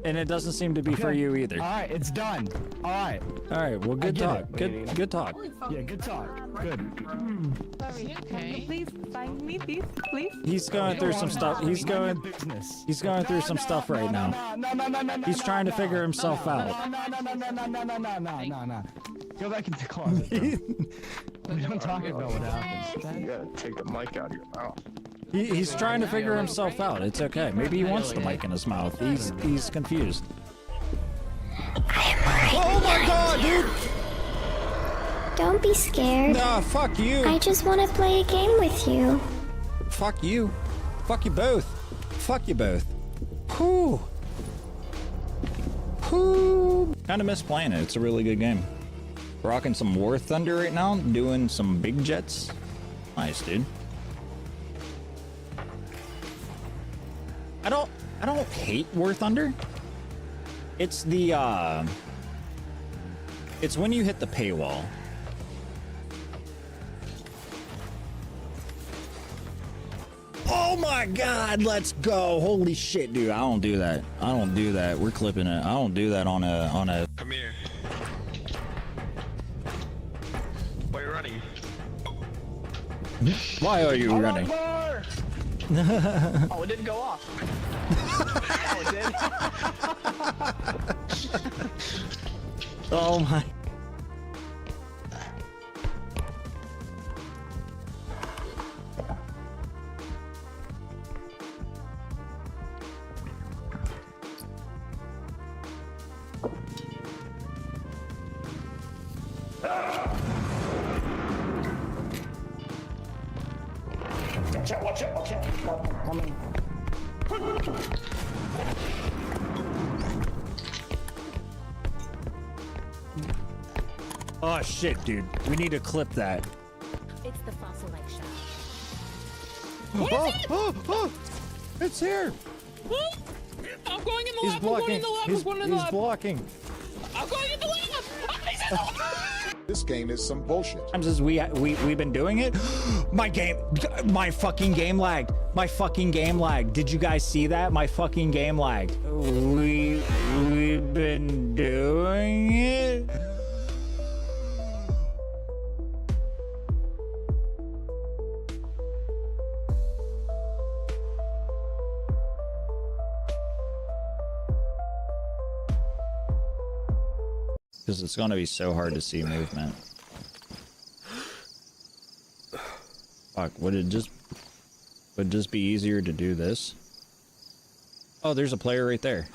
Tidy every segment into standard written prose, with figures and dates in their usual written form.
And it doesn't seem to be for you either. All right, it's done. All right. All right. Well, good talk. Good talk. Yeah, good talk. Good. Sorry, Okay. please find me these, please. He's going through some stuff. He's going through some stuff right now. He's trying to figure himself out. No. Go back in the closet. We don't talk about what happens. You gotta take the mic out of your mouth. He's trying to figure himself out. It's okay. Maybe he wants the mic in his mouth. He's confused. Oh my god, dude! Don't be scared. Nah, fuck you. I just want to play a game with you. Fuck you. Fuck you both. Fuck you both. Whew. Whew. Kinda miss playing it. It's a really good game. Rocking some War Thunder right now. Doing some big jets. Nice, dude. I don't hate War Thunder. It's the it's when you hit the paywall. Oh my god, let's go. Holy shit, dude. I don't do that. I don't do that. We're clipping it. I don't do that on a Come here. Why are you running? Why are you running? Oh, it didn't go off. Oh, it did. Oh my. Watch out. Coming. Oh shit, dude. We need to clip that. It's the fossil-like shell. Oh, it's here. I'm going in the He's lab. blocking. He's lab. blocking. I'm going in the lab. He's in the lab. This game is some bullshit. As we've been doing it. My fucking game lagged. My fucking game lagged. Did you guys see that? My fucking game lagged. We've been doing it. Because it's going to be so hard to see movement. Fuck, would it just be easier to do this? Oh, there's a player right there.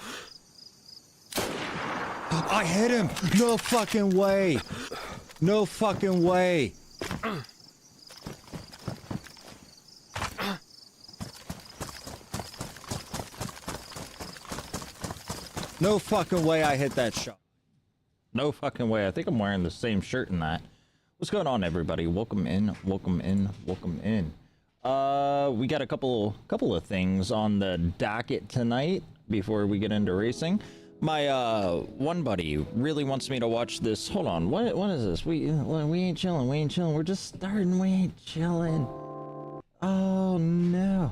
I hit him! No fucking way! No fucking way! No fucking way I hit that shot. No fucking way. I think I'm wearing the same shirt in that. What's going on, everybody? Welcome in, welcome in, welcome in. We got a couple of things on the docket tonight before we get into racing. My one buddy really wants me to watch this. Hold on, what is this? We ain't chilling, we ain't chilling. We're just starting, we ain't chilling. Oh no.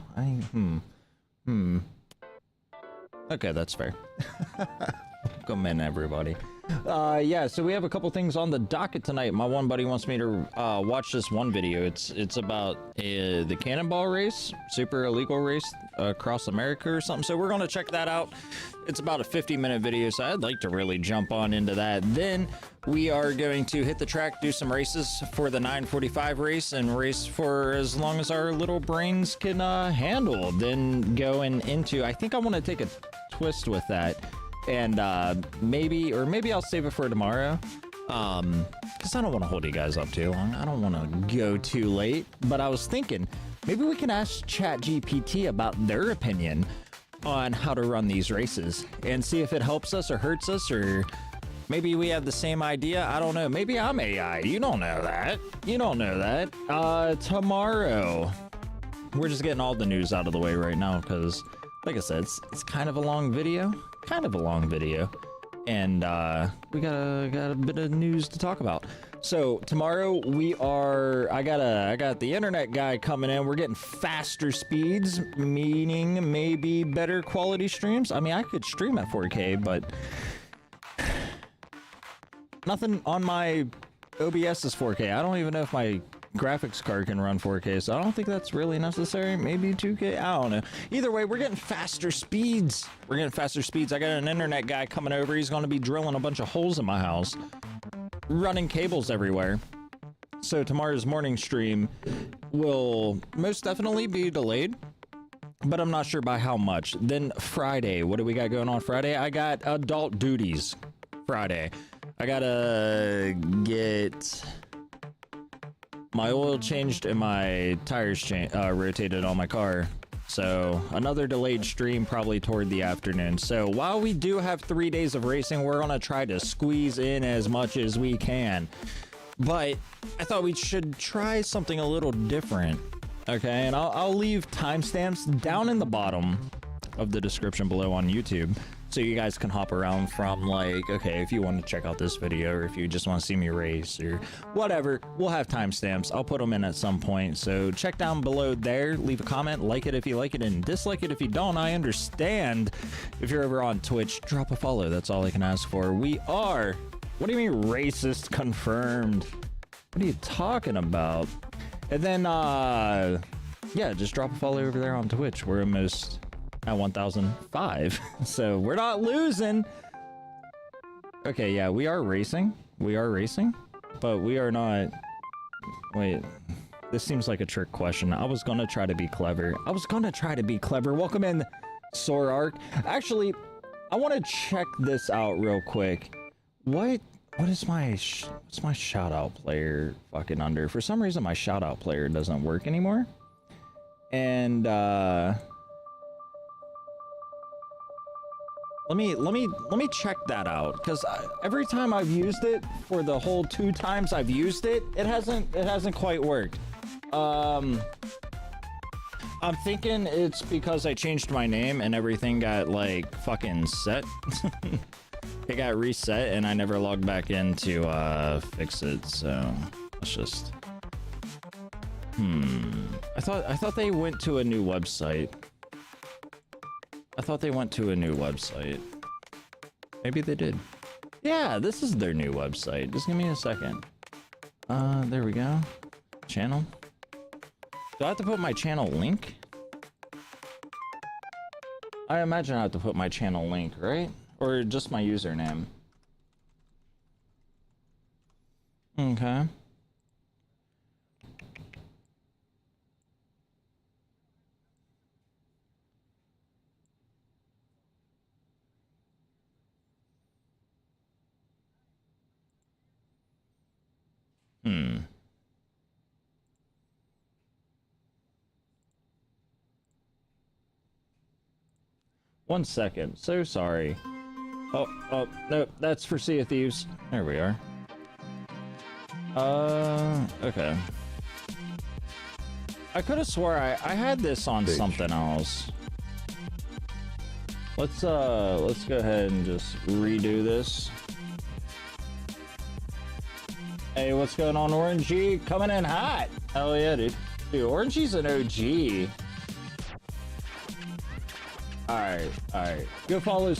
Okay, that's fair. Welcome in, everybody. Yeah, so we have a couple things on the docket tonight. My one buddy wants me to watch this one video. It's about the cannonball race, super illegal race across America or something. So we're going to check that out. It's about a 50-minute video, so I'd like to really jump on into that. Then we are going to hit the track, do some races for the 9:45 race, and race for as long as our little brains can handle. Then going into, I think I want to take a twist with that. And maybe I'll save it for tomorrow, because I don't want to hold you guys up too long. I don't want to go too late. But I was thinking maybe we can ask ChatGPT about their opinion on how to run these races and see if it helps us or hurts us, or maybe we have the same idea. I don't know. Maybe I'm AI. You don't know that. You don't know that. Tomorrow, we're just getting all the news out of the way right now because, like I said, it's kind of a long video. And we got a bit of news to talk about. So tomorrow I got the internet guy coming in. We're getting faster speeds, meaning maybe better quality streams. I mean, I could stream at 4K, but nothing on my OBS is 4K. I don't even know if my graphics card can run 4K, so I don't think that's really necessary. Maybe 2K, I don't know. Either way, we're getting faster speeds. I got an internet guy coming over. He's going to be drilling a bunch of holes in my house, running cables everywhere. So tomorrow's morning stream will most definitely be delayed, but I'm not sure by how much. Then Friday, what do we got going on Friday? I got adult duties Friday. I gotta get my oil changed and my tires rotated on my car. So another delayed stream probably toward the afternoon. So while we do have 3 days of racing, we're gonna try to squeeze in as much as we can. But I thought we should try something a little different. Okay, and I'll leave timestamps down in the bottom of the description below on YouTube, so you guys can hop around from, like, okay, if you want to check out this video, or if you just want to see me race, or whatever, we'll have timestamps. I'll put them in at some point, so check down below there, leave a comment, like it if you like it, and dislike it if you don't. I understand. If you're over on Twitch, drop a follow. That's all I can ask for. We are, what do you mean racist confirmed? What are you talking about? And then, yeah, just drop a follow over there on Twitch. We're almost at 1,005, so we're not losing. Okay, yeah, we are racing, but we are not. Wait, this seems like a trick question. I was gonna try to be clever. Welcome in, Sorark. Actually, I want to check this out real quick. What is what's my shout out player fucking under? For some reason my shout out player doesn't work anymore, and let me check that out, because every time I've used it, for the whole 2 times I've used it, it hasn't quite worked. I'm thinking it's because I changed my name and everything got like fucking set. It got reset and I never logged back in to fix it, so let's just I thought they went to a new website. Maybe they did. Yeah, this is their new website. Just give me a second. There we go. Channel. Do I have to put my channel link? I imagine I have to put my channel link, right? Or just my username. Okay. One second. So sorry. Oh, no, that's for Sea of Thieves. There we are. Okay. I could have swore I had this on something else. Let's go ahead and just redo this. Hey, what's going on, Orangey? Coming in hot. Hell yeah, dude. Dude, Orangey's an OG. Alright. Go follow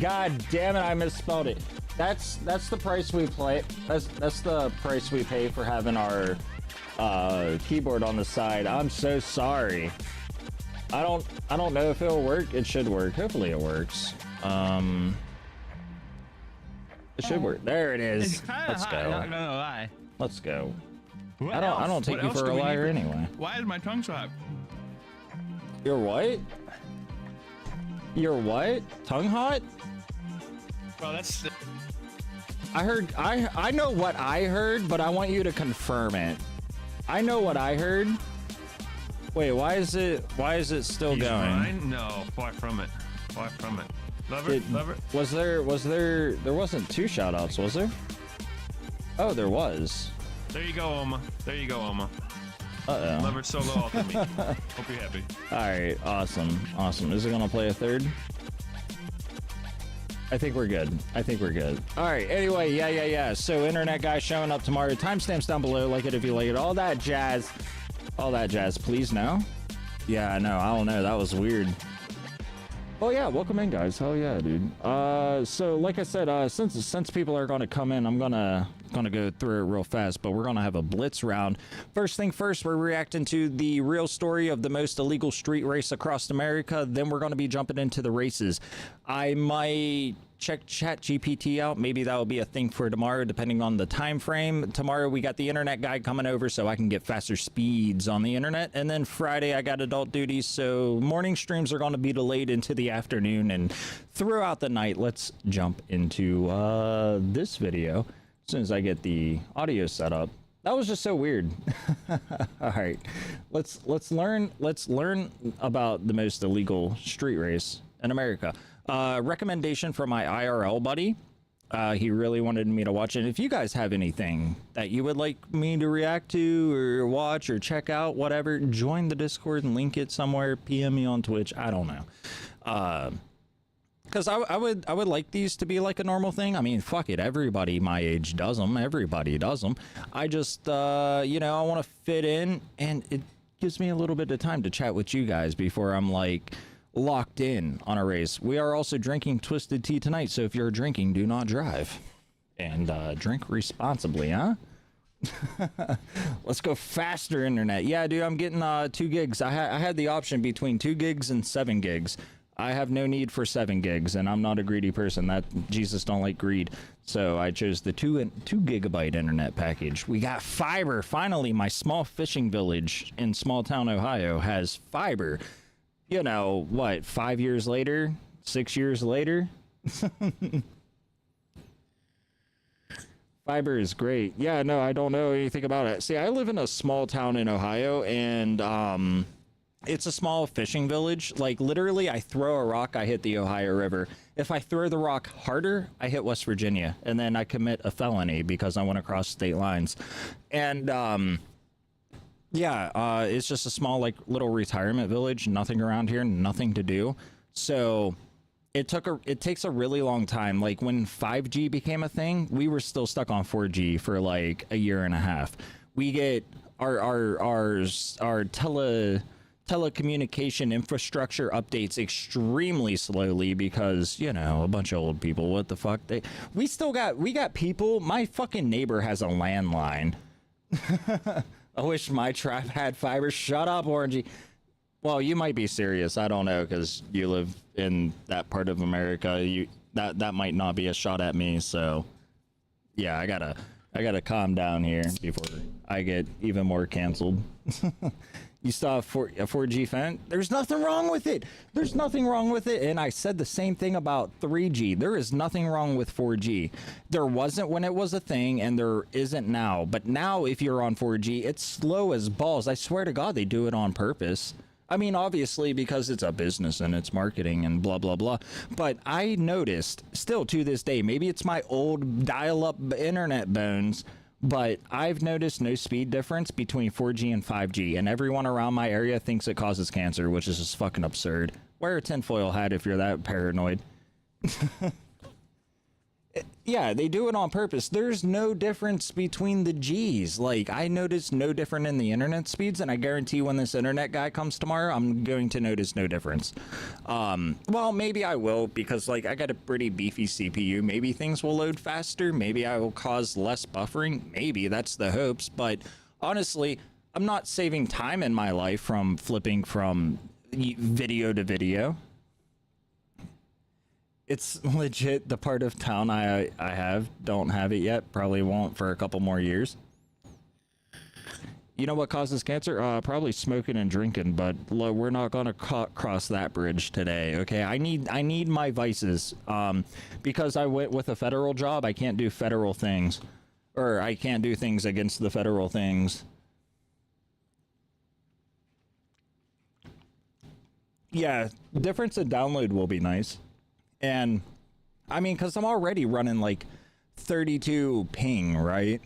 God damn it, I misspelled it. That's the price we play. That's the price we pay for having our keyboard on the side. I'm so sorry. I don't know if it'll work. It should work. Hopefully it works. It should work. There it is. Let's go. Not gonna lie. Let's go. I don't take you for a liar anyway. Why is my tongue so hot? You're what? You're what? Tongue hot? Bro, that's. I heard. I know what I heard, but I want you to confirm it. I know what I heard. Wait, why is it still He's going? Mine? No, far from it. Love it. Was there wasn't 2 shoutouts, was there? Oh, there was. There you go, Oma. Uh-oh. Lover solo off of me. Hope you're happy. Alright, awesome. Is it gonna play a third? I think we're good. I think we're good. All right. Anyway, yeah. So internet guy showing up tomorrow. Timestamps down below. Like it if you like it. All that jazz. All that jazz. Please no. Yeah, I know. I don't know. That was weird. Oh yeah, welcome in, guys. Hell yeah, dude. So like I said, since people are gonna come in, I'm gonna go through it real fast, but we're gonna have a blitz round. First thing first, we're reacting to the real story of the most illegal street race across America. Then we're gonna be jumping into the races. I might check ChatGPT out. Maybe that will be a thing for tomorrow, depending on the time frame. Tomorrow we got the internet guy coming over so I can get faster speeds on the internet. And then Friday I got adult duties, so morning streams are going to be delayed into the afternoon and throughout the night. Let's jump into this video as soon as I get the audio set up. That was just so weird. All right, let's learn about the most illegal street race in America. Recommendation from my IRL buddy. He really wanted me to watch it. If you guys have anything that you would like me to react to or watch or check out, whatever, join the Discord and link it somewhere. PM me on Twitch. I don't know. Because I would like these to be like a normal thing. I mean, fuck it. Everybody my age does them. Everybody does them. I just, you know, I want to fit in, and it gives me a little bit of time to chat with you guys before I'm like locked in on a race. We are also drinking twisted tea tonight, so if you're drinking, do not drive, and drink responsibly, huh? Let's go faster, internet. Yeah, dude, I'm getting 2 gigs. I had the option between 2 gigs and 7 gigs. I have no need for 7 gigs, and I'm not a greedy person. That Jesus don't like greed, so I chose the 2 gigabyte internet package. We got fiber. Finally, my small fishing village in small town Ohio has fiber. You know, what, 5 years later? 6 years later? Fiber is great. Yeah, no, I don't know anything about it. See, I live in a small town in Ohio, and it's a small fishing village. Like, literally, I throw a rock, I hit the Ohio River. If I throw the rock harder, I hit West Virginia, and then I commit a felony because I went across state lines. And, yeah, it's just a small, like, little retirement village. Nothing around here, nothing to do. So it takes a really long time. Like, when 5G became a thing, we were still stuck on 4G for like a year and a half. We get our telecommunication infrastructure updates extremely slowly because, you know, a bunch of old people. What the fuck? We got people. My fucking neighbor has a landline. I wish my tribe had fiber. Shut up, Orangey. Well, you might be serious. I don't know, because you live in that part of America. That might not be a shot at me. So, yeah, I gotta calm down here before I get even more canceled. You saw a 4G phone? There's nothing wrong with it. There's nothing wrong with it. And I said the same thing about 3G. There is nothing wrong with 4G. There wasn't when it was a thing, and there isn't now. But now, if you're on 4G, it's slow as balls. I swear to God, they do it on purpose. I mean, obviously, because it's a business and it's marketing and blah, blah, blah. But I noticed, still to this day, maybe it's my old dial-up internet bones, but I've noticed no speed difference between 4G and 5G, and everyone around my area thinks it causes cancer, which is just fucking absurd. Wear a tinfoil hat if you're that paranoid. Yeah, they do it on purpose. There's no difference between the G's. Like, I noticed no different in the internet speeds, and I guarantee when this internet guy comes tomorrow, I'm going to notice no difference. Well, maybe I will, because, like, I got a pretty beefy CPU. Maybe things will load faster. Maybe I will cause less buffering. Maybe, that's the hopes. But, honestly, I'm not saving time in my life from flipping from video to video. It's legit the part of town I don't have it yet. Probably won't for a couple more years. You know what causes cancer? Probably smoking and drinking, but we're not gonna cross that bridge today, okay? I need my vices. Because I went with a federal job, I can't do federal things. Or I can't do things against the federal things. Yeah, difference in download will be nice. And I mean, because I'm already running like 32 ping, right?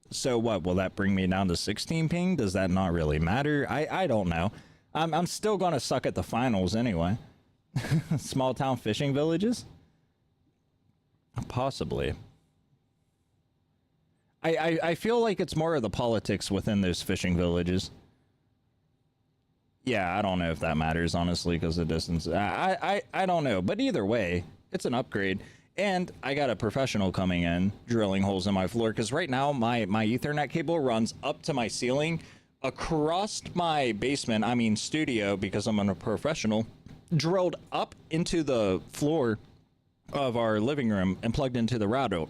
So what, will that bring me down to 16 ping? Does that not really matter? I don't know. I'm still gonna suck at the finals anyway. Small town fishing villages? Possibly. I feel like it's more of the politics within those fishing villages. Yeah, I don't know if that matters, honestly, because the distance. I don't know. But either way, it's an upgrade. And I got a professional coming in, drilling holes in my floor, because right now my Ethernet cable runs up to my ceiling, across my basement, I mean studio, because I'm a professional, drilled up into the floor of our living room and plugged into the router.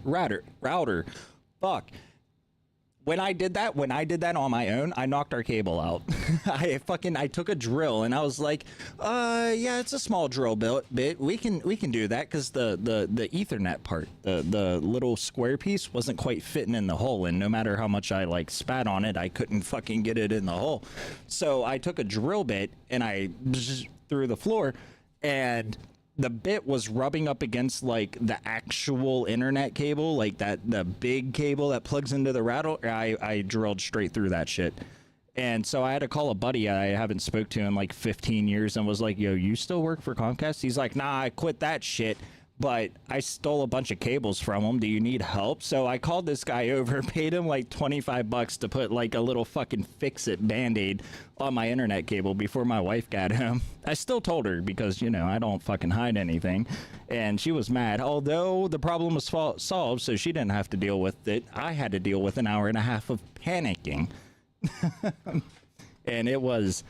Fuck. When I did that on my own, I knocked our cable out. I took a drill and I was like, yeah, it's a small drill bit. We can do that, because the Ethernet part, the little square piece wasn't quite fitting in the hole, and no matter how much I like spat on it, I couldn't fucking get it in the hole. So I took a drill bit and I through the floor, and the bit was rubbing up against like the actual internet cable, like the big cable that plugs into the router. I drilled straight through that shit. And so I had to call a buddy I haven't spoke to in like 15 years and was like, yo, you still work for Comcast? He's like, nah, I quit that shit, but I stole a bunch of cables from him. Do you need help? So I called this guy over, paid him like $25 to put like a little fucking fix-it Band-Aid on my internet cable before my wife got home. I still told her, because, you know, I don't fucking hide anything. And she was mad, although the problem was solved, so she didn't have to deal with it. I had to deal with an hour and a half of panicking. And it was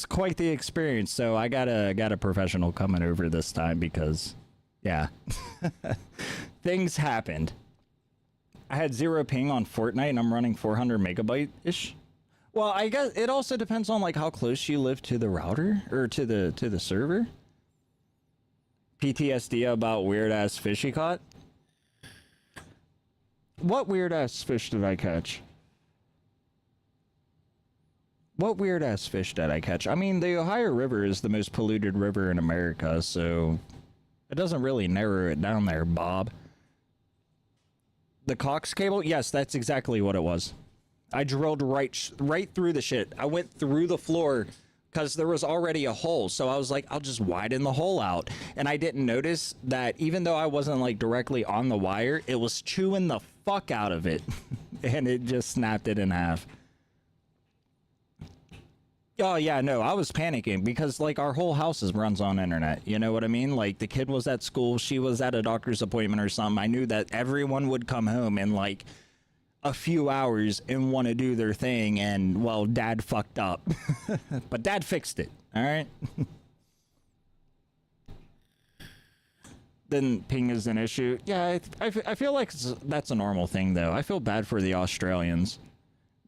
quite the experience. So I got a professional coming over this time, because yeah, things happened. I had 0 ping on Fortnite and I'm running 400 megabyte ish. Well, I guess it also depends on like how close you live to the router or to the server. PTSD about weird ass fish you caught. What weird ass fish did I catch? What weird ass fish did I catch? I mean, the Ohio River is the most polluted river in America, so it doesn't really narrow it down there, Bob. The cox cable? Yes, that's exactly what it was. I drilled right through the shit. I went through the floor because there was already a hole. So I was like, I'll just widen the hole out. And I didn't notice that even though I wasn't like directly on the wire, it was chewing the fuck out of it. And it just snapped it in half. Oh, yeah, no, I was panicking because, like, our whole house runs on internet. You know what I mean? Like, the kid was at school. She was at a doctor's appointment or something. I knew that everyone would come home in, like, a few hours and want to do their thing. And, well, Dad fucked up. But Dad fixed it. All right? Then ping is an issue. Yeah, I feel like that's a normal thing, though. I feel bad for the Australians.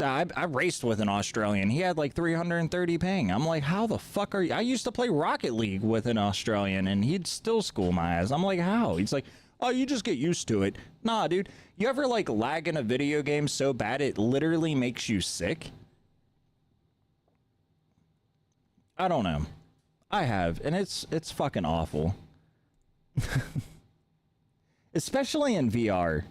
I raced with an Australian. He had like 330 ping. I'm like, how the fuck are you? I used to play Rocket League with an Australian and he'd still school my ass. I'm like, how? He's like, oh, you just get used to it. Nah, dude. You ever like lag in a video game so bad it literally makes you sick? I don't know. I have, and it's fucking awful. Especially in VR.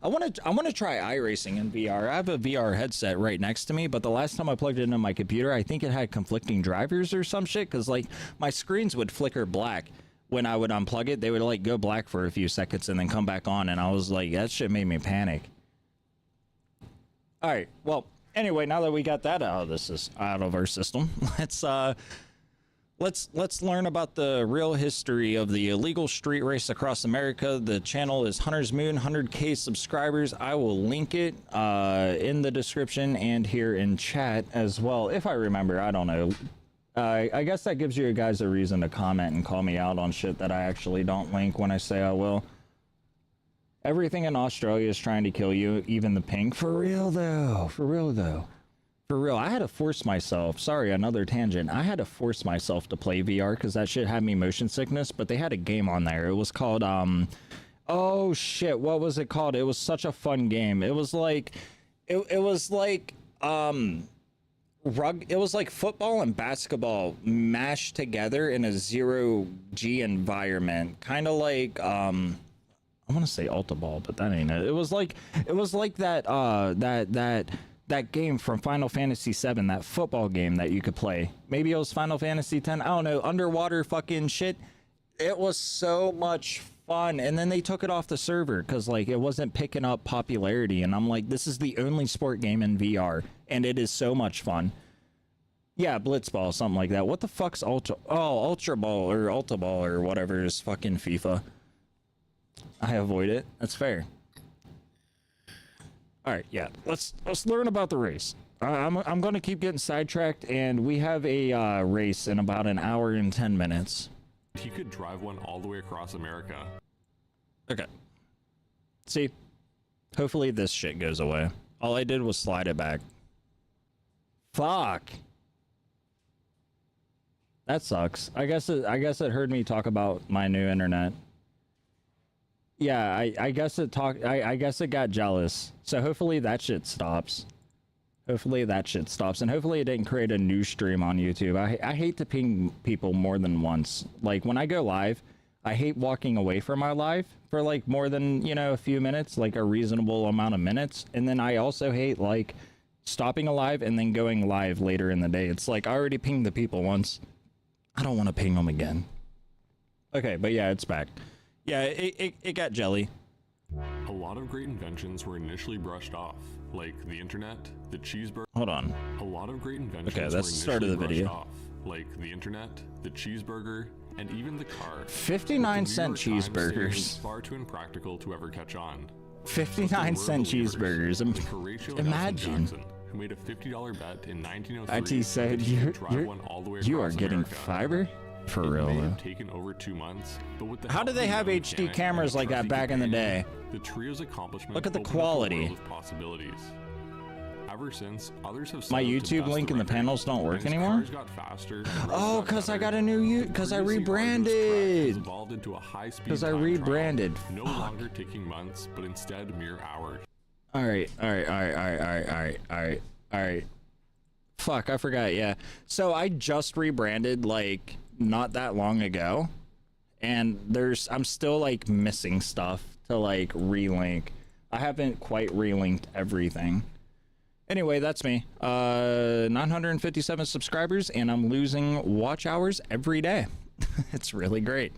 I want to try iRacing in VR. I have a VR headset right next to me, but the last time I plugged it into my computer, I think it had conflicting drivers or some shit, because like my screens would flicker black when I would unplug it. They would like go black for a few seconds and then come back on, and I was like, that shit made me panic. All right, well, anyway, now that we got that out of our system, Let's learn about the real history of the illegal street race across America. The channel is Hunter's Moon, 100K subscribers. I will link it in the description and here in chat as well, if I remember. I don't know. I guess that gives you guys a reason to comment and call me out on shit that I actually don't link when I say I will. Everything in Australia is trying to kill you, even the pink. For real though. For real, I had to force myself. Sorry, another tangent. I had to force myself to play VR because that shit had me motion sickness, but they had a game on there. It was called, oh shit, what was it called? It was such a fun game. It was like, it was like football and basketball mashed together in a 0G environment. Kind of like, I want to say Alta Ball, but that ain't it. It was like that game from Final Fantasy VII, that football game that you could play. Maybe it was Final Fantasy X. I don't know. Underwater fucking shit. It was so much fun, and then they took it off the server because like it wasn't picking up popularity, and I'm like, this is the only sport game in VR, and it is so much fun. Yeah, Blitzball, something like that. What the fuck's Ultra Ball or Ulta Ball or whatever is fucking FIFA. I avoid it. That's fair. All right, yeah. Let's learn about the race. I'm gonna keep getting sidetracked, and we have a race in about an hour and 10 minutes. He could drive one all the way across America. Okay. See, hopefully this shit goes away. All I did was slide it back. Fuck. That sucks. I guess it heard me talk about my new internet. Yeah, I guess it got jealous. So hopefully that shit stops. Hopefully that shit stops, and hopefully it didn't create a new stream on YouTube. I hate to ping people more than once. Like when I go live, I hate walking away from my live for like more than, you know, a few minutes, like a reasonable amount of minutes. And then I also hate like stopping a live and then going live later in the day. It's like I already pinged the people once. I don't want to ping them again. Okay, but yeah, it's back. Yeah, it got jelly. A lot of great inventions were initially brushed off, like the internet, the cheeseburger. Hold on. A lot of great inventions Okay, that's the start of the video. off, like the internet, the cheeseburger, and even the car. 59-cent The New York Times stated it was cheeseburgers. far too impractical to ever catch on. 59-cent cheeseburgers. Like Horatio Nelson Imagine. Jackson, who made a $50 bet in 1903. IT said that he could drive one all the way you are across getting America. fiber? For It real may though. have taken over 2 months, but with the How help did they of have a HD mechanic cameras and a like that trusty back in the companion, day? The trio's accomplishment Look at the opened up a quality. world of possibilities. Ever since, others have My set out to YouTube best link the in the record, panels don't work and as anymore? cars got faster and roads Oh, got cause I better, got a new the cause I previously arduous track has rebranded. evolved into a high-speed Cause I time trial, rebranded. no Fuck. longer taking months, but instead mere hours. Alright. Fuck, I forgot, yeah. So I just rebranded like not that long ago. And I'm still like missing stuff to like relink. I haven't quite relinked everything. Anyway, that's me. 957 subscribers, and I'm losing watch hours every day. It's really great.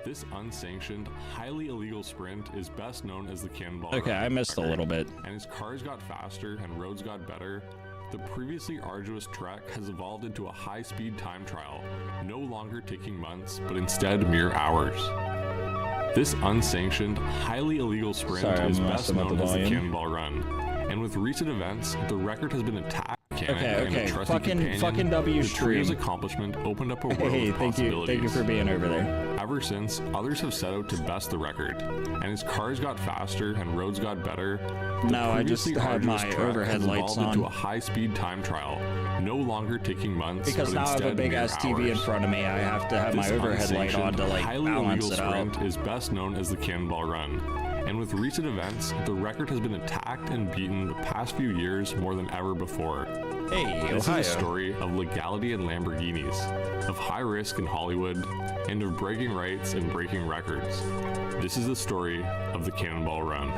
This unsanctioned, highly illegal sprint is best known as the Cannonball Okay, Run I missed a record. little bit. And as cars got faster and roads got better, the previously arduous trek has evolved into a high-speed time trial, no longer taking months, but instead mere hours. This unsanctioned, highly illegal sprint Sorry, I'm is best messing with known the as the volume. Cannonball Run. And with recent events, the record has been attacked. Okay, fucking W The trio's stream. accomplishment opened up a world Hey, of thank you possibilities. for being over there. Ever since, others have set out to best the record, and as cars got faster and roads got better, the No, I just previously had arduous my trek overhead has lights evolved into on. a high-speed time trial, no longer taking months, Because but now I have a instead big mere ass TV in hours. front of me, I have to have my This overhead light on to unsanctioned, like highly balance illegal it out. sprint is best known as the Cannonball Run. And with recent events, the record has been attacked and beaten the past few years more than ever before. Hey, This Ohio. is a story of legality and Lamborghinis, of high risk in Hollywood, and of breaking rights and breaking records. This is the story of the Cannonball Run.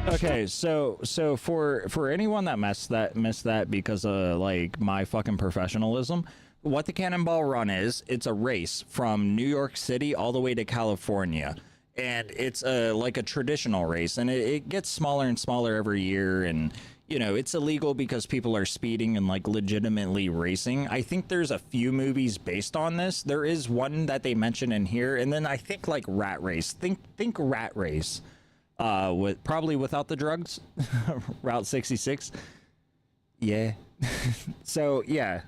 Okay, so for anyone that missed that because of like my fucking professionalism, what the Cannonball Run is, it's a race from New York City all the way to California. And it's like a traditional race, and it gets smaller and smaller every year, and you know, it's illegal because people are speeding and like legitimately racing. I think there's a few movies based on this. There is one that they mention in here, and then I think like Rat Race. Think Rat Race. With probably without the drugs. Route 66. Yeah. So yeah.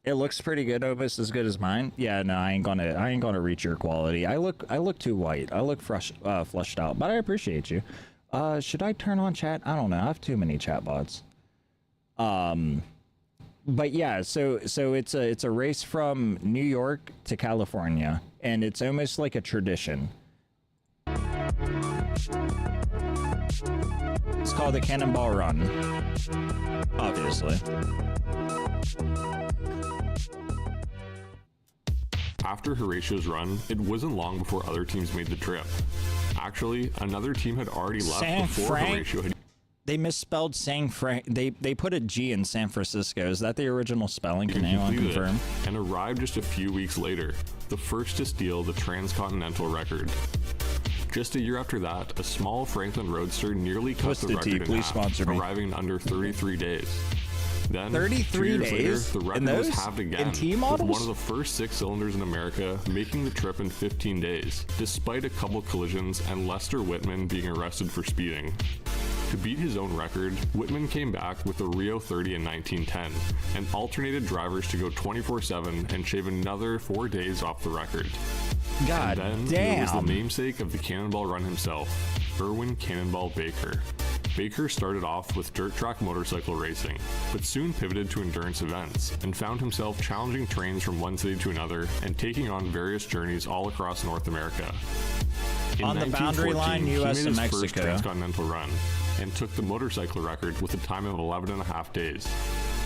It looks pretty good, almost as good as mine. Yeah, no, I ain't gonna reach your quality. I look too white. I look flushed out, but I appreciate you. Should I turn on chat? I don't know. I have too many chat bots. But yeah, so it's a race from New York to California, and it's almost like a tradition. It's called the Cannonball Run. Obviously. After Horatio's run, it wasn't long before other teams made the trip. Actually, another team had already left San before Frank? Horatio had They misspelled they put a G in San Francisco. Is that the original spelling? Can anyone completed it, confirm? and arrived just a few weeks later, the first to steal the transcontinental record. Just a year after that, a small Franklin Roadster nearly cut the Twisted Tea, record in please half, sponsor me. arriving in under 33 days. Then, 33 2 years days? later, the In record was those? halved again, In T with models? one of the first 6 cylinders in America making the trip in 15 days, despite a couple collisions and Lester Whitman being arrested for speeding. To beat his own record, Whitman came back with the Rio 30 in 1910 and alternated drivers to go 24/7 and shave another 4 days off the record. God And then there was the damn. namesake of the Cannonball Run himself, Irwin Cannonball Baker. Baker started off with dirt track motorcycle racing, but soon pivoted to endurance events and found himself challenging trains from one city to another and taking on various journeys all across North America. In On the boundary 1914, line, he US made and his first Mexico. transcontinental run and took the motorcycle record with a time of 11 and a half days.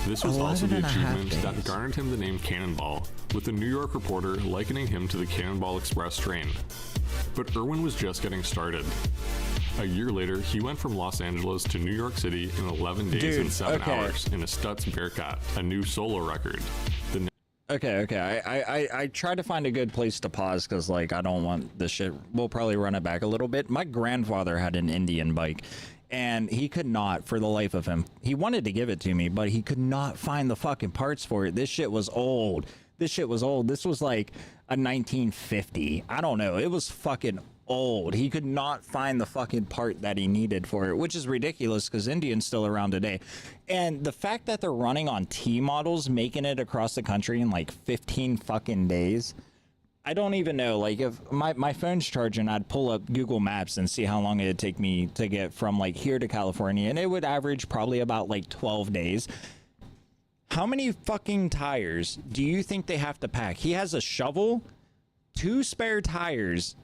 This was also 11 the and a half achievement that days. garnered him the name Cannonball, with the New York Reporter likening him to the Cannonball Express train. But Irwin was just getting started. A year later, he went from Los Angeles to New York City in 11 days Dude, and 7 okay. hours in a Stutz Bearcat, a new solo record. The Okay. I tried to find a good place to pause because, like, I don't want this shit. We'll probably run it back a little bit. My grandfather had an Indian bike, and he could not, for the life of him, he wanted to give it to me, but he could not find the fucking parts for it. This shit was old. This was like a 1950. I don't know. It was fucking old. He could not find the fucking part that he needed for it, which is ridiculous because Indian's still around today. And the fact that they're running on T models, making it across the country in like 15 fucking days, I don't even know. Like, if my phone's charging, I'd pull up Google Maps and see how long it'd take me to get from like here to California, and it would average probably about like 12 days. How many fucking tires do you think they have to pack? He has a shovel, 2 spare tires,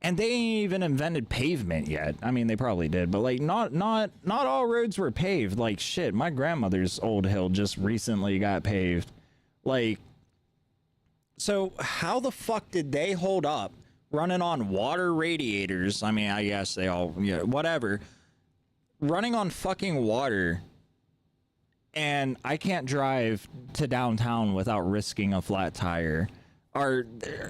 and they ain't even invented pavement yet. I mean, they probably did, but like not all roads were paved. Like, shit, my grandmother's old hill just recently got paved. Like, so how the fuck did they hold up running on water radiators? I mean, I guess they all, yeah, whatever. Running on fucking water, and I can't drive to downtown without risking a flat tire. Are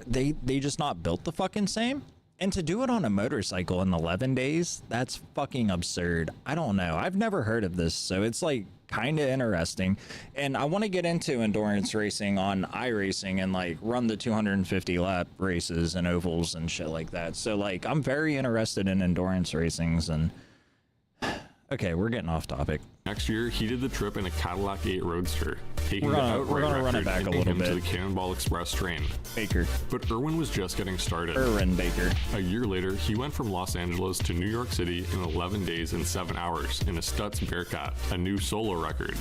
they just not built the fucking same? And to do it on a motorcycle in 11 days, that's fucking absurd. I don't know. I've never heard of this, so it's like kind of interesting. And I want to get into endurance racing on iRacing and like run the 250 lap races and ovals and shit like that. So like I'm very interested in endurance racings. And okay, we're getting off topic. next year, he did the trip in a Cadillac 8 Roadster, taking We're the gonna outright run it record back a and little him to bit. the Cannonball Express train. Baker. But Irwin was just getting started. Irwin Baker. A year later, he went from Los Angeles to New York City in 11 days and 7 hours in a Stutz Bearcat, a new solo record.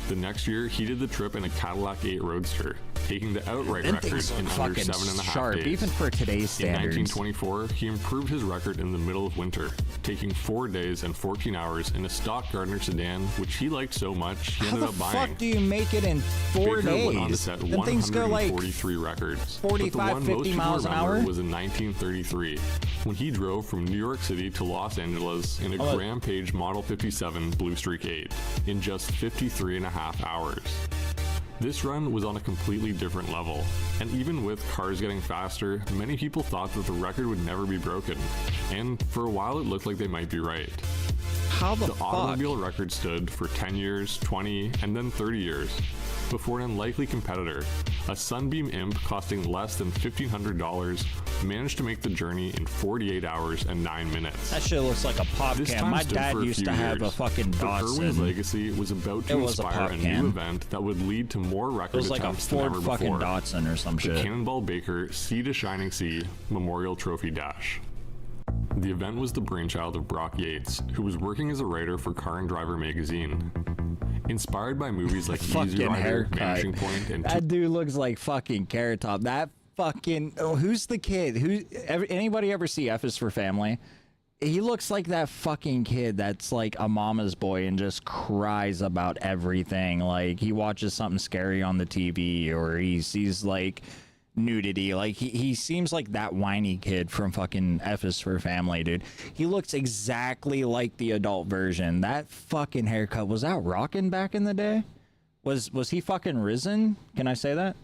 The next year, he did the trip in a Cadillac 8 Roadster, taking the outright Them record things in look under fucking 7.5 sharp, days. even for today's In standards. 1924, he improved his record in the middle of winter, taking 4 days and 14 hours in a stock Gardner sedan, which he liked so much he How ended the up buying. fuck do you make it in 4 Baker days? went on to set Them things go like 143 records. 45, but the one 50 most people miles an remember hour? was in 1933, when he drove from New York City to Los Angeles in a Oh, Graham Page Model 57 Blue Streak 8 in just 53 and a half hours. This run was on a completely different level, and even with cars getting faster, many people thought that the record would never be broken, and for a while it looked like they might be right. How the The fuck? automobile record stood for 10 years, 20, and then 30 years, before an unlikely competitor, a Sunbeam Imp costing less than $1,500, managed to make the journey in 48 hours and 9 minutes. That shit looks like a pop This can. time My stood dad for a used few to have a years, fucking but Irwin's Datsun. legacy was about to It was a inspire pop a can. new event that would lead to more It record was like a attempts than Ford ever fucking before. Datsun or some The shit. Cannonball Baker Sea to Shining Sea Memorial Trophy Dash. The event was the brainchild of Brock Yates, who was working as a writer for Car and Driver magazine. Inspired by movies like Easy Fucking Rider, haircut. Vanishing Point, and That dude looks like fucking Carrot Top. That fucking who's the kid? Anybody ever see F is for Family? He looks like that fucking kid that's like a mama's boy and just cries about everything. Like he watches something scary on the TV, or he sees like nudity. Like he seems like that whiny kid from fucking F is for Family, dude. He looks exactly like the adult version. That fucking haircut, was that rockin' back in the day? Was he fucking risen? Can I say that?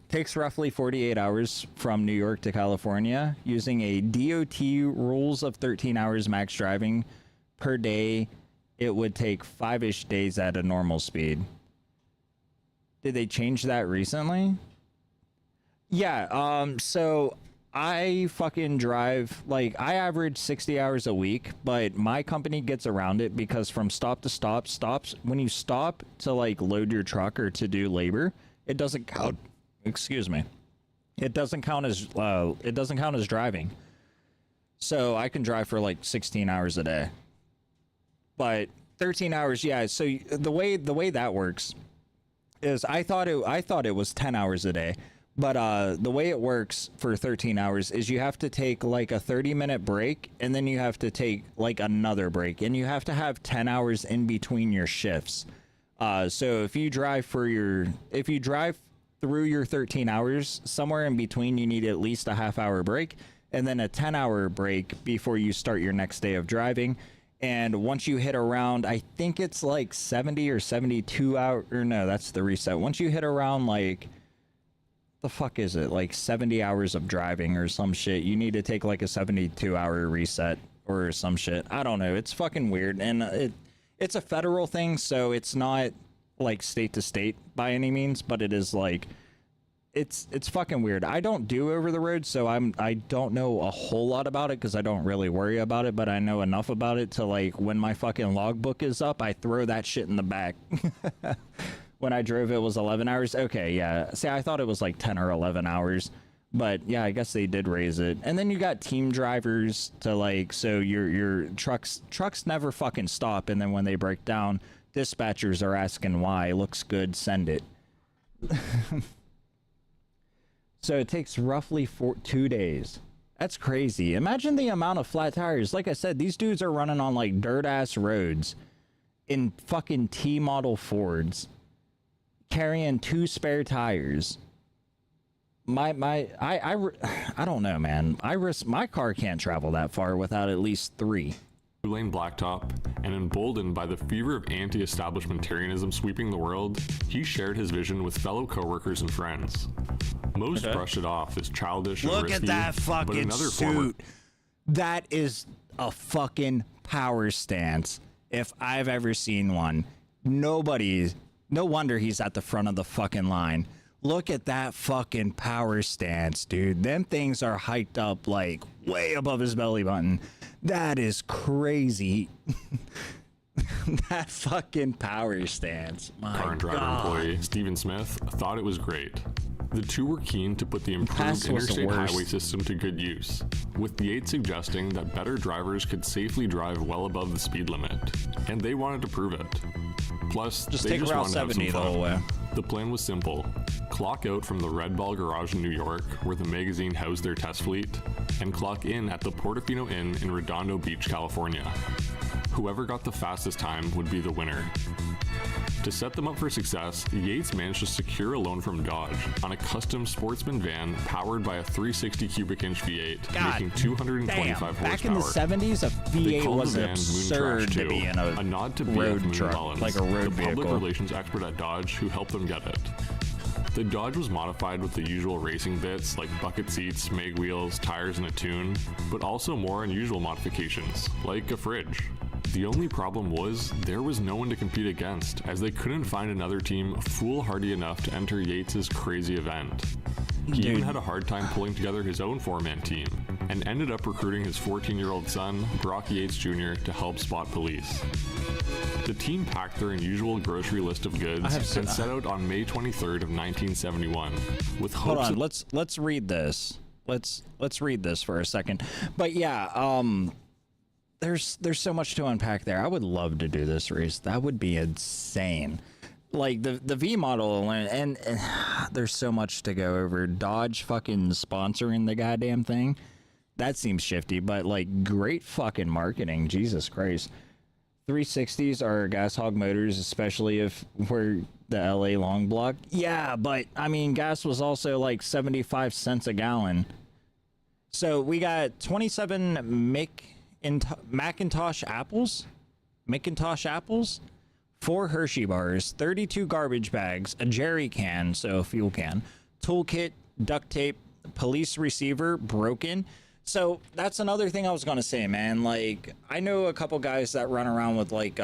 Takes roughly 48 hours from New York to California using a DOT rules of 13 hours max driving per day. It would take 5-ish days at a normal speed. Did they change that recently? Yeah, so I fucking drive, like, I average 60 hours a week, but my company gets around it because from stop to stop, when you stop to, like, load your truck or to do labor, it doesn't count, excuse me. It doesn't count as driving. So I can drive for, like, 16 hours a day. But 13 hours, yeah, so the way that works is I thought it was 10 hours a day. But the way it works for 13 hours is you have to take like a 30-minute break, and then you have to take like another break, and you have to have 10 hours in between your shifts. So if you drive through your 13 hours, somewhere in between you need at least a half-hour break, and then a 10-hour break before you start your next day of driving. And once you hit around, I think it's like 70 or 72 hours, or no, that's the reset. Once you hit around like, the fuck is it, like 70 hours of driving or some shit, you need to take like a 72-hour reset or some shit. I don't know, it's fucking weird. And it's a federal thing, so it's not like state to state by any means, but it is like it's fucking weird. I don't do over the road, so I don't know a whole lot about it because I don't really worry about it, but I know enough about it to, like, when my fucking logbook is up, I throw that shit in the back. When I drove, it was 11 hours. Okay, yeah. See, I thought it was like 10 or 11 hours. But yeah, I guess they did raise it. And then you got team drivers to, like, so your trucks never fucking stop. And then when they break down, dispatchers are asking why. Looks good, send it. So it takes roughly 2 days. That's crazy. Imagine the amount of flat tires. Like I said, these dudes are running on like dirt ass roads in fucking T model Fords, carrying 2 spare tires. I don't know, man. My car can't travel that far without at least 3. Lane blacktop, and emboldened by the fever of anti-establishmentarianism sweeping the world, he shared his vision with fellow coworkers and friends. Most brushed it off as childish and risky, Look at that fucking suit. That is a fucking power stance if I've ever seen one. No wonder he's at the front of the fucking line. Look at that fucking power stance, dude. Them things are hiked up like way above his belly button. That is crazy. That fucking power stance. My Car and driver God. employee Stephen Smith thought it was great. The two were keen to put the improved interstate highway system to good use, with the 8 suggesting that better drivers could safely drive well above the speed limit, and they wanted to prove it. Plus, Just they take just Route wanted to have 70 some the whole way. The plan was simple. Clock out from the Red Ball garage in New York, where the magazine housed their test fleet, and clock in at the Portofino Inn in Redondo Beach, California. Whoever got the fastest time would be the winner. To set them up for success, Yates managed to secure a loan from Dodge on a custom sportsman van powered by a 360 cubic inch V8, making 225 horsepower. Back in the 70s, a V8 was absurd to be in a nod to road BF truck, Moon like a road the public vehicle. relations expert at Dodge who helped them get it. The Dodge was modified with the usual racing bits like bucket seats, mag wheels, tires, and a tune, but also more unusual modifications, like a fridge. The only problem was there was no one to compete against, as they couldn't find another team foolhardy enough to enter Yates's crazy event. He even had a hard time pulling together his own 4-man team, and ended up recruiting his 14-year-old son, Brock Yates Jr., to help spot police. The team packed their unusual grocery list of goods and set out on May 23rd of 1971, with hopes. Hold on, let's read this. Let's read this for a second. But yeah, there's so much to unpack there. I would love to do this race. That would be insane. Like the V model, and there's so much to go over. Dodge fucking sponsoring the goddamn thing. That seems shifty, but like great fucking marketing. Jesus Christ. 360s are gas hog motors, especially if we're the LA long block. Yeah, but I mean, gas was also like 75 cents a gallon. So we got 27 Macintosh apples, 4 Hershey bars, 32 garbage bags, a jerry can, so a fuel can, toolkit, duct tape, police receiver, broken. So that's another thing I was gonna say, man. Like, I know a couple guys that run around with like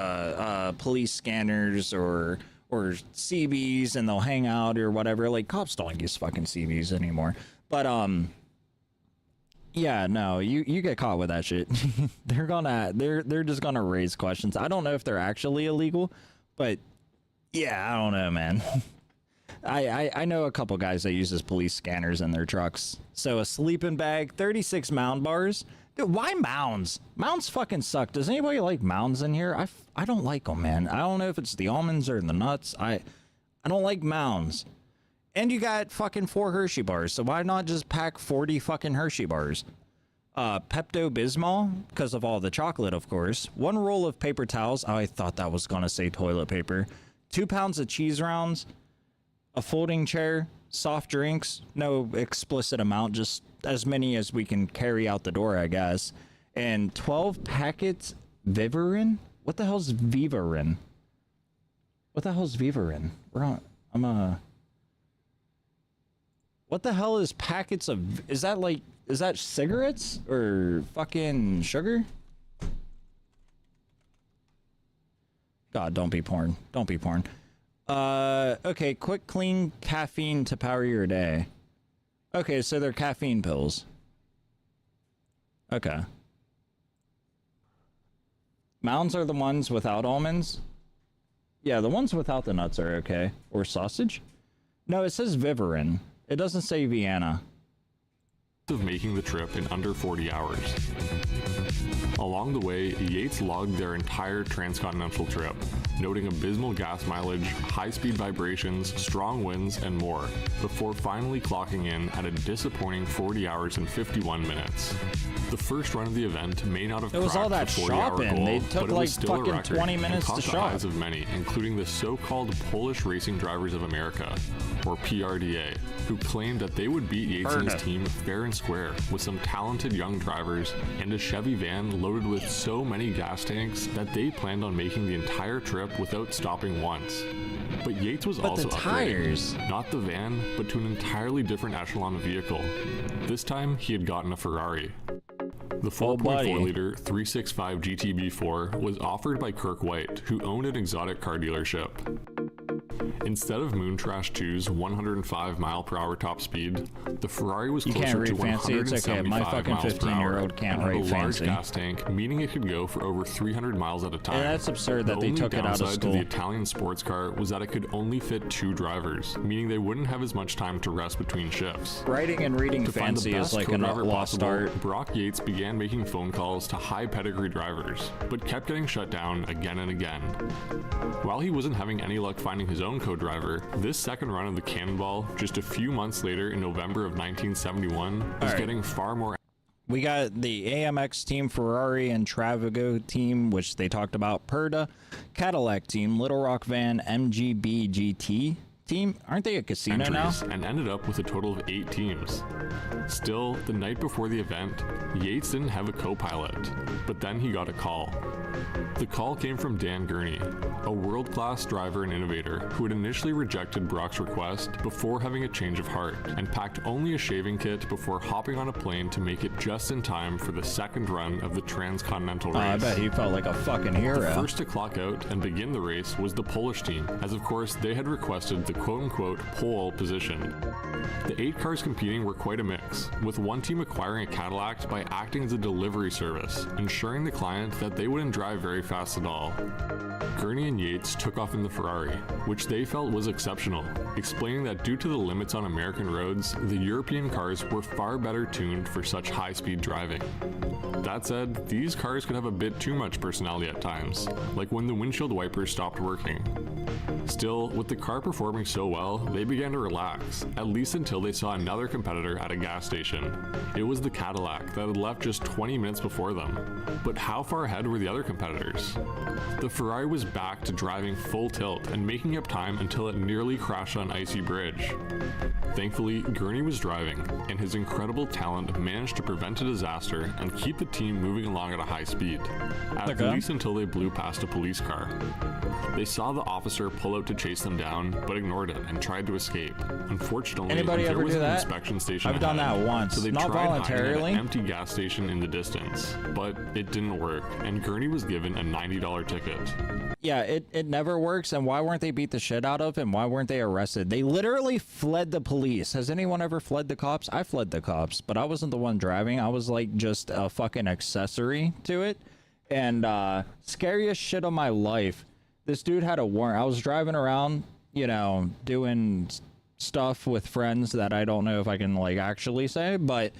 police scanners or CBs, and they'll hang out or whatever. Like, cops don't use fucking CBs anymore. But yeah, no, you get caught with that shit. they're just gonna raise questions. I don't know if they're actually illegal, but yeah, I don't know, man. I know a couple guys that uses police scanners in their trucks. So a sleeping bag, 36 mound bars. Dude, why mounds? Mounds fucking suck. Does anybody like mounds in here? I don't like them, man. I don't know if it's the almonds or the nuts. I don't like mounds. And you got fucking 4 Hershey bars, so why not just pack 40 fucking Hershey bars? Pepto-Bismol, because of all the chocolate, of course. 1 roll of paper towels. Oh, I thought that was gonna say toilet paper. 2 pounds of cheese rounds. A folding chair, soft drinks, no explicit amount, just as many as we can carry out the door, I guess. And 12 packets Vivarin? What the hell's Vivarin? What the hell's Vivarin? What the hell is packets of, is that cigarettes or fucking sugar? God, don't be porn. Don't be porn. Okay, quick clean caffeine to power your day. Okay, so they're caffeine pills. Okay. Mounds are the ones without almonds? Yeah, the ones without the nuts are okay. Or sausage? No, it says Vivarin. It doesn't say Vienna. Of making the trip in under 40 hours. Along the way, Yates logged their entire transcontinental trip, noting abysmal gas mileage, high-speed vibrations, strong winds, and more, before finally clocking in at a disappointing 40 hours and 51 minutes. The first run of the event may not have cracked the 40-hour goal, they took but it like was still a fucking record 20 minutes and to caught the shop. eyes of many, including the so-called Polish Racing Drivers of America, or PRDA, who claimed that they would beat Yates and his team fair and square with some talented young drivers and a Chevy van loaded with so many gas tanks that they planned on making the entire trip without stopping once. But Yates was also the upgrading, tires. not the van, but to an entirely different echelon of vehicle. This time, he had gotten a Ferrari. The 4.4-liter 365 GTB4 was offered by Kirk White, who owned an exotic car dealership. Instead of Moontrash 2's 105-mile-per-hour top speed, the Ferrari was You can't closer to read fancy. It's okay. 175 My fucking miles per hour 15-year-old can't and had write a large fancy. gas tank, meaning it could go for over 300 miles at a time. And that's absurd that they took it out of The only downside to school. the Italian sports car was that it could only fit 2 drivers, meaning they wouldn't have as much time to rest between shifts. Writing and reading To find the fancy is best like a co-driver lost possible, art. Brock Yates began making phone calls to high pedigree drivers, but kept getting shut down again and again. While he wasn't having any luck finding his own co-driver, this second run of the Cannonball, just a few months later in November of 1971, was getting far more. We got the AMX team, Ferrari and Travago team, which they talked about, Perda, Cadillac team, Little Rock Van, MGB GT team. Aren't they a casino now? And ended up with a total of 8 teams. Still, the night before the event, Yates didn't have a co-pilot, but then he got a call. The call came from Dan Gurney, a world-class driver and innovator who had initially rejected Brock's request before having a change of heart and packed only a shaving kit before hopping on a plane to make it just in time for the second run of the transcontinental race. I bet he felt like a fucking hero. The first to clock out and begin the race was the Polish team, as of course they had requested the quote-unquote pole position. The 8 cars competing were quite a mix, with one team acquiring a Cadillac by acting as a delivery service, ensuring the client that they wouldn't drive very fast at all. Gurney and Yates took off in the Ferrari, which they felt was exceptional, explaining that due to the limits on American roads, the European cars were far better tuned for such high-speed driving. That said, these cars could have a bit too much personality at times, like when the windshield wipers stopped working. Still, with the car performing so well, they began to relax, at least until they saw another competitor at a gas station. It was the Cadillac that had left just 20 minutes before them. But how far ahead were the other competitors? The Ferrari was back to driving full tilt and making up time until it nearly crashed on an icy bridge. Thankfully, Gurney was driving, and his incredible talent managed to prevent a disaster and keep the team moving along at a high speed, at least until they blew past a police car. They saw the officer pull out to chase them down, but ignored it and tried to escape. Unfortunately, Anybody there ever was do an that? inspection station I've done ahead, that once, so they not tried voluntarily. hiding at an empty gas station in the distance, but it didn't work, and Gurney was given a $90 ticket. Yeah, it never works. And why weren't they beat the shit out of, and why weren't they arrested? They literally fled the police. Has anyone ever fled the cops? I fled the cops, but I wasn't the one driving. I was like just a fucking accessory to it. And scariest shit of my life, this dude had a warrant. I was driving around, you know, doing stuff with friends that I don't know if I can like actually say, but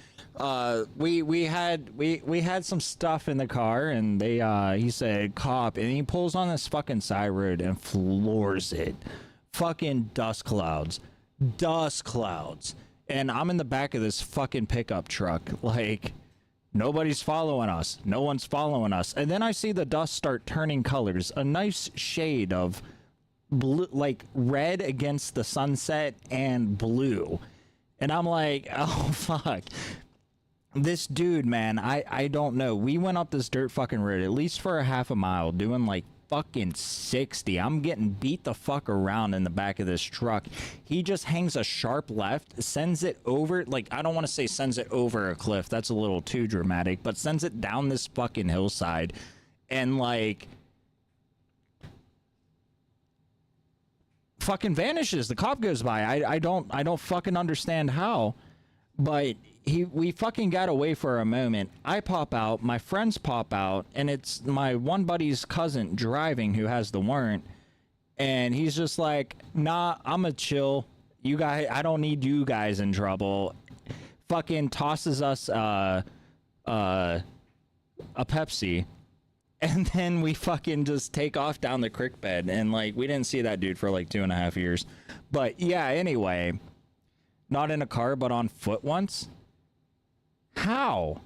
we had some stuff in the car, and they he said cop, and he pulls on this fucking side road and floors it. Fucking dust clouds, and I'm in the back of this fucking pickup truck, like nobody's following us, no one's following us. And then I see the dust start turning colors, a nice shade of blue, like red against the sunset and blue. And I'm like, oh fuck, this dude, man, I don't know. We went up this dirt fucking road at least for a half a mile doing like fucking 60. I'm getting beat the fuck around in the back of this truck. He just hangs a sharp left, sends it over, like, I don't want to say sends it over a cliff, that's a little too dramatic, but sends it down this fucking hillside, and like fucking vanishes. The cop goes by. I don't fucking understand how, but we fucking got away for a moment. I pop out, my friends pop out, and it's my one buddy's cousin driving who has the warrant, and he's just like, nah, I'ma chill, you guys, I don't need you guys in trouble. Fucking tosses us a Pepsi, and then we fucking just take off down the creek bed, and like we didn't see that dude for like 2.5 years. But yeah, anyway, not in a car but on foot once. How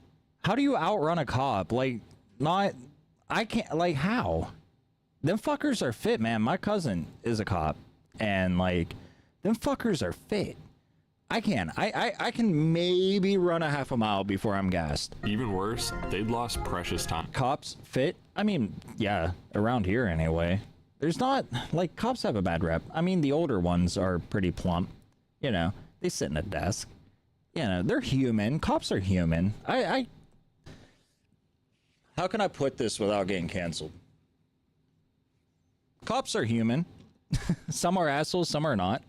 do you outrun a cop? Like, not, I can't, like, how? Them fuckers are fit, man. My cousin is a cop, and like them fuckers are fit. I can maybe run a half a mile before I'm gassed. Even worse, they'd lost precious time. Cops fit? I mean, yeah, around here anyway. There's not, like, cops have a bad rep. I mean, the older ones are pretty plump. You know, they sit in a desk. You know, they're human. Cops are human. How can I put this without getting canceled? Cops are human. Some are assholes, some are not.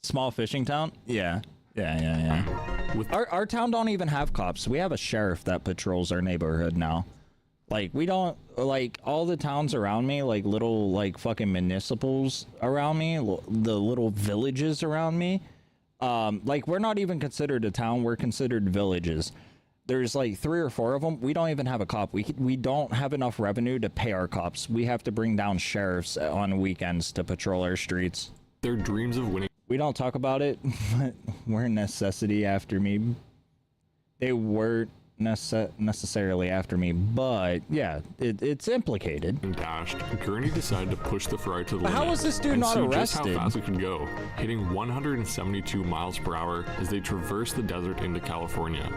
Small fishing town? Yeah. Our town don't even have cops. We have a sheriff that patrols our neighborhood now. Like, we don't, like, all the towns around me, like, little, like, fucking municipals around me, the little villages around me, like, we're not even considered a town, we're considered villages. There's like 3 or 4 of them. We don't even have a cop. We don't have enough revenue to pay our cops. We have to bring down sheriffs on weekends to patrol our streets. Their dreams of winning. We don't talk about it, but we're necessity after me. They weren't necessarily after me, but yeah, it's implicated. And dashed, Gurney decided to push the Ferrari to the limit. How was this dude not arrested? Just how fast it could go, hitting 172 miles per hour as they traversed the desert into California.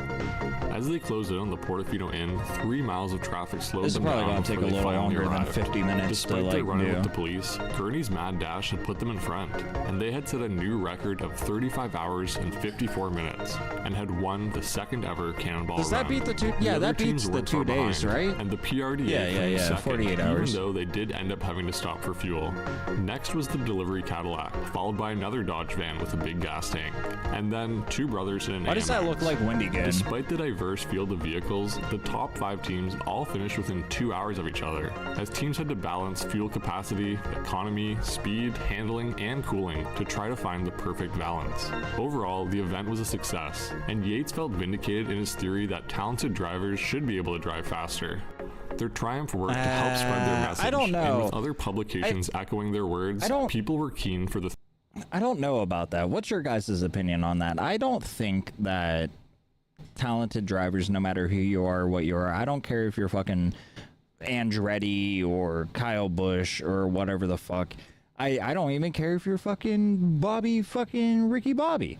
As they closed in on the Portofino Inn, 3 miles of traffic slowed them down. This is probably going to take a little longer than 50 minutes. Despite their run-in with the police, Gurney's mad dash had put them in front, and they had set a new record of 35 hours and 54 minutes, and had won the second ever Cannonball Run. That beat the two? Yeah, that beats the 2 days, right? And the PRDA yeah, second, 48 hours. even though they did end up having to stop for fuel. Next was the delivery Cadillac, followed by another Dodge van with a big gas tank, and then 2 brothers in an Why does that look like Wendigoon? Despite the diverse field of vehicles, the top 5 teams all finished within 2 hours of each other, as teams had to balance fuel capacity, economy, speed, handling, and cooling to try to find the perfect balance. Overall, the event was a success, and Yates felt vindicated in his theory that talent talented drivers should be able to drive faster. Their triumph worked to help spread their message. I don't know. And with other publications echoing their words, people were keen for the... I don't know about that. What's your guys' opinion on that? I don't think that talented drivers, no matter who you are, what you are, I don't care if you're fucking Andretti or Kyle Busch or whatever the fuck. I don't even care if you're fucking Ricky Bobby.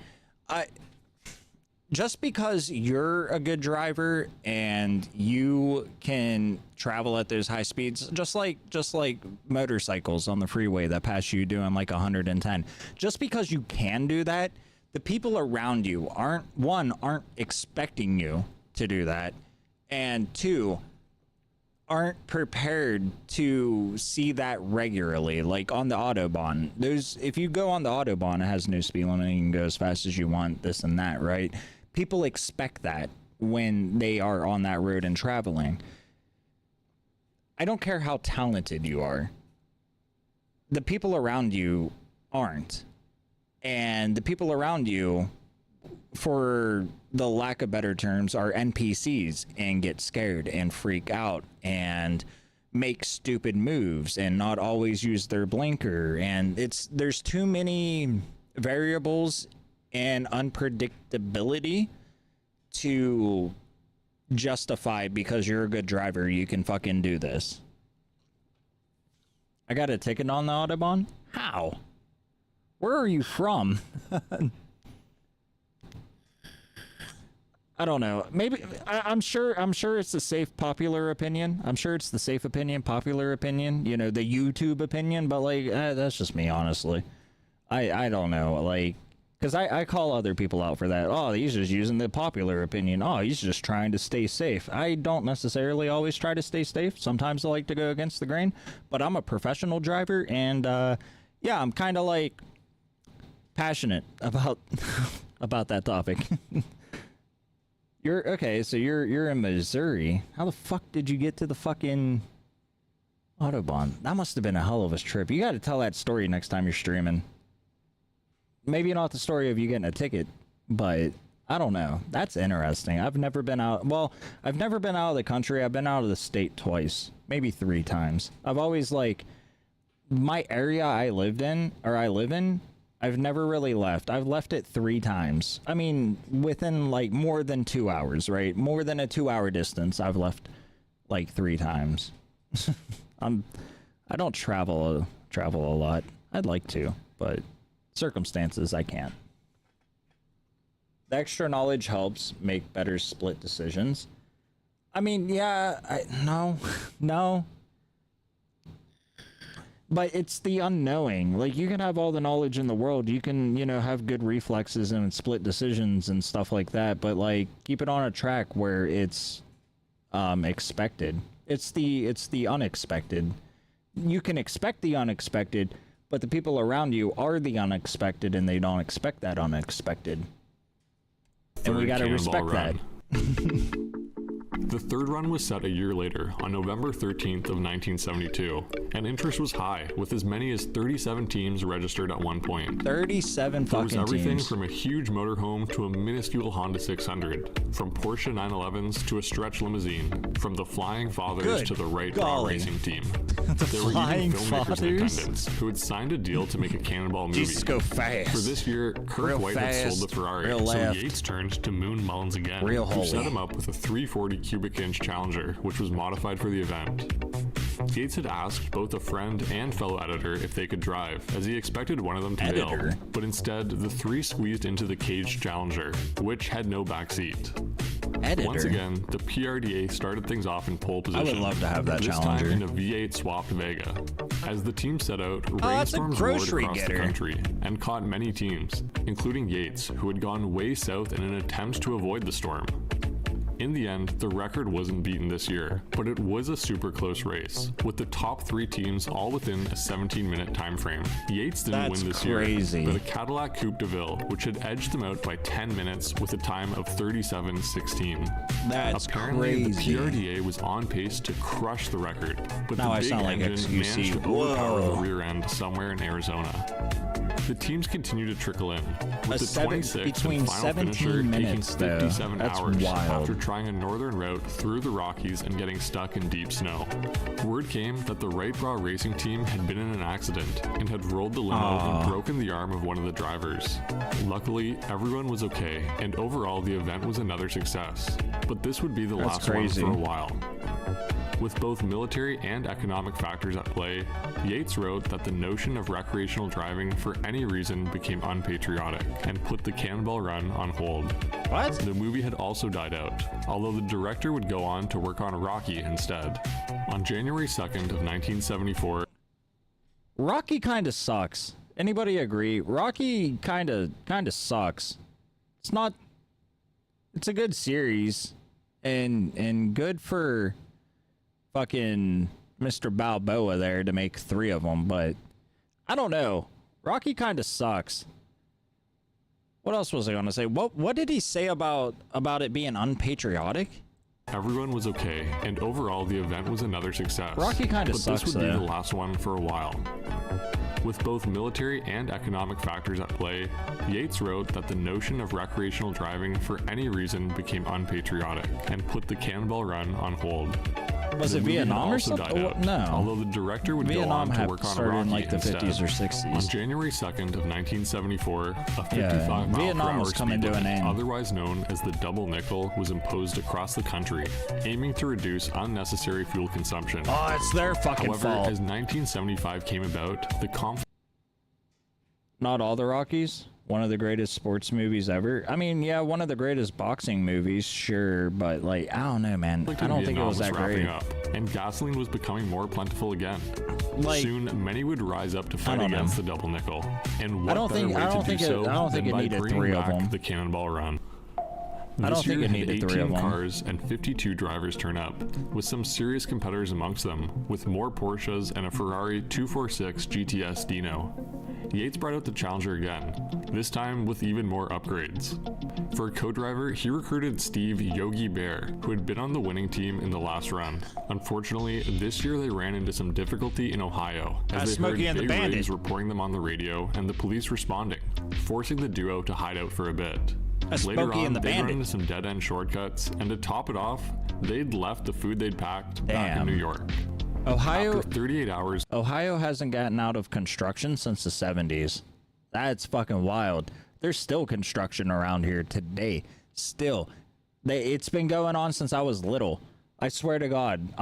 Just because you're a good driver and you can travel at those high speeds, just like motorcycles on the freeway that pass you doing like 110, just because you can do that, the people around you aren't expecting you to do that, and two, aren't prepared to see that regularly. Like on the Autobahn, if you go on the Autobahn, it has no speed limit, you can go as fast as you want, this and that, right? People expect that when they are on that road and traveling. I don't care how talented you are. The people around you aren't. And the people around you, for the lack of better terms, are NPCs and get scared and freak out and make stupid moves and not always use their blinker. And there's too many variables and unpredictability to justify, because you're a good driver, you can fucking do this. I got a ticket on the Autobahn? How? Where are you from? I don't know. Maybe I'm sure it's the safe popular opinion. I'm sure it's the safe opinion, popular opinion, you know, the YouTube opinion, but like that's just me, honestly. I don't know, like, because I call other people out for that. Oh, he's just using the popular opinion. Oh, he's just trying to stay safe. I don't necessarily always try to stay safe. Sometimes I like to go against the grain, but I'm a professional driver, and yeah, I'm kind of like passionate about about that topic. You're okay, so you're in Missouri. How the fuck did you get to the fucking Autobahn? That must have been a hell of a trip. You got to tell that story next time you're streaming. Maybe not the story of you getting a ticket, but I don't know. That's interesting. I've never been out. Well, I've never been out of the country. I've been out of the state twice, maybe 3 times. I've always, like, my area I live in, I've never really left. I've left it 3 times. I mean, within like more than 2 hours, right? More than a 2-hour distance, I've left like 3 times. I don't travel a lot. I'd like to, but circumstances, I can't. The extra knowledge helps make better split decisions. I mean, yeah, no. But it's the unknowing. Like, you can have all the knowledge in the world. You can, you know, have good reflexes and split decisions and stuff like that. But, like, keep it on a track where it's expected. It's the unexpected. You can expect the unexpected, but the people around you are the unexpected, and they don't expect that unexpected. And we gotta respect that. The third run was set a year later, on November 13th of 1972, and interest was high, with as many as 37 teams registered at one point. 37 fucking teams. There was everything from a huge motorhome to a minuscule Honda 600, from Porsche 911s to a stretch limousine, from the Flying Fathers to the Wright Bar Racing team. There were even filmmakers in attendance who had signed a deal to make a Cannonball movie. Jesus, go fast. For this year, Kirk White had sold the Ferrari, so Yates turned to Moon Mullins again, who set him up with a 340 cubic inch Challenger, which was modified for the event. Yates had asked both a friend and fellow editor if they could drive, as he expected one of them to bail, but instead the 3 squeezed into the caged Challenger, which had no backseat. Once again, the PRDA started things off in pole position. I would love to have that this Challenger. Time in a V8 swapped Vega. As the team set out, rainstorms roared across the country and caught many teams, including Yates, who had gone way south in an attempt to avoid the storm. In the end, the record wasn't beaten this year, but it was a super close race, with the top 3 teams all within a 17-minute time frame. Yates didn't win this year, but a Cadillac Coupe de Ville, which had edged them out by 10 minutes with a time of 37:16. That's Apparently, crazy. the PRDA was on pace to crush the record, but Now the I big sound like engine XQC. managed to overpower the rear end somewhere in Arizona. The teams continue to trickle in, with the seven- 26th between and final 17 finisher minutes, taking though. 57 That's hours wild. after trying a northern route through the Rockies and getting stuck in deep snow. Word came that the Right Bra Racing team had been in an accident and had rolled the limo and broken the arm of one of the drivers. Luckily, everyone was okay, and overall the event was another success. But this would be the last crazy. one for a while. With both military and economic factors at play, Yates wrote that the notion of recreational driving for any reason became unpatriotic and put the Cannonball Run on hold. What? The movie had also died out, although the director would go on to work on Rocky instead. On January 2nd of 1974, Rocky kind of sucks. Anybody agree? Rocky kind of sucks. It's not. It's a good series, and good for fucking Mr. Balboa there to make 3 of them, but I don't know. Rocky kind of sucks. What else was I gonna say? What did he say about it being unpatriotic? everyone was okay, and overall the event was another success. Rocky kind of But sucks, this would be though. the last one for a while. With both military and economic factors at play, Yates wrote that the notion of recreational driving for any reason became unpatriotic and put the Cannonball Run on hold. Was The it movie had Vietnam or also something? died out, No. Although the director would go Vietnam on to had work on started Rocky in like the instead. 50s or 60s. On January 2nd of 1974, a 55 mile Vietnam per hour was coming speed to an limit, end. otherwise known as the double nickel, was imposed across the country, aiming to reduce unnecessary fuel consumption. Oh, it's their fucking However, fault. as 1975 came about, the conflict Not all the Rockies. One of the greatest sports movies ever. I mean, yeah, one of the greatest boxing movies, sure, but like, I don't know, man. I don't think it was that wrapping great. up, and gasoline was becoming more plentiful again. Like, Soon, many would rise up to fight don't know. against the double nickel. And what I don't better think- way I don't to think do it- so I don't think than it by needed bringing 3 of back them. the Cannonball Run. I don't This think year it had needed 3 of 18 them. cars and 52 drivers turn up, with some serious competitors amongst them, with more Porsches and a Ferrari 246 GTS Dino. Yates brought out the Challenger again, this time with even more upgrades. For a co-driver, he recruited Steve Yogi Bear, who had been on the winning team in the last run. Unfortunately, this year they ran into some difficulty in Ohio, as they Smokey heard and the big Bandit. rigs reporting them on the radio and the police responding, forcing the duo to hide out for a bit. Later Smokey on, and the they'd run Bandit. into some dead-end shortcuts, and to top it off, they'd left the food they'd packed back in Damn. New York. Ohio, After 38 hours, Ohio hasn't gotten out of construction since the 70s. That's fucking wild. There's still construction around here today. Still. It's been going on since I was little. I swear to God.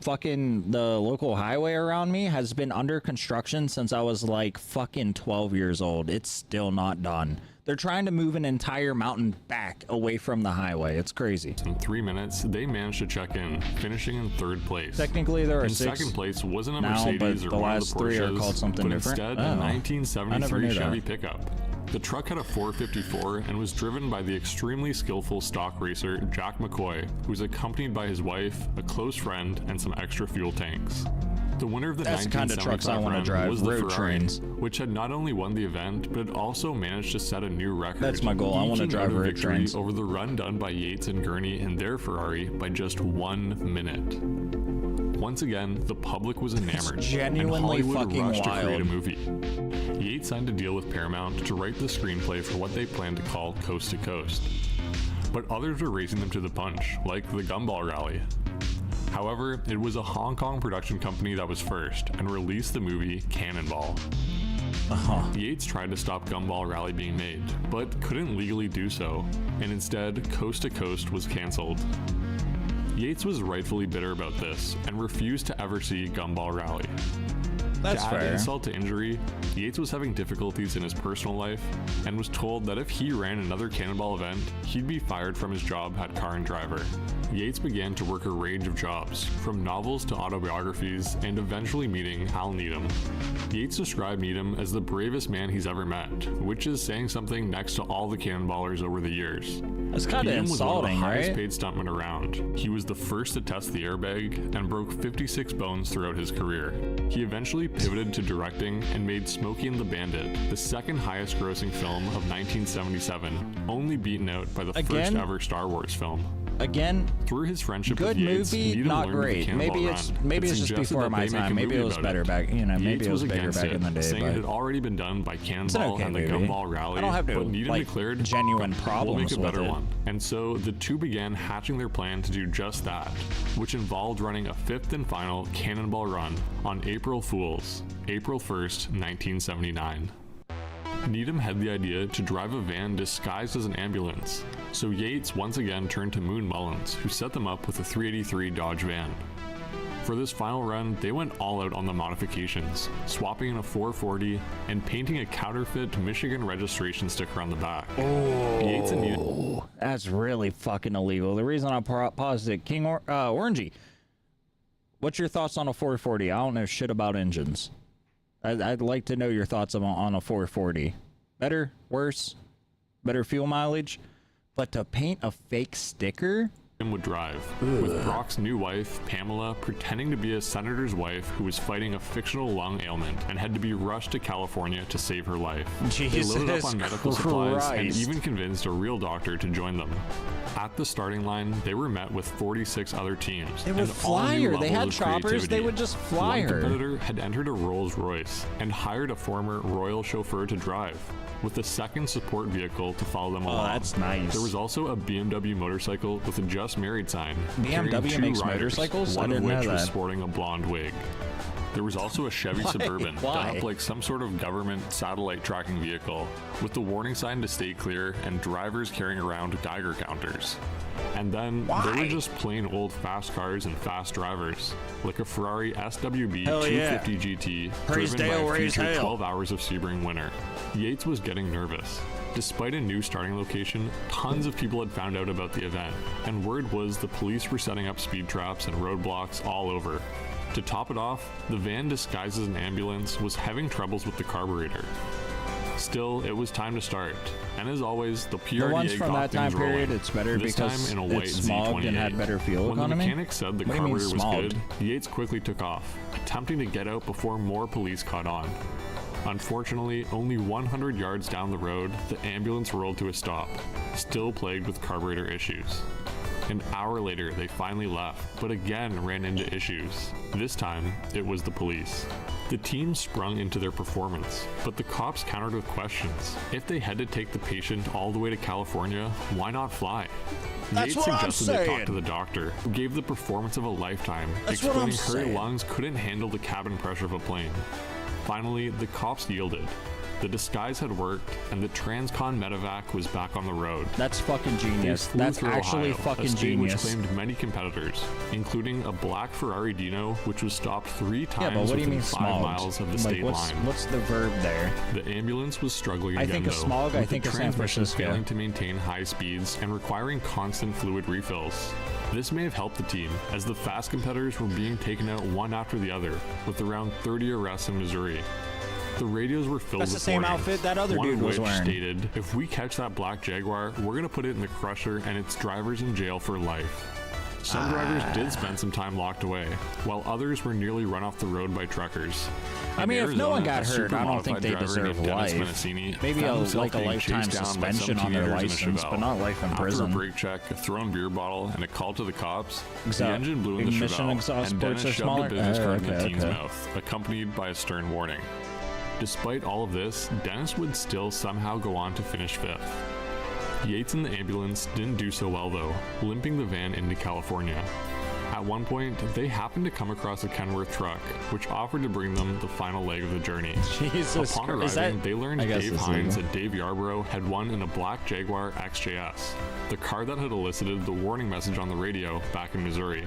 Fucking the local highway around me has been under construction since I was like fucking 12 years old. It's still not done. They're trying to move an entire mountain back away from the highway. It's crazy. in 3 minutes, they managed to check in, finishing in 3rd place. Technically, there are In 6 second place wasn't a now, Mercedes but or the one of last the 3 are Porsches, called something but different. instead Oh. a I never 1973 knew Chevy that. pickup. The truck had a 454 and was driven by the extremely skillful stock racer Jack McCoy, who was accompanied by his wife, a close friend, and some extra fuel tanks. The winner of the That's the kind of 1975 trucks I wanna run drive, was the road Ferrari, trains. which had not only won the event, but had also managed to set a new record. That's my goal. I wanna eking drive out a road victory trains. over the run done by Yates and Gurney in their Ferrari by just 1 minute. Once again, the public was enamored, genuinely and Hollywood fucking rushed to create a wild. movie. Yates signed a deal with Paramount to write the screenplay for what they planned to call Coast to Coast. But others were raising them to the punch, like the Gumball Rally. However, it was a Hong Kong production company that was first and released the movie Cannonball. Yates tried to stop Gumball Rally being made, but couldn't legally do so, and instead, Coast to Coast was cancelled. Yates was rightfully bitter about this and refused to ever see Gumball Rally. That's to add fair. insult to injury, Yates was having difficulties in his personal life and was told that if he ran another Cannonball event, he'd be fired from his job at Car and Driver. Yates began to work a range of jobs, from novels to autobiographies, and eventually meeting Hal Needham. Yates described Needham as the bravest man he's ever met, which is saying something next to all the Cannonballers over the years. That's kind of Needham was one of insulting, the highest right? paid stuntmen around. He was the first to test the airbag and broke 56 bones throughout his career. He eventually pivoted to directing and made Smokey and the Bandit the second highest grossing film of 1977, only beaten out by the first Again? ever Star Wars film. again, Through his friendship good with Yates, movie, Needham not learned of the great. Cannonball Maybe Run, it's but just suggested before that my they make a time. Maybe it movie was about better back. You know, maybe Yates it was better against back it, in the day. saying But it had already been done by it's an Cannonball okay and the movie. Gumball Rally, I don't have but no Needham like declared, genuine "We'll make problems a with better it. one." And so the two began hatching their plan to do just that, which involved running a fifth and final Cannonball Run on April Fools, April 1st, 1979. Needham had the idea to drive a van disguised as an ambulance, so Yates once again turned to Moon Mullins, who set them up with a 383 Dodge van. For this final run, they went all out on the modifications, swapping in a 440 and painting a counterfeit Michigan registration sticker on the back. Yates and Needham. That's really fucking illegal. The reason I paused it, Orangey, what's your thoughts on a 440? I don't know shit about engines. I'd like to know your thoughts on a 440. Better, worse, better fuel mileage, but to paint a fake sticker? Would drive, with Brock's new wife, Pamela, pretending to be a senator's wife who was fighting a fictional lung ailment and had to be rushed to California to save her life. They loaded up on medical supplies and even convinced a real doctor to join them. At the starting line, they were met with 46 other teams. They would and all fly new her. They had levels of choppers. They creativity. would just fly One her. competitor had entered a Rolls Royce and hired a former royal chauffeur to drive, with a second support vehicle to follow them along. Oh, that's nice. There was also a BMW motorcycle with a just married sign. BMW carrying two makes riders, motorcycles? I one of didn't know which was that. sporting a blonde wig. There was also a Chevy Suburban Why? done up like some sort of government satellite tracking vehicle, with the warning sign to stay clear and drivers carrying around Geiger counters. And then there were just plain old fast cars and fast drivers, like a Ferrari SWB Hell yeah. 250 GT Praise driven Dale, by a raise future hell. 12 Hours of Sebring winner. Yates was getting nervous. Despite a new starting location, tons of people had found out about the event, and word was the police were setting up speed traps and roadblocks all over. To top it off, the van disguised as an ambulance was having troubles with the carburetor. Still, it was time to start, and as always, the PRDA The ones from got that time things rolling. period, it's better This because time in a white it's smogged and had Z28. better fuel When economy? the mechanic said the What do you mean carburetor was smogged? good, Yates quickly took off, attempting to get out before more police caught on. Unfortunately, only 100 yards down the road, the ambulance rolled to a stop, still plagued with carburetor issues. An hour later, they finally left, but again ran into issues. This time, it was the police. The team sprung into their performance, but the cops countered with questions. If they had to take the patient all the way to California, why not fly? That's Yates what I'm suggested they talk saying. to the doctor, who gave the performance of a lifetime, That's what I'm explaining her saying. lungs couldn't handle the cabin pressure of a plane. Finally, the cops yielded. The disguise had worked, and the Transcon Medevac was back on the road. That's fucking genius. They flew That's through actually Ohio, fucking a state genius. which claimed many competitors, including a black Ferrari Dino, which was stopped 3 times Yeah, but what do you within mean 5 smogged? miles of the Like, state what's, line. what's the verb there? The ambulance was struggling I again, think of though, smog, I with think the of San transmission Francisco. failing to maintain high speeds and requiring constant fluid refills. This may have helped the team, as the fast competitors were being taken out one after the other, with around 30 arrests in Missouri. The radios were filled That's with the same warnings, outfit that other one dude of was which wearing. stated, "If we catch that black Jaguar, we're gonna put it in the crusher and its drivers in jail for life." Some drivers did spend some time locked away, while others were nearly run off the road by truckers. I In mean, if no one Arizona, got a hurt, I don't think supermodified they driver deserve named Dennis life. Menacini Maybe found a himself being lifetime chased down by some suspension on their teenagers in a license, but Chevelle. not life in After prison. a brake check, a thrown beer bottle, and a call to the cops, the Exhaust- engine blew in the ignition Chevelle, exhaust and ports Dennis are shoved smaller? a business Oh, card in the okay, teen's okay. mouth, accompanied by a stern warning. Despite all of this, Dennis would still somehow go on to finish 5th. Yates and the ambulance didn't do so well though, limping the van into California. At one point, they happened to come across a Kenworth truck, which offered to bring them the final leg of the journey. Jesus Upon Christ. Is arriving, that, they learned I guess Dave it's Hines legal. and Dave Yarborough had won in a black Jaguar XJS, the car that had elicited the warning message on the radio back in Missouri.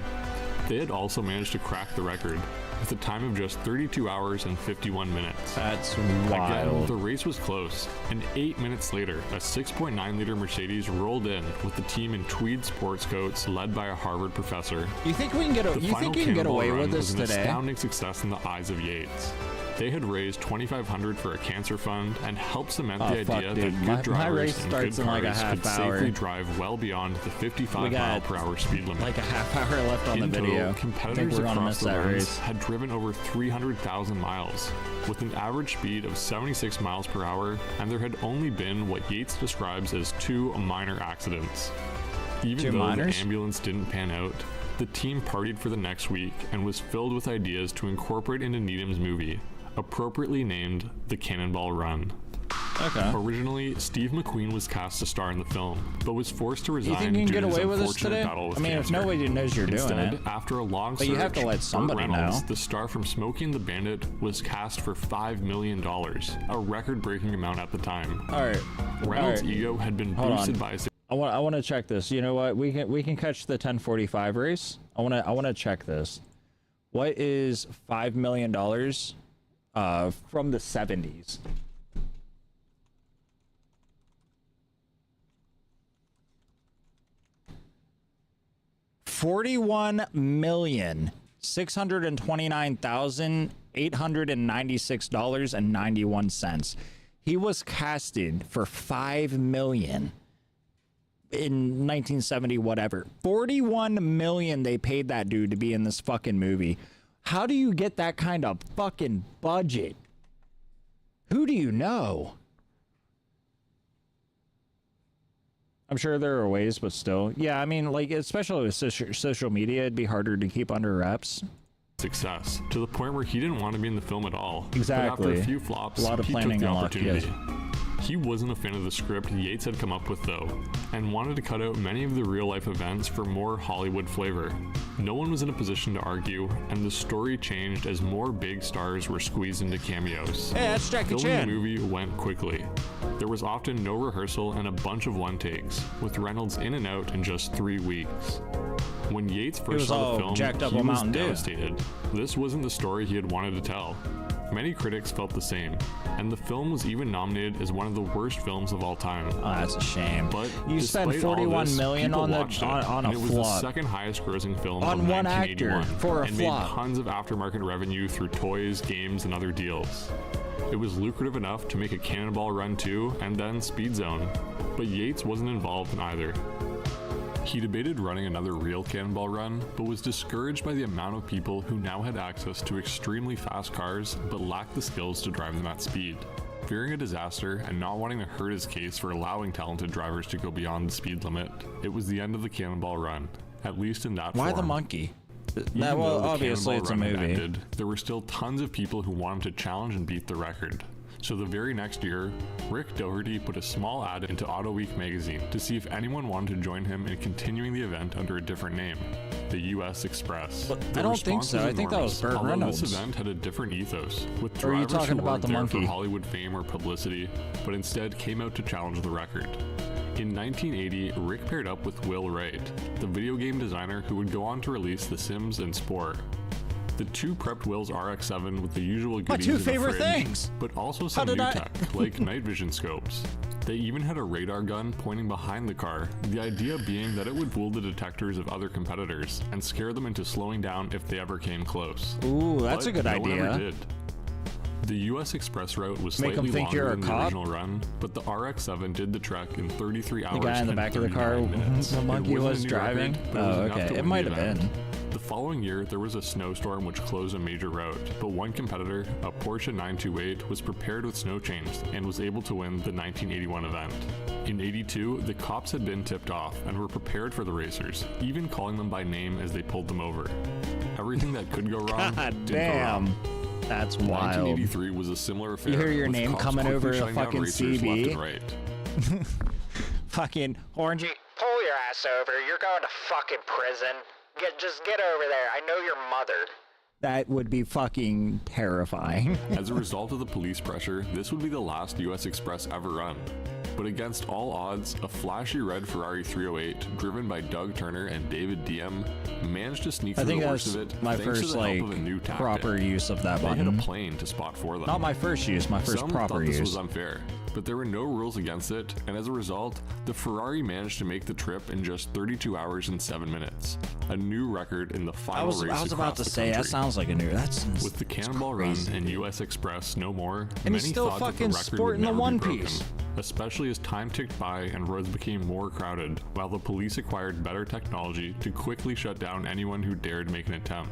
They had also managed to crack the record, with a time of just 32 hours and 51 minutes. That's Again, wild. the race was close, and 8 minutes later, a 6.9-liter Mercedes rolled in with the team in tweed sports coats led by a Harvard professor. You think we can get? The You final think you can get Cannonball away Run with was this an today? astounding success in the eyes of Yates. They had raised $2,500 for a cancer fund and helped cement the Oh, fuck, idea dude. that good My drivers race and starts good in like a cars half could hour. safely drive well beyond the 55 We got mile per hour speed limit. Like a half hour left on In the total, video. I think competitors we're gonna across miss the that runs race. had driven over 300,000 miles, with an average speed of 76 miles per hour, and there had only been what Yates describes as 2 minor accidents. Even Two though minors? the ambulance didn't pan out, the team partied for the next week and was filled with ideas to incorporate into Needham's movie, appropriately named The Cannonball Run. Okay. Originally, Steve McQueen was cast to star in the film, but was forced to resign You think you can due get to his away with this unfortunate today? battle with I mean, if cancer. nobody knows you're doing Instead, it. after a long But search, you have to let Burt somebody Reynolds, know. the star from Smokey and the Bandit, was cast for $5 million, a record-breaking amount at the time. All right. Reynolds' All right. ego had been Hold boosted on. by his I want to check this. You know what? We can catch the 1045 race. I want to check this. What is $5 million from the 70s? $41,629,896.91. He was casted for $5 million in 1970, whatever. $41 million they paid that dude to be in this fucking movie. How do you get that kind of fucking budget? Who do you know? I'm sure there are ways, but still. Yeah, I mean, like, especially with social media, it'd be harder to keep under wraps. success, to the point where he didn't want to be in the film at all. Exactly. But after a few flops, A lot of he planning took the and luck, opportunity. yes. He wasn't a fan of the script Yates had come up with, though, and wanted to cut out many of the real-life events for more Hollywood flavor. No one was in a position to argue, and the story changed as more big stars were squeezed into cameos. Hey, that's Jackie Filming Chan. the movie went quickly. There was often no rehearsal and a bunch of one-takes, with Reynolds in and out in just 3 weeks. When Yates was first saw all the film, jacked up he on was Mountain Dew. devastated. This wasn't the story he had wanted to tell. Many critics felt the same, and the film was even nominated as one of the worst films of all time. Oh, that's a shame. But You spent despite all $41 this, million people on the watched it, on a and it was flop. the second highest grossing film On of one actor 1981, for a and flop. made tons of aftermarket revenue through toys, games, and other deals. It was lucrative enough to make a Cannonball Run 2 and then Speed Zone, but Yates wasn't involved in either. He debated running another real Cannonball Run, but was discouraged by the amount of people who now had access to extremely fast cars but lacked the skills to drive them at speed. Fearing a disaster and not wanting to hurt his case for allowing talented drivers to go beyond the speed limit, it was the end of the Cannonball Run, at least in that Why form. the monkey? Even Well, though the obviously it's a Cannonball Run had movie. ended, there were still tons of people who wanted to challenge and beat the record. So the very next year, Rick Doherty put a small ad into Auto Week magazine to see if anyone wanted to join him in continuing the event under a different name, the US Express. But The I don't think response so. I think that was enormous, Burt although Reynolds. This event had a different ethos, with Or are you drivers talking who about weren't the there monkey? for Hollywood fame or publicity, but instead came out to challenge the record. In 1980, Rick paired up with Will Wright, the video game designer who would go on to release The Sims and Spore. The two prepped Will's RX-7 with the usual My goodies two in the favorite fridge, things. but also some did new I- tech, like night vision scopes. They even had a radar gun pointing behind the car, the idea being that it would fool the detectors of other competitors and scare them into slowing down if they ever came close. Ooh, that's But a good no one ever idea. did. The US Express route was Make 'em slightly think longer you're a than the cop? original run, but the RX-7 did the trek in 33 hours The guy in the and back of the car, 39 minutes. the It monkey wasn't a was new driving. record, but it Oh, was enough okay. to It win might the have event. been. The following year, there was a snowstorm which closed a major route, but one competitor, a Porsche 928, was prepared with snow chains and was able to win the 1981 event. In 82, the cops had been tipped off and were prepared for the racers, even calling them by name as they pulled them over. Everything that could go wrong God did go wrong. damn. That's wild. 1983 was a similar affair. You hear your with name cops coming quickly over a shutting down fucking racers CB. left and right. Fucking orangey. Pull your ass over. You're going to fucking prison. Just get over there. I know your mother. That would be fucking terrifying. As a result of the police pressure, this would be the last US Express ever run. But against all odds, a flashy red Ferrari 308, driven by Doug Turner and David Diem, managed to sneak I through think the worst that's of it my thanks to first the like help of a new tactic. proper use of that They had a button. plane to spot for them. Not my first use, my first Some proper thought this use. was unfair, but there were no rules against it, and as a result, the Ferrari managed to make the trip in just 32 hours and 7 minutes, a new record in the final race I was about across to the say that country. sounds like a new. That's With the Cannonball Run crazy, and dude. US Express no more, And many he's still thought that fucking the record sporting would the never one be broken, piece. especially as time ticked by and roads became more crowded, while the police acquired better technology to quickly shut down anyone who dared make an attempt.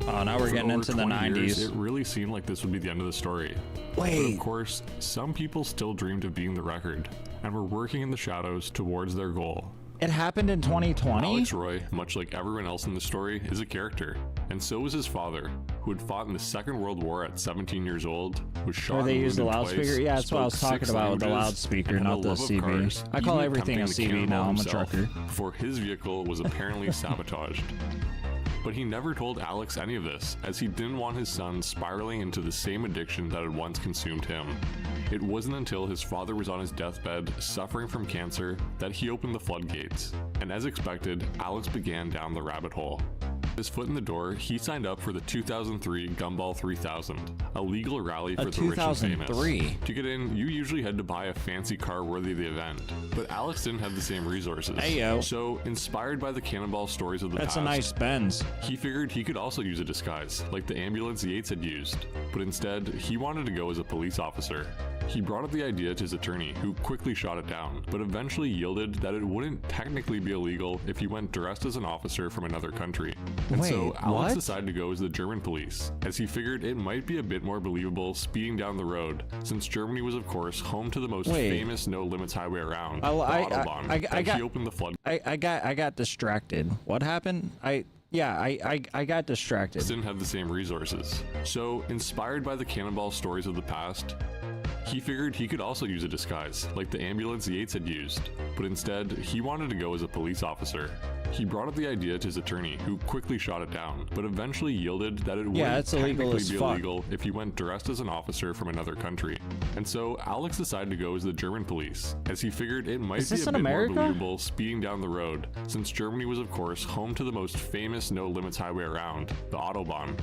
Oh, now we're For getting over into the 20 years, 90s. it really seemed like this would be the end of the story. But Wait. of course, some people still dreamed of beating the record and were working in the shadows towards their goal. It happened in 2020? Alex Roy, much like everyone else in the story, is a character, and so was his father, who had fought in the Second World War at 17 years old, was shot Or they and use the wounded loudspeaker? twice, Yeah, that's what I was spoke talking 6 about with the languages, loudspeaker, and had not the love of CB. cars, I call even everything a attempting the CB now, cannonball I'm a himself trucker. Before his vehicle was apparently sabotaged. But he never told Alex any of this, as he didn't want his son spiraling into the same addiction that had once consumed him. It wasn't until his father was on his deathbed, suffering from cancer, that he opened the floodgates. And as expected, Alex began down the rabbit hole. His foot in the door, he signed up for the 2003 Gumball 3000, a legal rally for the rich and famous. 2003? To get in, you usually had to buy a fancy car worthy of the event, but Alex didn't have the same resources. Heyo. So, inspired by the cannonball stories of the That's past, a nice Benz. he figured he could also use a disguise, like the ambulance Yates had used, but instead, he wanted to go as a police officer. He brought up the idea to his attorney, who quickly shot it down, but eventually yielded that it wouldn't technically be illegal if he went dressed as an officer from another country. And so Wait, Alex what? decided to go as the German police, as he figured it might be a bit more believable speeding down the road, since Germany was of course home to the most Wait. famous no-limits highway around, the I Autobahn, I that got- he opened the flood. I got distracted. What happened? I got distracted. Didn't have the same resources. So, inspired by the cannonball stories of the past, he figured he could also use a disguise, like the ambulance Yates had used, but instead, he wanted to go as a police officer. He brought up the idea to his attorney, who quickly shot it down, but eventually yielded that it wouldn't it's illegal technically as be fuck. illegal if he went dressed as an officer from another country. And so, Alex decided to go as the German police, as he figured it might Is be this a in bit America? more believable speeding down the road, since Germany was of course home to the most famous no-limits highway around, the Autobahn.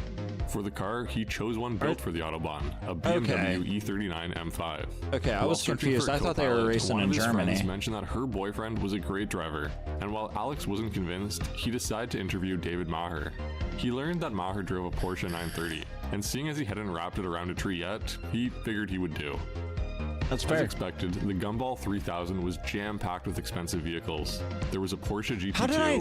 For the car, he chose one built for the Autobahn, a BMW E39 M5. Okay, I While was searching confused. for a I thought they were co-pilot, racing one in of his Germany. friends mentioned that her boyfriend was a great driver, and while Alex wasn't convinced, he decided to interview David Maher. He learned that Maher drove a Porsche 930, and seeing as he hadn't wrapped it around a tree yet, he figured he would do. That's As fair. expected, the Gumball 3000 was jam-packed with expensive vehicles. There was a Porsche GT2,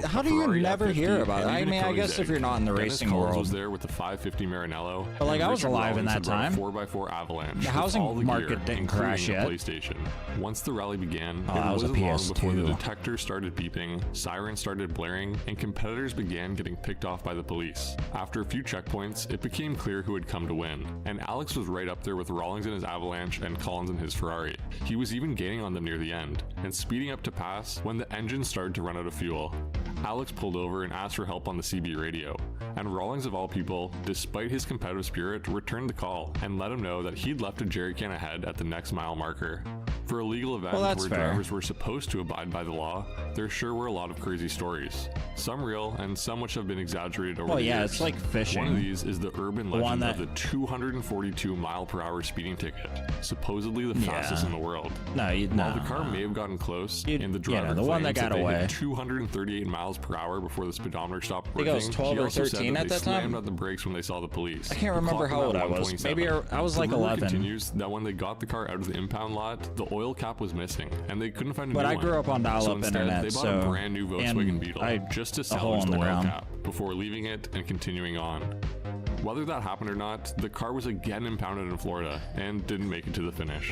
How a do you Ferrari never F50, hear about it? and I even a mean, I guess if Koenigsegg. you're not in the Dennis racing Collins world. was there with the 550 Maranello. But, like, and I was Richard alive in Rawlings that had brought time. a 4x4 Avalanche. The with housing all the market gear, didn't including crash a yet. PlayStation. Once the rally began, Oh, that it was a wasn't long before the PS2. detectors started beeping, sirens started blaring, and competitors began getting picked off by the police. After a few checkpoints, it became clear who had come to win, and Alex was right up there with Rawlings in his Avalanche and Collins in his Ferrari. He was even gaining on them near the end, and speeding up to pass when the engine started to run out of fuel. Alex pulled over and asked for help on the CB radio, and Rawlings of all people, despite his competitive spirit, returned the call and let him know that he'd left a jerry can ahead at the next mile marker. For a legal event Well, that's where fair. drivers were supposed to abide by the law, there sure were a lot of crazy stories. Some real, and some which have been exaggerated over Well, the yeah, years. it's like fishing. One of these is the urban The one legend that- of the 242 mile per hour speeding ticket, supposedly the fastest in the world. No, While the car may have gotten close, and the driver the one that claims got they away. hit 238 miles per hour before the speedometer stopped I think working. I was 12 he or also said 13 that at they that time. slammed on the brakes when they saw the police. I can't remember The how clock old went I at was. 127. Maybe I was like The rumor 11. continues that when they got the car out of the impound lot, the oil cap was missing, and they couldn't find a But new I one. grew up on dial-up So instead, internet, they bought so- a brand new Volkswagen and Beetle I- just to a hole salvage in the the oil ground. cap before leaving it and continuing on. Whether that happened or not, the car was again impounded in Florida and didn't make it to the finish.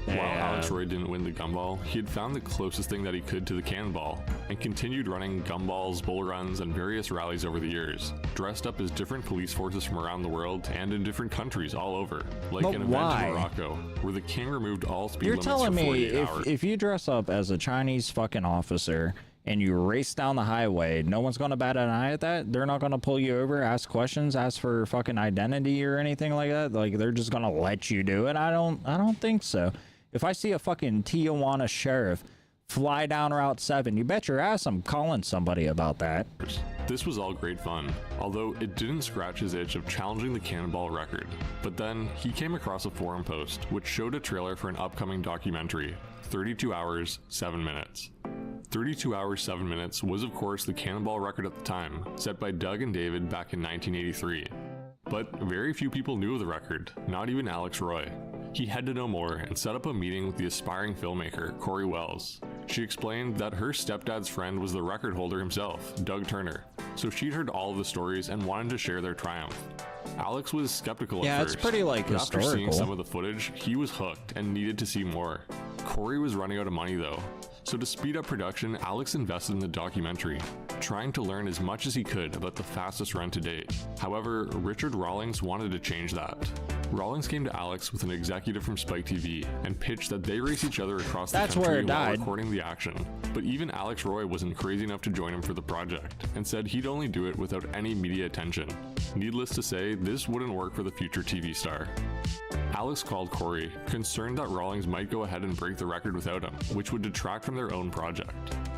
While Alex Roy didn't win the gumball, he had found the closest thing that he could to the cannonball and continued running gumballs, bull runs, and various rallies over the years, dressed up as different police forces from around the world and in different countries all over, like But an event why? in Morocco, where the king removed all speed You're limits telling for me 48 hours. if you dress up as a Chinese fucking officer and you race down the highway, no one's gonna bat an eye at that? They're not gonna pull you over, ask questions, ask for fucking identity or anything like that? Like, they're just gonna let you do it? I don't think so. If I see a fucking Tijuana sheriff fly down Route 7, you bet your ass I'm calling somebody about that. This was all great fun, although it didn't scratch his itch of challenging the cannonball record. But then he came across a forum post which showed a trailer for an upcoming documentary, 32 hours, 7 minutes. 32 hours, 7 minutes was of course the cannonball record at the time, set by Doug and David back in 1983. But very few people knew of the record, not even Alex Roy. He had to know more and set up a meeting with the aspiring filmmaker, Corey Wells. She explained that her stepdad's friend was the record holder himself, Doug Turner, so she'd heard all of the stories and wanted to share their triumph. Alex was skeptical Yeah, at it's first, pretty, like, but after seeing historical. some of the footage, he was hooked and needed to see more. Corey was running out of money though, so to speed up production, Alex invested in the documentary, trying to learn as much as he could about the fastest run to date. However, Richard Rawlings wanted to change that. Rawlings came to Alex with an executive from Spike TV and pitched that they race each other across the country while recording the action. But even Alex Roy wasn't crazy enough to join him for the project, and said he'd only do it without any media attention. Needless to say, this wouldn't work for the future TV star. Alex called Corey, concerned that Rawlings might go ahead and break the record without him, which would detract from their own project.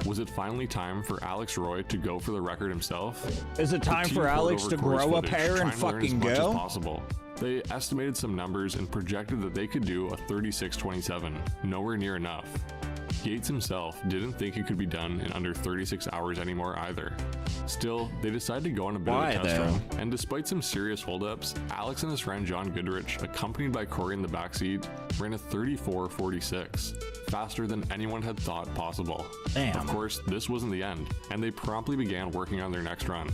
Was it finally time for Alex Roy to go for the record himself? Is it time for Alex to grow a pair and fucking go? Possible. They estimated some numbers and projected that they could do a 36:27, nowhere near enough. Gates himself didn't think it could be done in under 36 hours anymore either. Still, they decided to go on a bit of a test run, and despite some serious holdups, Alex and his friend John Goodrich, accompanied by Corey in the backseat, ran a 34:46, faster than anyone had thought possible. Damn. Of course, this wasn't the end, and they promptly began working on their next run.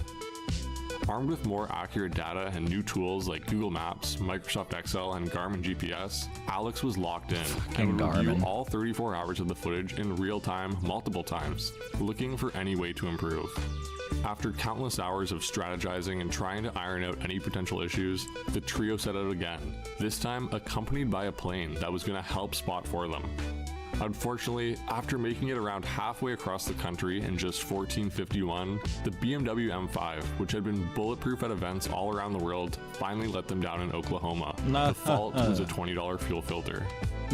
Armed with more accurate data and new tools like Google Maps, Microsoft Excel, and Garmin GPS, Alex was locked in and would review all 34 hours of the footage in real time multiple times, looking for any way to improve. After countless hours of strategizing and trying to iron out any potential issues, the trio set out again, this time accompanied by a plane that was going to help spot for them. Unfortunately, after making it around halfway across the country in just 14:51, the BMW M5, which had been bulletproof at events all around the world, finally let them down in Oklahoma. The fault was a $20 fuel filter.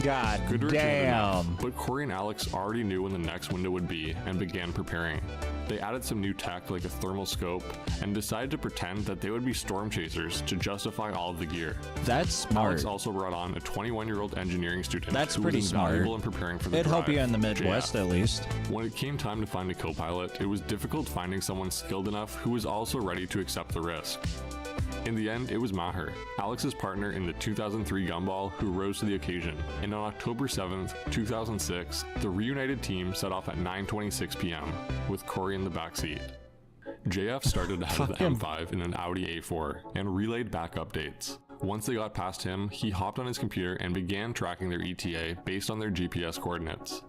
God Goodrich damn. But Corey and Alex already knew when the next window would be and began preparing. They added some new tech like a thermal scope and decided to pretend that they would be storm chasers to justify all of the gear. That's smart. Alex also brought on a 21-year-old engineering student. That's who pretty was smart. invaluable in preparing for the It'd help you in the Midwest JF. at least. When it came time to find a co-pilot, it was difficult finding someone skilled enough who was also ready to accept the risk. In the end, it was Maher, Alex's partner in the 2003 Gumball, who rose to the occasion. And on October 7th, 2006, the reunited team set off at 9:26 p.m. with Corey in the backseat. JF started ahead of the M5 in an Audi A4 and relayed back updates. Once they got past him, he hopped on his computer and began tracking their ETA based on their GPS coordinates.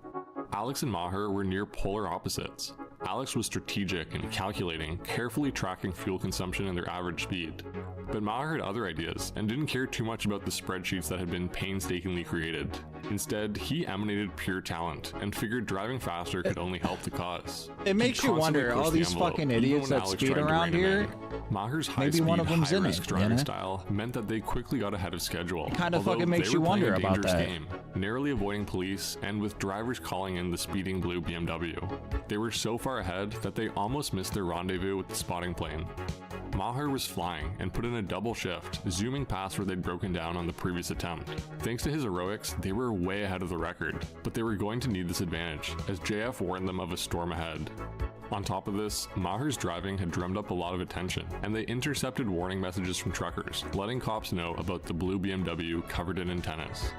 Alex and Maher were near polar opposites. Alex was strategic and calculating, carefully tracking fuel consumption and their average speed. But Maher had other ideas and didn't care too much about the spreadsheets that had been painstakingly created. Instead, he emanated pure talent and figured driving faster could only help the cause. It makes you wonder, all these fucking idiots that speed around here, Maher's maybe one of them's in it, driving you know? style meant that they quickly got ahead of schedule. Kind of Although fucking makes they you were playing wonder a about dangerous that. game, narrowly avoiding police and with drivers calling in the speeding blue BMW. They were so far ahead that they almost missed their rendezvous with the spotting plane. Maher was flying and put in a double shift, zooming past where they'd broken down on the previous attempt. Thanks to his heroics, they were way ahead of the record, but they were going to need this advantage, as JF warned them of a storm ahead. On top of this, Maher's driving had drummed up a lot of attention, and they intercepted warning messages from truckers, letting cops know about the blue BMW covered in antennas.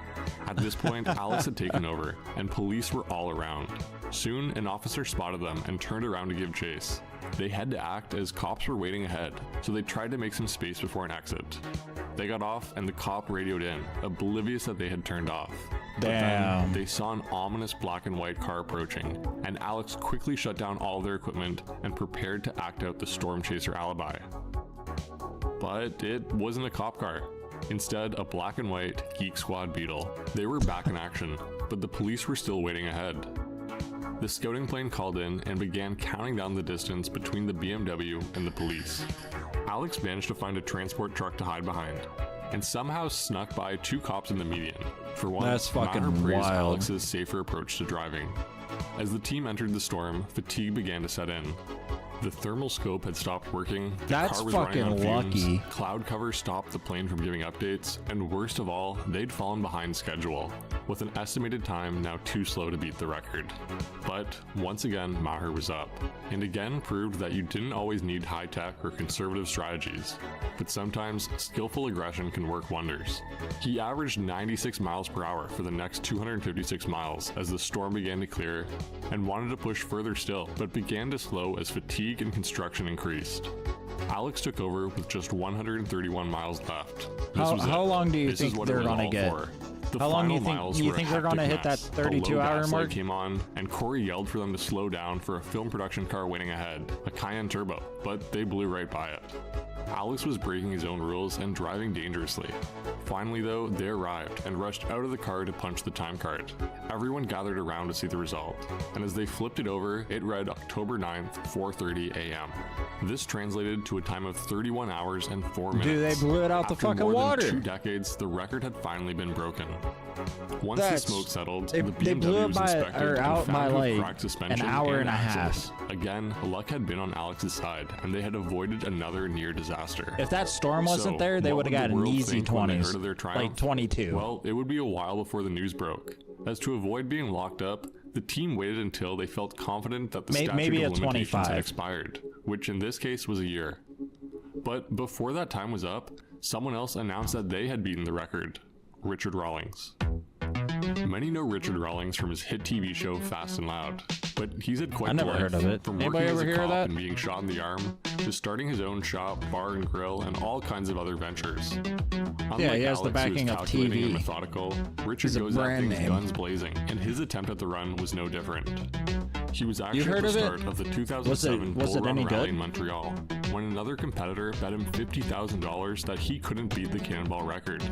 At this point, Alex had taken over, and police were all around. Soon, an officer spotted them and turned around to give chase. They had to act as cops were waiting ahead, so they tried to make some space before an exit. They got off and the cop radioed in, oblivious that they had turned off. But then they saw an ominous black and white car approaching, and Alex quickly shut down all their equipment and prepared to act out the storm chaser alibi. But it wasn't a cop car. Instead, a black and white Geek Squad Beetle. They were back in action, but the police were still waiting ahead. The scouting plane called in and began counting down the distance between the BMW and the police. Alex managed to find a transport truck to hide behind, and somehow snuck by two cops in the median. For once, That's fucking Maher praised wild. Alex's safer approach to driving. As the team entered the storm, fatigue began to set in. The thermal scope had stopped working, the That's car was running on fucking fumes, lucky. cloud cover stopped the plane from giving updates, and worst of all, they'd fallen behind schedule, with an estimated time now too slow to beat the record. But once again, Maher was up, and again proved that you didn't always need high-tech or conservative strategies, but sometimes skillful aggression can work wonders. He averaged 96 miles per hour for the next 256 miles as the storm began to clear, and wanted to push further still, but began to slow as fatigue and construction increased. Alex took over with just 131 miles left. This was How it. long do you This think is what they're it was gonna all get? for. How long you were think a they're gonna hectic hit that mess. A 32-hour low gas mark? light came on, and Corey yelled for them to slow down for a film production car waiting ahead, a Cayenne Turbo, but they blew right by it. Alex was breaking his own rules and driving dangerously. Finally though, they arrived and rushed out of the car to punch the time card. Everyone gathered around to see the result, and as they flipped it over, it read October 9th, 4:30 a.m. This translated to a time of 31 hours and 4 minutes. Dude, they blew it out the After fucking more water. than 2 decades, the record had finally been broken. Once That's- the smoke settled, they the blew BMW it was by- inspected or and out found by, to have like, cracked suspension an hour and a axles. Again, luck had been on Alex's side, and they had avoided another near disaster. If that storm wasn't there, they what would have got the an world easy think when they 20s, heard of their like triumph? 22. Well, it would be a while before the news broke. As to avoid being locked up, the team waited until they felt confident that the statute maybe of a limitations 25. had expired, which in this case was a year. But before that time was up, someone else announced that they had beaten the record: Richard Rawlings. Many know Richard Rawlings from his hit TV show Fast and Loud, but he's had quite I never the life, heard of it. from Anybody working ever as a hear of cop that? and being shot in the arm, to starting his own shop, bar and grill, and all kinds of other ventures. Yeah, he has the Alex, who is backing of calculating and TV. methodical, Richard He's a goes at brand things name. guns blazing, and his attempt at the run was no different. He was actually heard at the of it? start of the 2007 Was it Bull Run any Rally good? in Montreal, when another competitor bet him $50,000 that he couldn't beat the Cannonball record.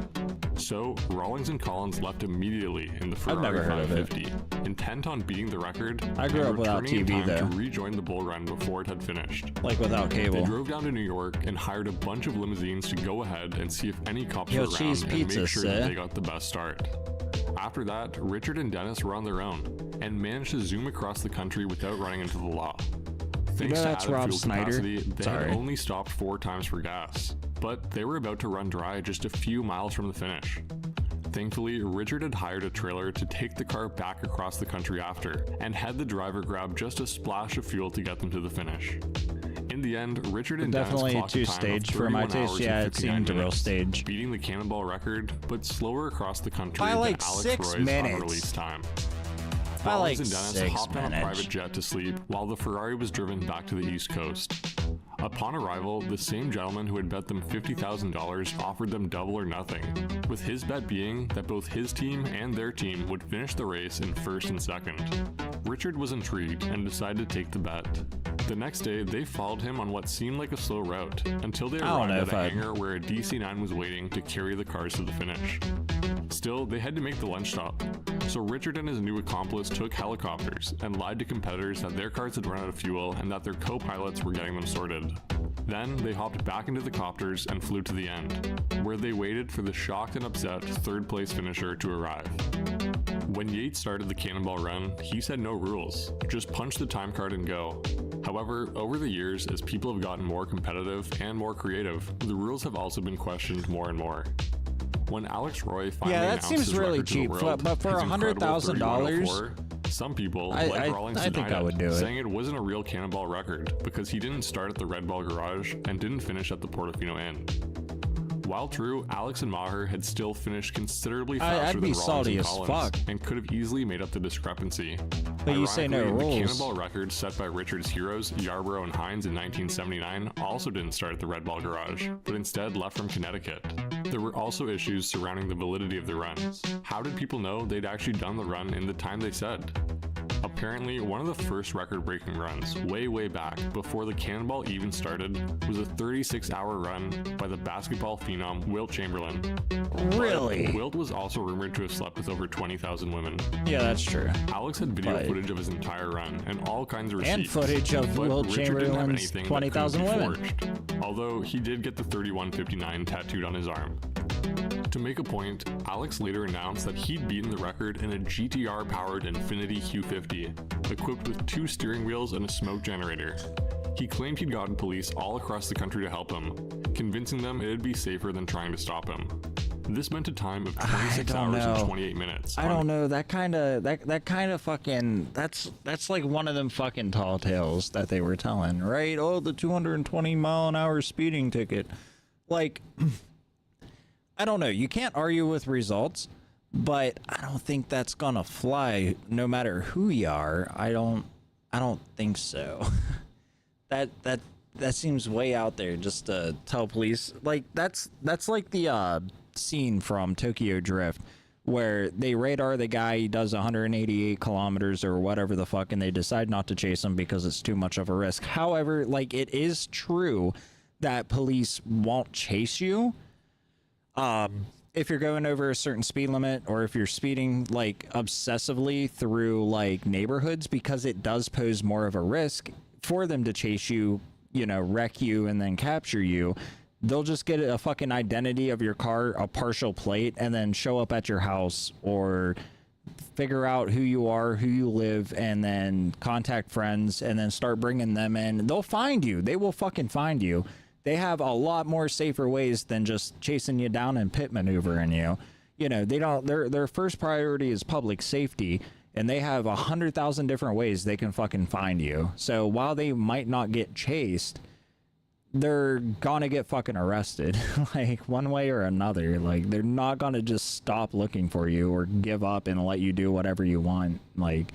So, Rawlings and Collins left immediately in the Ferrari never heard of it. 550, intent on beating the record I grew and up without returning in TV time though. to rejoin the bull run before it had finished. Like without They cable. drove down to New York and hired a bunch of limousines to go ahead and see if any cops Yo, were around cheese and pizza, make sure sir. that they got the best start. After that, Richard and Dennis were on their own and managed to zoom across the country without running into the law. Thanks to that's added Rob fuel Snyder? capacity, they Sorry. had only stopped 4 times for gas, but they were about to run dry just a few miles from the finish. Thankfully, Richard had hired a trailer to take the car back across the country after, and had the driver grab just a splash of fuel to get them to the finish. In the end, Richard and Definitely Dennis clocked a too time of staged for my 31 taste. hours Yeah, and it 59 seemed real minutes, staged. beating the Cannonball record, but slower across the country By than like Alex 6 Roy's minutes. unreleased time. By like Rawlings and Dennis 6 hopped on a minutes. private jet to sleep while the Ferrari was driven back to the East Coast. Upon arrival, the same gentleman who had bet them $50,000 offered them double or nothing, with his bet being that both his team and their team would finish the race in first and second. Richard was intrigued and decided to take the bet. The next day, they followed him on what seemed like a slow route until they I don't arrived know at if a I'd- hangar where a DC-9 was waiting to carry the cars to the finish. Still, they had to make the lunch stop, so Richard and his new accomplice took helicopters and lied to competitors that their cars had run out of fuel and that their co-pilots were getting them sorted. Then they hopped back into the copters and flew to the end, where they waited for the shocked and upset third place finisher to arrive. When Yates started the Cannonball run, he said no rules, just punch the time card and go. However, over the years, as people have gotten more competitive and more creative, the rules have also been questioned more and more. When Alex Roy finally Yeah, that announced seems his really record to the cheap, world, but for his incredible $100,000, 3104, some people, I like Rawlings, think denied I would do it. saying it wasn't a real Cannonball record because he didn't start at the Red Ball Garage and didn't finish at the Portofino Inn. While true, Alex and Maher had still finished considerably faster I'd be than Rawlings salty and as Collins, fuck. and could have easily made up the discrepancy. But you say no Ironically, rules. The Cannonball record set by Richard's heroes, Yarborough and Hines in 1979, also didn't start at the Red Ball Garage, but instead left from Connecticut. There were also issues surrounding the validity of the run. How did people know they'd actually done the run in the time they said? Apparently, one of the first record-breaking runs, way back, before the Cannonball even started, was a 36-hour run by the basketball phenom Wilt Chamberlain. Really? But Wilt was also rumored to have slept with over 20,000 women. Yeah, that's true. Alex had video But- footage of his entire run and all kinds of receipts. And footage of but Wilt Richard didn't have Chamberlain's anything that 20,000 couldn't be women. forged, although he did get the 3159 tattooed on his arm. To make a point, Alex later announced that he'd beaten the record in a GTR-powered Infiniti Q50, equipped with 2 steering wheels and a smoke generator. He claimed he'd gotten police all across the country to help him, convincing them it'd be safer than trying to stop him. This meant a time of 26 don't hours know. and 28 minutes. I don't know. That kind of fucking. That's like one of them fucking tall tales that they were telling, right? Oh, the 220-mile-an-hour speeding ticket. Like, I don't know. You can't argue with results, but I don't think that's gonna fly, no matter who you are. I don't think so. that seems way out there just to tell police. Like that's like the scene from Tokyo Drift where they radar the guy, he does 188 kilometers or whatever the fuck, and they decide not to chase him because it's too much of a risk. However, like, it is true that police won't chase you if you're going over a certain speed limit, or if you're speeding like obsessively through like neighborhoods, because it does pose more of a risk for them to chase you, you know, wreck you and then capture you. They'll just get a fucking identity of your car, a partial plate, and then show up at your house, or figure out who you are, who you live, and then contact friends and then start bringing them in. They'll find you. They will fucking find you. They have a lot more safer ways than just chasing you down and pit maneuvering you. You know, they don't, their first priority is public safety, and they have 100,000 different ways they can fucking find you. So while they might not get chased, they're gonna get fucking arrested, like, one way or another. Like, they're not gonna just stop looking for you or give up and let you do whatever you want. Like,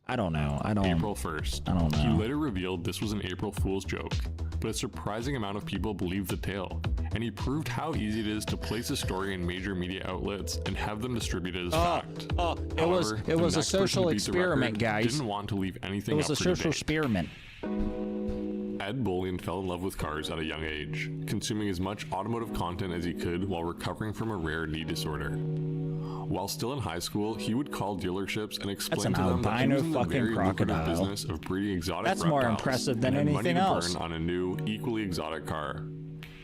I don't know. April 1st. I don't know. He later revealed this was an April Fool's joke, but a surprising amount of people believed the tale, and he proved how easy it is to place a story in major media outlets and have them distributed as fact. However, it was a next person social to beat the experiment, record guys. Didn't want to leave anything It was up a for social debate. experiment. Ed Bullion fell in love with cars at a young age, consuming as much automotive content as he could while recovering from a rare knee disorder. While still in high school, he would call dealerships and explain to them that he was in the very lucrative business of breeding exotic That's reptiles more impressive than and had anything money to else. burn on a new, equally exotic car.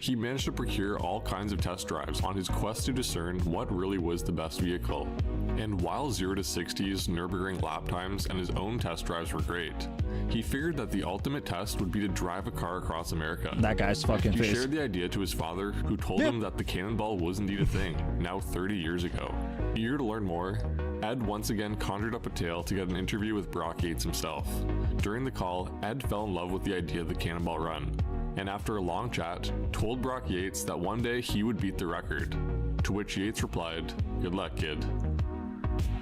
He managed to procure all kinds of test drives on his quest to discern what really was the best vehicle. And while 0 to 60's Nürburgring lap times and his own test drives were great, he figured that the ultimate test would be to drive a car across America. That guy's fucking He face. shared the idea to his father, who told him that the cannonball was indeed a thing, now 30 years ago. Eager to learn more, Ed once again conjured up a tale to get an interview with Brock Yates himself. During the call, Ed fell in love with the idea of the cannonball run, and after a long chat, told Brock Yates that one day he would beat the record, to which Yates replied, "Good luck, kid."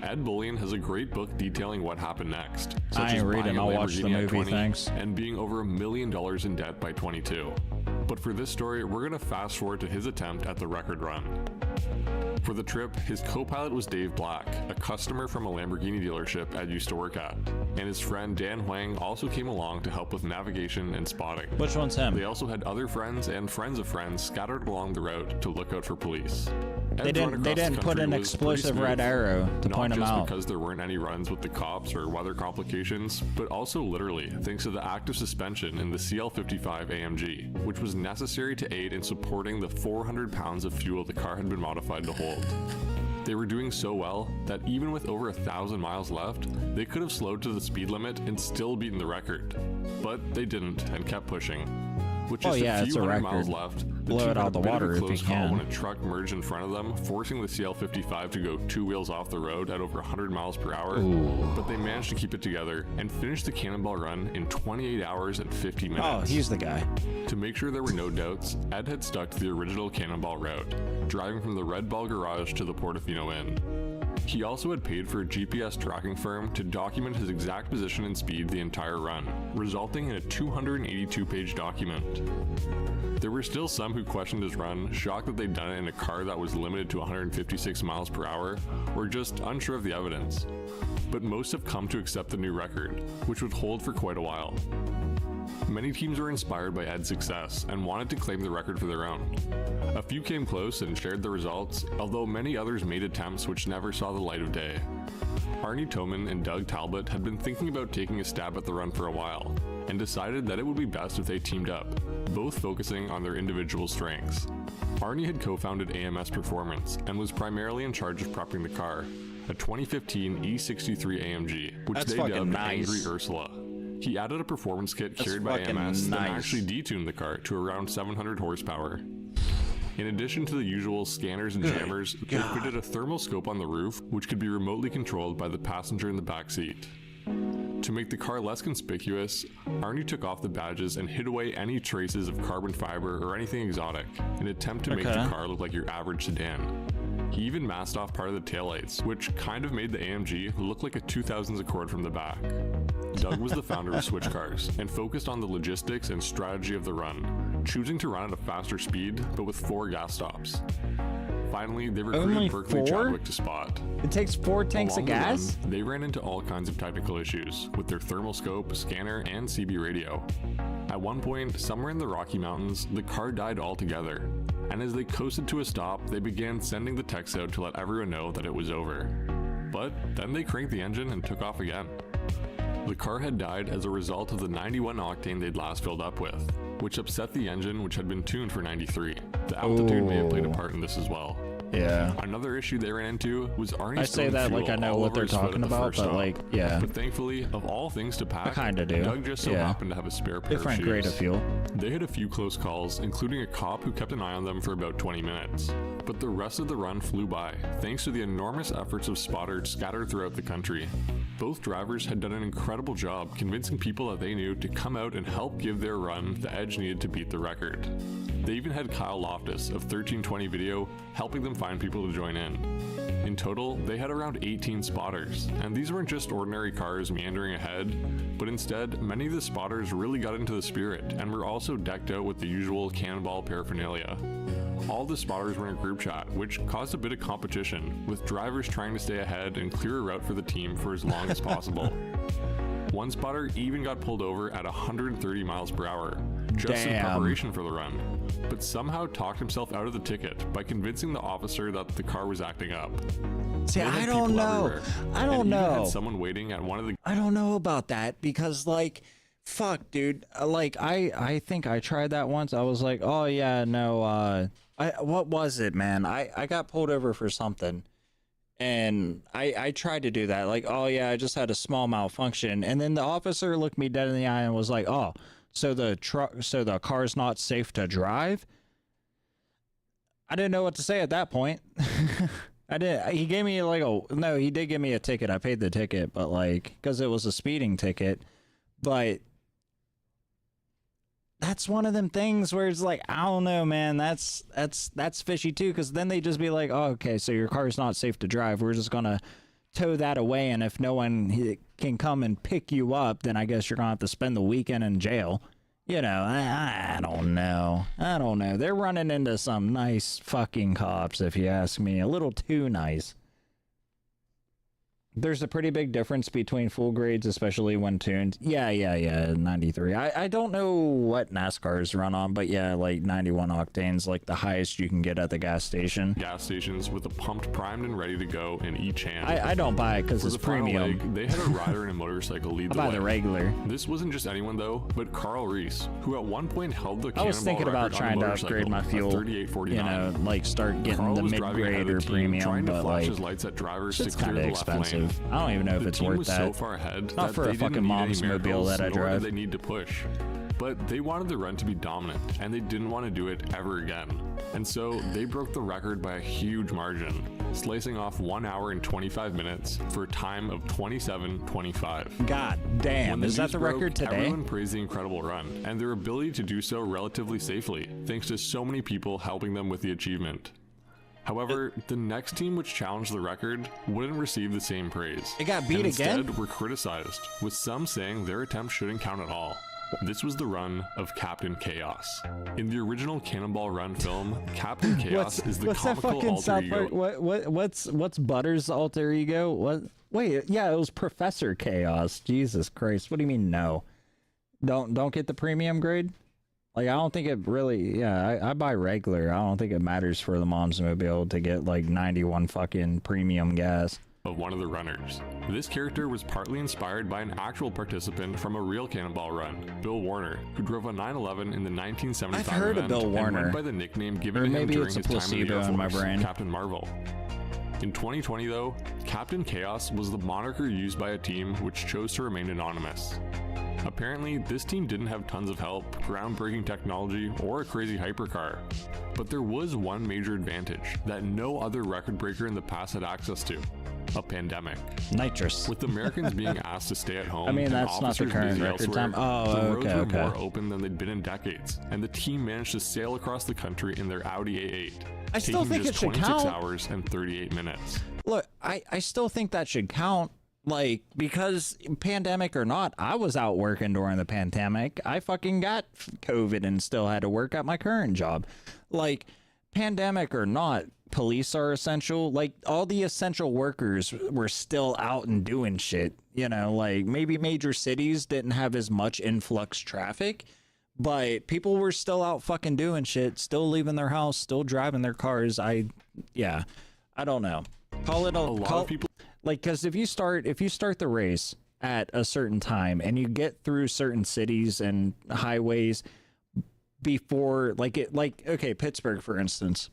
Ed Bullion has a great book detailing what happened next, such I ain't as reading, buying a I'll watch the Lamborghini at movie, 20 thanks. and being over $1 million in debt by 22. But for this story, we're gonna fast forward to his attempt at the record run. For the trip, his co-pilot was Dave Black, a customer from a Lamborghini dealership Ed used to work at, and his friend Dan Huang also came along to help with navigation and spotting. Which one's him? They also had other friends and friends of friends scattered along the route to look out for police. They Ed's run didn't across the put country an was explosive pretty red smooth, arrow to not point him just out. because there weren't any runs with the cops or weather complications, but also literally thanks to the active suspension in the CL55 AMG, which was necessary to aid in supporting the 400 pounds of fuel the car had been modified to hold. They were doing so well that even with over 1,000 miles left, they could have slowed to the speed limit and still beaten the record. But they didn't and kept pushing. With just yeah, a it's few a hundred record. miles left, the Blow two it had out a the bit of water a if you close call can. when a truck merged in front of them, forcing the CL55 to go two wheels off the road at over 100 miles per hour. But they managed to keep it together and finish the cannonball run in 28 hours and 50 minutes. Oh, he's the guy. To make sure there were no doubts, Ed had stuck to the original cannonball route, driving from the Red Ball garage to the Portofino Inn. He also had paid for a GPS tracking firm to document his exact position and speed the entire run, resulting in a 282-page document. There were still some who questioned his run, shocked that they'd done it in a car that was limited to 156 miles per hour, or just unsure of the evidence. But most have come to accept the new record, which would hold for quite a while. Many teams were inspired by Ed's success and wanted to claim the record for their own. A few came close and shared the results, although many others made attempts which never saw the light of day. Arnie Toman and Doug Talbot had been thinking about taking a stab at the run for a while, and decided that it would be best if they teamed up, both focusing on their individual strengths. Arnie had co-founded AMS Performance and was primarily in charge of prepping the car, a 2015 E63 AMG, which That's they fucking dubbed nice. Angry Ursula. He added a performance kit That's carried by fucking AMS nice. and actually detuned the car to around 700 horsepower. In addition to the usual scanners and jammers, they fitted a thermal scope on the roof, which could be remotely controlled by the passenger in the back seat. To make the car less conspicuous, Arnie took off the badges and hid away any traces of carbon fiber or anything exotic, in an attempt to make the car look like your average sedan. He even masked off part of the taillights, which kind of made the AMG look like a 2000s Accord from the back. Doug was the founder of Switch Cars and focused on the logistics and strategy of the run, choosing to run at a faster speed but with 4 gas stops. Finally, they Only recruited Berkeley 4? Chadwick to spot. It takes 4 tanks Along of the gas? run, they ran into all kinds of technical issues with their thermal scope, scanner, and CB radio. At one point, somewhere in the Rocky Mountains, the car died altogether, and as they coasted to a stop, they began sending the techs out to let everyone know that it was over. But then they cranked the engine and took off again. The car had died as a result of the 91 octane they'd last filled up with, which upset the engine, which had been tuned for 93. The altitude may have played a part in this as well. Yeah. Another issue they ran into was Arnie I say that like I know what they're talking about, but like, yeah. But thankfully, of all things to pack, I kinda do. Doug just so Yeah. happened to have a spare pair Different of grade shoes. of fuel. They had a few close calls, including a cop who kept an eye on them for about 20 minutes. But the rest of the run flew by, thanks to the enormous efforts of spotters scattered throughout the country. Both drivers had done an incredible job convincing people that they knew to come out and help give their run the edge needed to beat the record. They even had Kyle Loftus of 1320 Video helping them find people to join in. In total, they had around 18 spotters, and these weren't just ordinary cars meandering ahead, but instead, many of the spotters really got into the spirit and were also decked out with the usual cannonball paraphernalia. All the spotters were in a group chat, which caused a bit of competition, with drivers trying to stay ahead and clear a route for the team for as long as possible. One spotter even got pulled over at 130 miles per hour, just in preparation for the run, but somehow talked himself out of the ticket by convincing the officer that the car was acting up. See, They had I don't people know. everywhere, I and don't even know. had someone waiting at one of the I don't know about that because like, fuck, dude. Like, I think I tried that once. I was like, oh yeah, no. What was it, man? I got pulled over for something. And I tried to do that, like, oh yeah, I just had a small malfunction, and then the officer looked me dead in the eye and was like, oh, so the car's not safe to drive? I didn't know what to say at that point. He gave me like no, he did give me a ticket. I paid the ticket, but like, because it was a speeding ticket, but that's one of them things where it's like, I don't know, man, that's fishy too, because then they just be like, oh, okay, so your car's not safe to drive, we're just gonna tow that away, and if no one can come and pick you up, then I guess you're gonna have to spend the weekend in jail. You know, I don't know. They're running into some nice fucking cops, if you ask me. A little too nice. There's a pretty big difference between full grades, especially when tuned. Yeah, 93. I don't know what NASCARs run on, but yeah, like 91 octanes, like the highest you can get at the gas station. gas stations with a pumped primed and ready to go in each hand. I don't buy it because For it's the final premium. leg, they had a rider and a motorcycle lead I the buy way. the regular. This wasn't just anyone though, but Carl Reese, who at one point held the I was cannonball thinking about record on trying a to motorcycle upgrade my at fuel, 38.49. you know, like start getting Carl the was driving ahead mid-grade of or the team, premium, trying to but flash like, his lights at drivers it's to clear kind the of left lane. expensive. I don't even know if The it's team worth was that. so far ahead Not that for a they didn't fucking need any mom's mobile miracles, that I nor did drive. they need to push. But they wanted the run to be dominant, and they didn't want to do it ever again. And so they broke the record by a huge margin, slicing off 1 hour and 25 minutes for a time of 27:25. God damn, When is that news the broke, record today? Everyone praised the incredible run and their ability to do so relatively safely, thanks to so many people helping them with the achievement. However, the next team which challenged the record wouldn't receive the same praise. It got beat and again? Instead, were criticized, with some saying their attempt shouldn't count at all. This was the run of Captain Chaos. In the original Cannonball Run film, Captain Chaos is the what's that comical fucking alter South ego. Park? What's Butter's alter ego? What? Wait, yeah, it was Professor Chaos. Jesus Christ, what do you mean no? Don't get the premium grade? Like, I don't think it really. Yeah, I buy regular. I don't think it matters for the moms mobile to get like 91 fucking premium gas. Of one of the runners. This character was partly inspired by an actual participant from a real Cannonball Run, Bill Warner, who drove a 911 in the 1975 I've heard of event Bill and Warner. went by the nickname given Or to him maybe during it's a his time in the placebo Air in my Force, brain. Captain Marvel. In 2020 though, Captain Chaos was the moniker used by a team which chose to remain anonymous. Apparently, this team didn't have tons of help, groundbreaking technology, or a crazy hypercar. But there was one major advantage that no other record breaker in the past had access to. A pandemic. Nitrous. With Americans being asked to stay at home, I mean, and that's not the officers current busy record elsewhere, time. Oh, the roads okay. were more open than they'd been in decades, and the team managed to sail across the country in their Audi A8, I still taking think just it should 26 count. hours and 38 minutes. Look, I still think that should count. Like, because pandemic or not, I was out working during the pandemic. I fucking got COVID and still had to work at my current job. Like, pandemic or not, police are essential. Like, all the essential workers were still out and doing shit. You know, like, maybe major cities didn't have as much influx traffic, but people were still out fucking doing shit, still leaving their house, still driving their cars. I don't know. Call it a lot of people. Like, because if you start the race at a certain time and you get through certain cities and highways before, okay, Pittsburgh, for instance,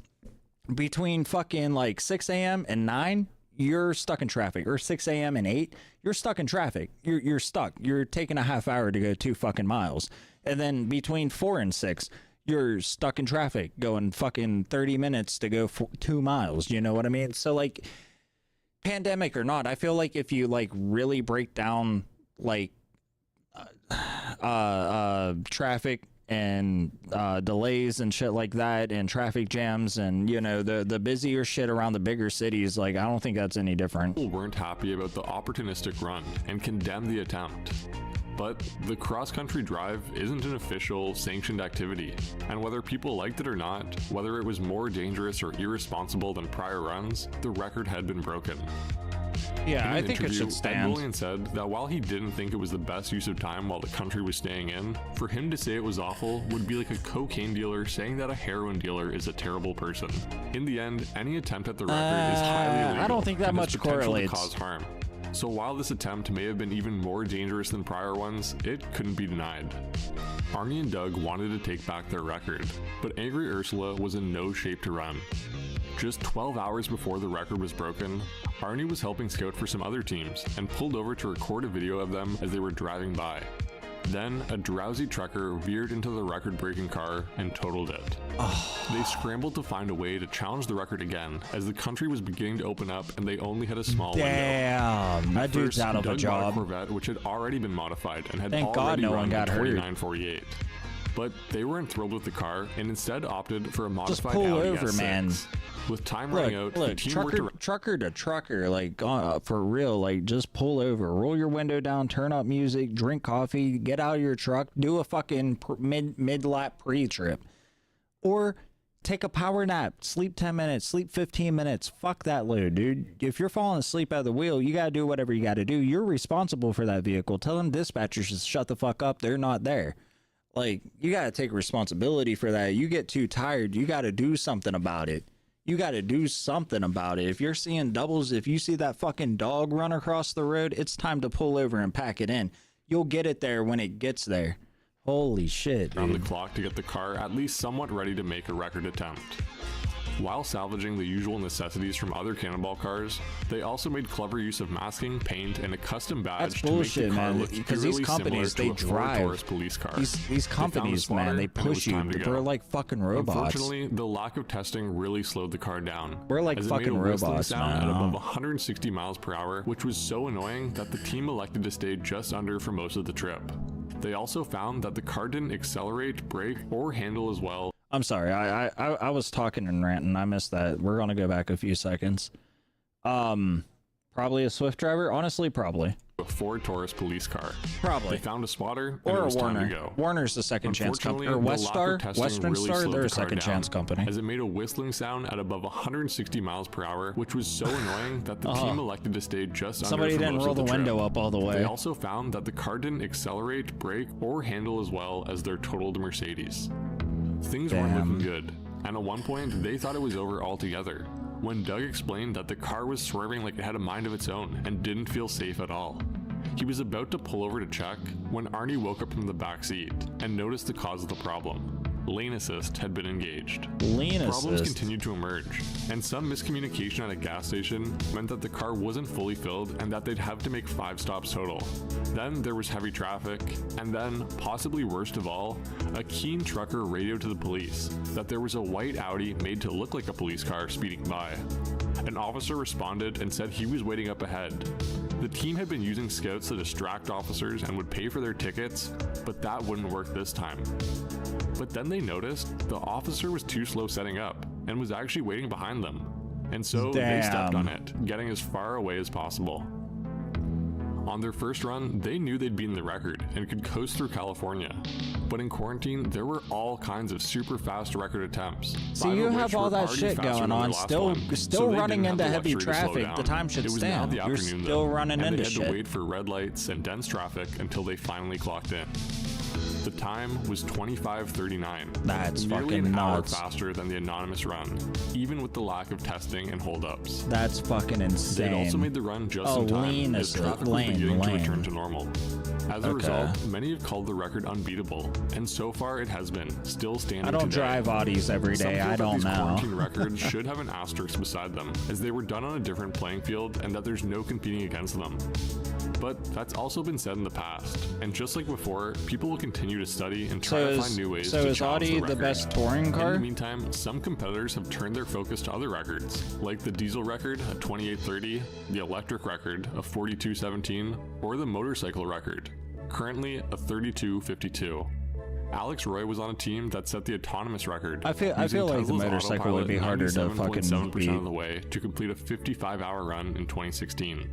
between fucking like 6 a.m. and 9, you're stuck in traffic, or 6 a.m. and 8, you're stuck in traffic. You're stuck. You're taking a half hour to go 2 fucking miles. And then between 4 and 6, you're stuck in traffic going fucking 30 minutes to go 2 miles. You know what I mean? So, like, pandemic or not, I feel like if you like really break down like traffic and delays and shit like that, and traffic jams, and you know, the busier shit around the bigger cities, like, I don't think that's any different. People weren't happy about the opportunistic run and condemned the attempt. But the cross-country drive isn't an official, sanctioned activity, and whether people liked it or not, whether it was more dangerous or irresponsible than prior runs, the record had been broken. Yeah, I think it should stand. Ed Willian said that while he didn't think it was the best use of time while the country was staying in, for him to say it was awful would be like a cocaine dealer saying that a heroin dealer is a terrible person. In the end, any attempt at the record is highly illegal. I don't think that much correlates. To cause harm. So while this attempt may have been even more dangerous than prior ones, it couldn't be denied. Arnie and Doug wanted to take back their record, but Angry Ursula was in no shape to run. Just 12 hours before the record was broken, Arnie was helping scout for some other teams and pulled over to record a video of them as they were driving by. Then, a drowsy trucker veered into the record-breaking car and totaled it. They scrambled to find a way to challenge the record again, as the country was beginning to open up and they only had a small window. Damn, that dude's out of a job. Bought a Corvette, which had already been modified and had Thank God no one got hurt. 2948. But they weren't thrilled with the car and instead opted for a modified Just pull Audi over, S6. man. With time running out, the team trucker to trucker, like, for real, like, just pull over, roll your window down, turn up music, drink coffee, get out of your truck, do a fucking mid-lap pre-trip, or take a power nap, sleep 10 minutes, sleep 15 minutes. Fuck that load, dude. If you're falling asleep at the wheel, you gotta do whatever you gotta do. You're responsible for that vehicle. Tell them dispatchers to shut the fuck up. They're not there. Like, you gotta take responsibility for that. You get too tired, you gotta do something about it. You got to do something about it. If you're seeing doubles, if you see that fucking dog run across the road, it's time to pull over and pack it in. You'll get it there when it gets there. Holy shit, dude. On the clock to get the car at least somewhat ready to make a record attempt. While salvaging the usual necessities from other Cannonball cars, they also made clever use of masking, paint, and a custom badge. That's bullshit, to make the car man. look Because these companies, they drive. Police car. These companies, man, they push you. We're like fucking robots. Unfortunately, the lack of testing really slowed the car down. We're like fucking robots, sound at above 160 miles per hour, which was so annoying that the team elected to stay just under for most of the trip. They also found that the car didn't accelerate, brake, or handle as well. I'm sorry, I was talking and ranting. I missed that. We're gonna go back a few seconds. Probably a Swift driver. Honestly, probably. A Ford Taurus police car. Probably. They found a spotter, or and it a was Warner. time to go. Warner's the second chance company. Or Western Star, they're a second chance company. As it made a whistling sound at above 160 miles per hour, which was so annoying that the team elected to stay just under. Somebody didn't roll the window up all the way. They also found that the car didn't accelerate, brake, or handle as well as their totaled Mercedes. Things weren't looking good, and at one point they thought it was over altogether, when Doug explained that the car was swerving like it had a mind of its own and didn't feel safe at all. He was about to pull over to check when Arnie woke up from the back seat and noticed the cause of the problem. Lane assist had been engaged. Problems continued to emerge, and some miscommunication at a gas station meant that the car wasn't fully filled and that they'd have to make 5 stops total. Then there was heavy traffic, and then, possibly worst of all, a keen trucker radioed to the police that there was a white Audi made to look like a police car speeding by. An officer responded and said he was waiting up ahead. The team had been using scouts to distract officers and would pay for their tickets, but that wouldn't work this time. But then they noticed the officer was too slow setting up and was actually waiting behind them. And so they stepped on it, getting as far away as possible. On their first run, they knew they'd beaten the record and could coast through California. But in quarantine, there were all kinds of super fast record attempts. See, you have all that shit going on, still running into heavy traffic. The time should stand. You're still running into shit. They had to wait for red lights and dense traffic until they finally clocked in. The time was 25:39. That's nearly fucking an hour nuts. faster than the anonymous run, even with the lack of testing and holdups. That's fucking insane. They also made the run just in time as traffic was beginning to return to normal. As a result, many have called the record unbeatable, and so far it has been, still standing I don't today. drive Audis every day. I don't These know. quarantine records should have an asterisk beside them, as they were done on a different playing field and that there's no competing against them. But that's also been said in the past, and just like before, people will continue to study and try to find new ways to is challenge Audi the the record. best touring car? In the meantime, some competitors have turned their focus to other records, like the diesel record, a 2830, the electric record, a 4217, or the motorcycle record, currently a 3252. Alex Roy was on a team that set the autonomous record. I feel like the Tesla's motorcycle would be harder to fucking 97.7% beat. of the way to complete a 55-hour run in 2016.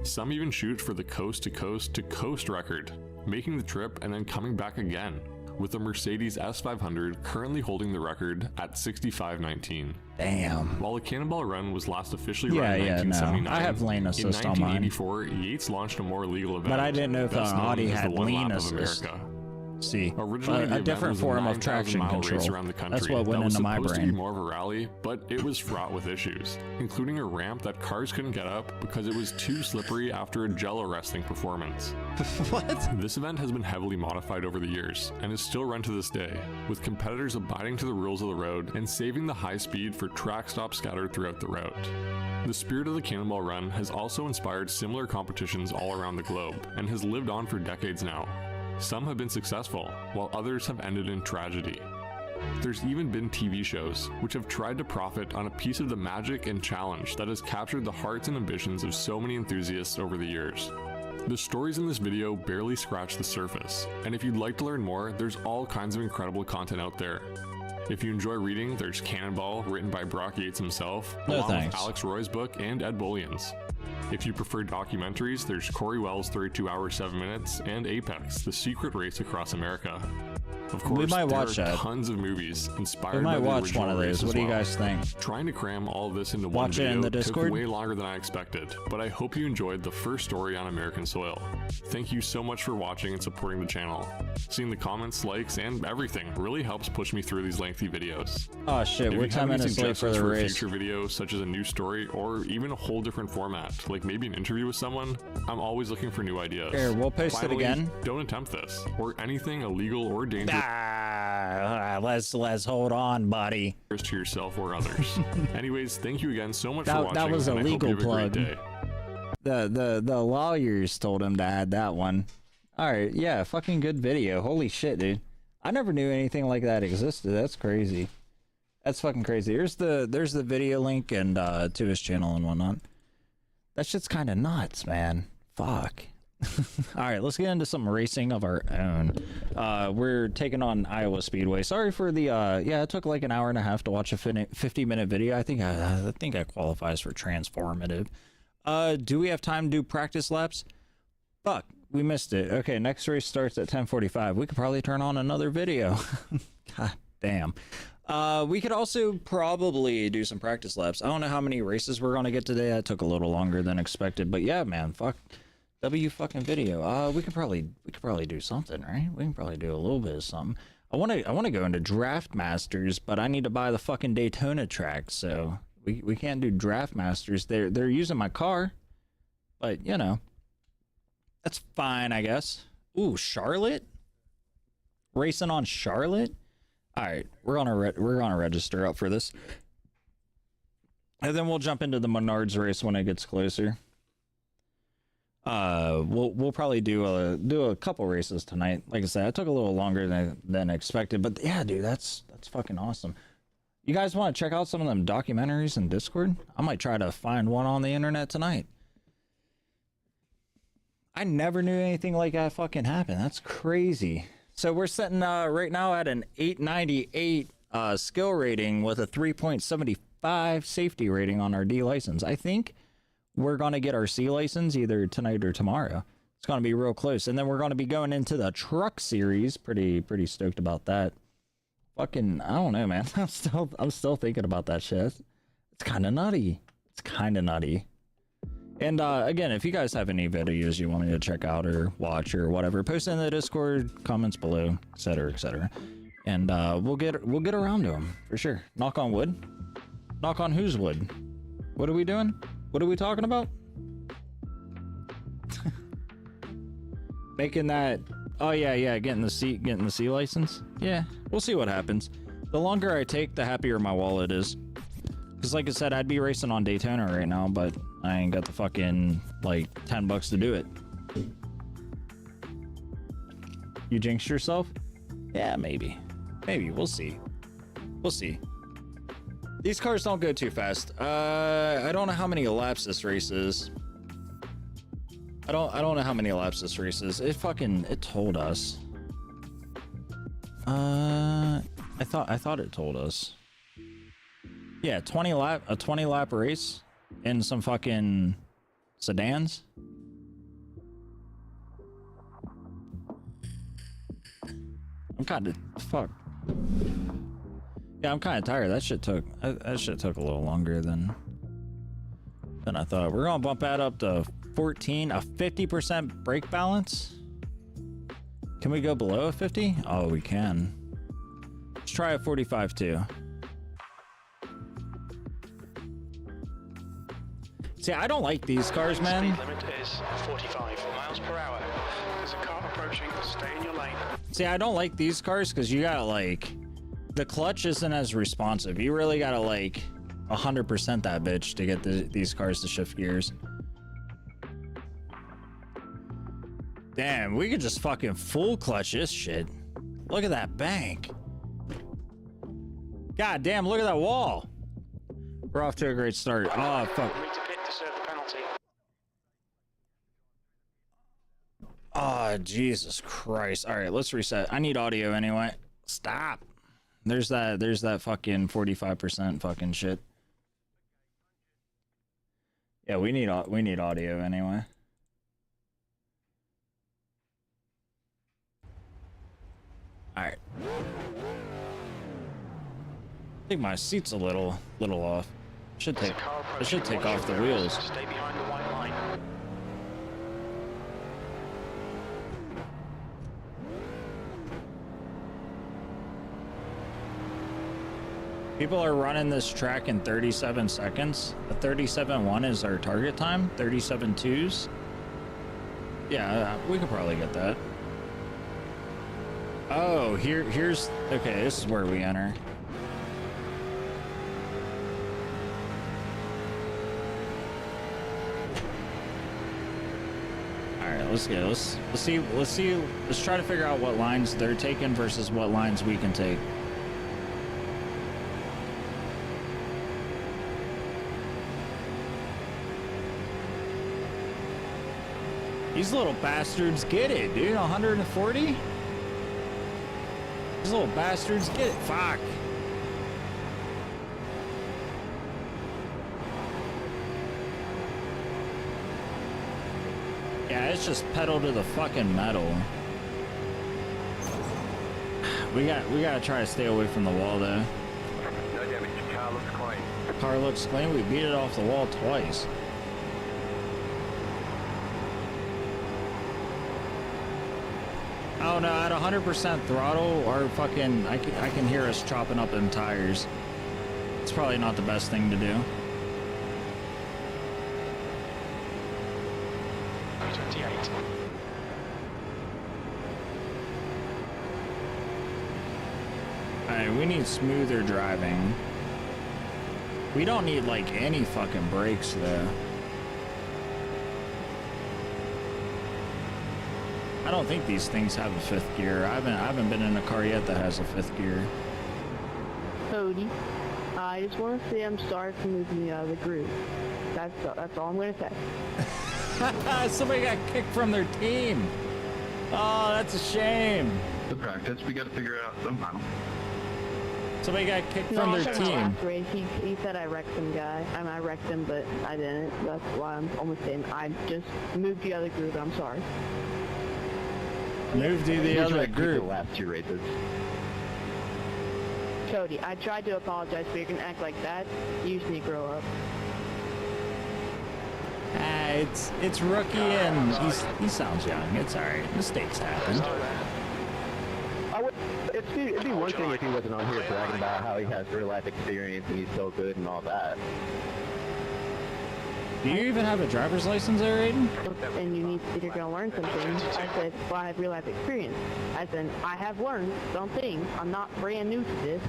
Some even shoot for the coast-to-coast record, making the trip and then coming back again, with the Mercedes S500 currently holding the record at 65:19. Damn. While the Cannonball Run was last officially run in no. 1979, I have lane assist on mine. in 1984, Yates launched a more legal event. But I didn't know if best known Audi as had the One lane Lap of assist. America. See, Originally, the a event different was a form of 9,000 traction mile control. race around the country That's what went that was into my supposed to be brain. more of a rally, but it was fraught with issues, including a ramp that cars couldn't get up because it was too slippery after a jello wrestling performance. What? This event has been heavily modified over the years and is still run to this day, with competitors abiding to the rules of the road and saving the high speed for track stops scattered throughout the route. The spirit of the Cannonball Run has also inspired similar competitions all around the globe and has lived on for decades now. Some have been successful, while others have ended in tragedy. There's even been TV shows, which have tried to profit on a piece of the magic and challenge that has captured the hearts and ambitions of so many enthusiasts over the years. The stories in this video barely scratch the surface, and if you'd like to learn more, there's all kinds of incredible content out there. If you enjoy reading, there's Cannonball, written by Brock Yates himself, along with Alex Roy's book and Ed Bullion's. If you prefer documentaries, there's Corey Wells' 32 Hours 7 Minutes and Apex, The Secret Race Across America. Of course, We might watch there are that. tons of movies inspired We might by the watch original one of those. race What as do you well. guys think? Trying to cram all this into Watch one it in video the Discord? took way longer than I expected, but I hope you enjoyed the first story on American soil. Thank you so much for watching and supporting the channel. Seeing the comments, likes, and everything really helps push me through these lengthy videos. Oh shit, If we're you 10 have any minutes late for suggestions the for a race. future video, such as a new story or even a whole different format, like maybe an interview with someone, I'm always looking for new ideas. Here, we'll post it Finally, again. Don't attempt this or anything illegal or dangerous Let's hold on, buddy. to yourself or others. Anyways, thank you again so much for That watching. was a and I hope legal you have a plug. great day. The lawyers told him to add that one. All right, yeah, fucking good video. Holy shit, dude. I never knew anything like that existed. That's crazy. That's fucking crazy. There's the video link and to his channel and whatnot. That shit's kind of nuts, man. Fuck. All right, let's get into some racing of our own. We're taking on Iowa Speedway. Sorry for the yeah, it took like an hour and a half to watch a 50-minute video. I think I qualifies for transformative. Do we have time to do practice laps? Fuck, we missed it. Okay, next race starts at 10:45. We could probably turn on another video. God damn. We could also probably do some practice laps. I don't know how many races we're gonna get today. That took a little longer than expected, but yeah, man, fuck. W fucking video. We could probably do something, right? We can probably do a little bit of something. I wanna go into Draft Masters, but I need to buy the fucking Daytona track, so we can't do Draft Masters. They're using my car, but you know, that's fine, I guess. Ooh, Charlotte? Racing on Charlotte? All right, we're gonna register up for this, and then we'll jump into the Menards race when it gets closer. We'll probably do a couple races tonight. Like I said, it took a little longer than expected, but yeah, dude, that's fucking awesome. You guys want to check out some of them documentaries in Discord? I might try to find one on the internet tonight. I never knew anything like that fucking happened. That's crazy. So we're sitting right now at an 898 skill rating with a 3.75 safety rating on our D license. I think we're gonna get our C license either tonight or tomorrow. It's gonna be real close, and then we're gonna be going into the truck series. Pretty stoked about that. Fucking, I don't know, man. I'm still thinking about that shit. It's kind of nutty. It's kind of nutty. And again, if you guys have any videos you want me to check out or watch or whatever, post in the Discord, comments below, etc., etc. And we'll get around to them for sure. Knock on wood. Knock on whose wood? What are we doing? What are we talking about? Making that. Oh yeah, getting the C license. Yeah, we'll see what happens. The longer I take, the happier my wallet is. Because like I said, I'd be racing on Daytona right now, but I ain't got the fucking, like, $10 to do it. You jinxed yourself? Yeah, maybe. Maybe, we'll see. We'll see. These cars don't go too fast. I don't know how many laps this race is. I don't know how many laps this race is. It told us. I thought it told us. Yeah, 20 lap race in some fucking sedans. I'm kind of fuck. Yeah, I'm kind of tired. That shit took a little longer than I thought. We're gonna bump that up to 14, a 50% brake balance. Can we go below a 50? Oh, we can. Let's try a 45 too. See, I don't like these cars, man. Speed limit is 45 miles per hour. There's a car approaching. Stay in your lane. See, I don't like these cars because you gotta, like, the clutch isn't as responsive. You really gotta, like, 100% that bitch to get these cars to shift gears. Damn, we could just fucking full clutch this shit. Look at that bank. God damn, look at that wall. We're off to a great start. Oh, fuck. Oh, Jesus Christ. All right, let's reset. I need audio anyway. Stop. There's that fucking 45% fucking shit. Yeah, we need audio anyway. All right. I think my seat's a little off. I should take off the wheels. Stay behind the white line. People are running this track in 37 seconds. A 37.1 is our target time. 37.2s. Yeah, we could probably get that. Oh, here's okay. This is where we enter. All right, let's try to figure out what lines they're taking versus what lines we can take. These little bastards get it, dude. 140? These little bastards get it. Fuck. Yeah, it's just pedal to the fucking metal. We gotta try to stay away from the wall though. No damage. Car looks clean. Car looks clean. We beat it off the wall twice. Oh no, at 100% throttle, our fucking, I can hear us chopping up them tires. It's probably not the best thing to do. 28. Alright, we need smoother driving. We don't need like any fucking brakes though. I don't think these things have a fifth gear. I haven't been in a car yet that has a fifth gear. Cody, I just want to say I'm sorry for moving me out of the group. That's all I'm going to say. Somebody got kicked from their team. Oh, that's a shame. The practice, we got to figure it out somehow. Somebody got kicked No, from I'm their talking about team. last race. He said I wrecked some guy. I mean, I wrecked him, but I didn't. That's why I'm almost saying I just moved the other group. I'm sorry. Move to the other group. Last 2 races. Cody, I tried to apologize, but you're gonna act like that. You just need to grow up. It's rookie and he sounds young. It's alright. Mistakes happen. It'd be one thing if he wasn't on here bragging about how he has real life experience and he's so good and all that. Do you even have a driver's license there, Aiden? And you need, if you're gonna learn something, I said, well, I have real life experience. I said, I have learned some things. I'm not brand new to this,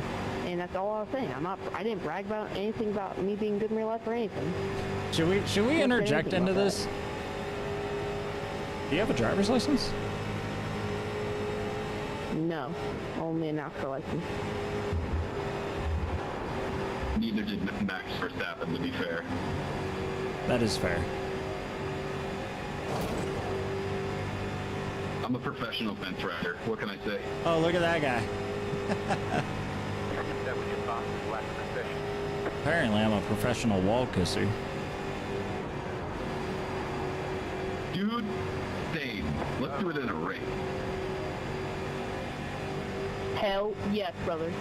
and that's all I was saying. I didn't brag about anything about me being good in real life or anything. Should we interject into about this? Do you have a driver's license? No, only an alcohol license. Neither did Max Verstappen, to be fair. That is fair. I'm a professional fence rider. What can I say? Oh, look at that guy. Apparently, I'm a professional wall kisser. Dude, Dave, let's do it in a race. Hell yes, brother.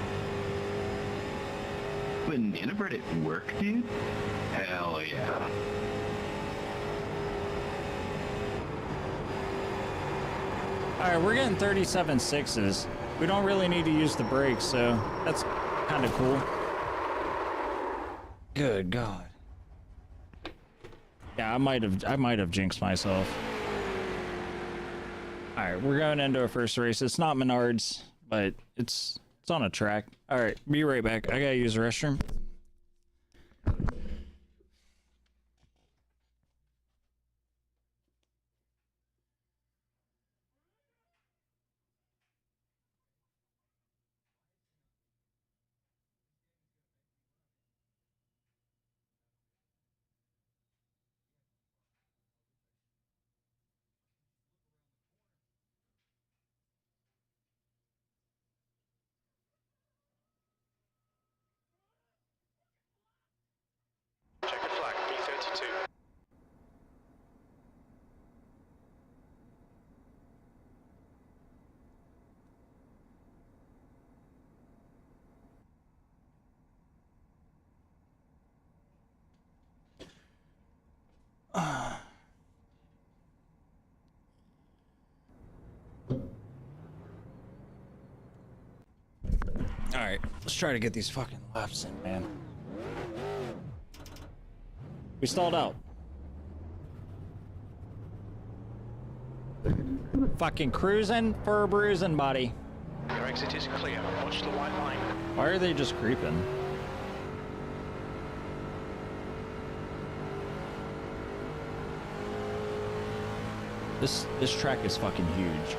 Banana bread at work, dude? Hell yeah. Alright, we're getting 37 sixes. We don't really need to use the brakes, so that's kind of cool. Good God. Yeah, I might have jinxed myself. Alright, we're going into our first race. It's not Menards, but it's on a track. Alright, be right back. I gotta use the restroom. Checkered flag, B32. Alright, let's try to get these fucking laps in, man. We stalled out. Fucking cruising for a bruising, buddy. Your exit is clear. Watch the white line. Why are they just creeping? This track is fucking huge.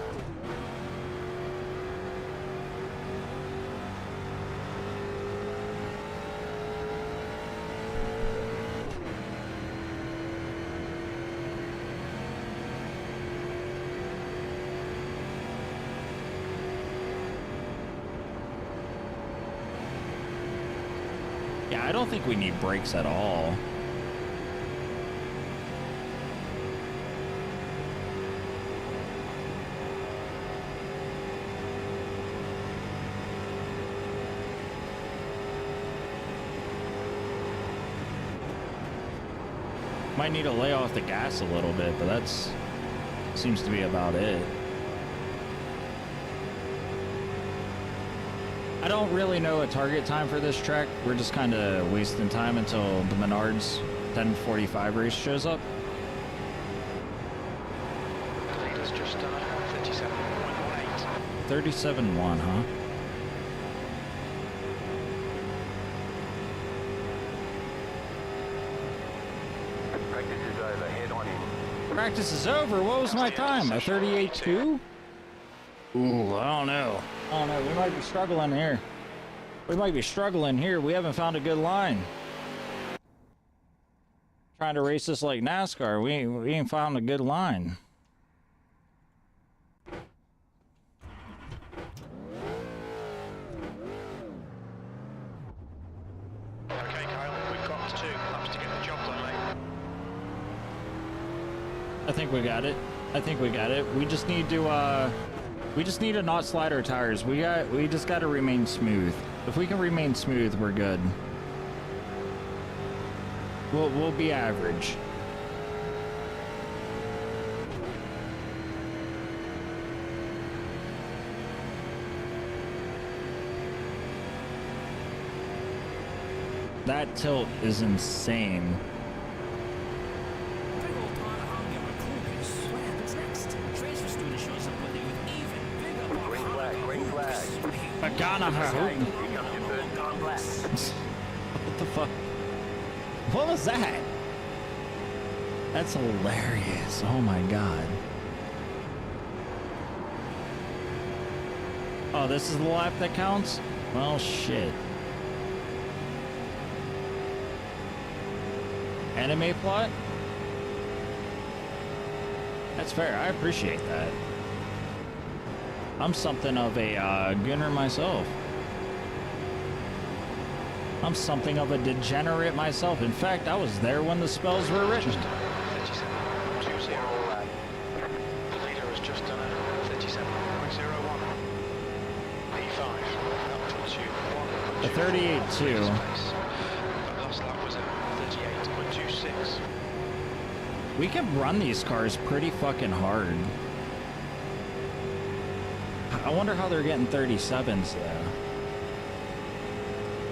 Yeah, I don't think we need brakes at all. Might need to lay off the gas a little bit, but that's seems to be about it. I don't really know a target time for this track. We're just kind of wasting time until the Menards 10:45 race shows up. The leader's just done 37.18. 37-1, huh? Practice is over. What was my time? A 38.2? Ooh, I don't know. We might be struggling here. We haven't found a good line. Trying to race this like NASCAR. We ain't found a good line. I think we got it. I think we got it. We just need to not slide our tires. We just got to remain smooth. If we can remain smooth, we're good. We'll be average. That tilt is insane. What the fuck? What was that? That's hilarious. Oh my god. Oh, this is the lap that counts? Well, shit. Anime plot? That's fair. I appreciate that. I'm something of a gunner myself. I'm something of a degenerate myself. In fact, I was there when the spells were written. 37.20. The leader has just done a 37.01. P5. That puts you A 38.2. The last lap was a 38.26. We can run these cars pretty fucking hard. I wonder how they're getting 37s though.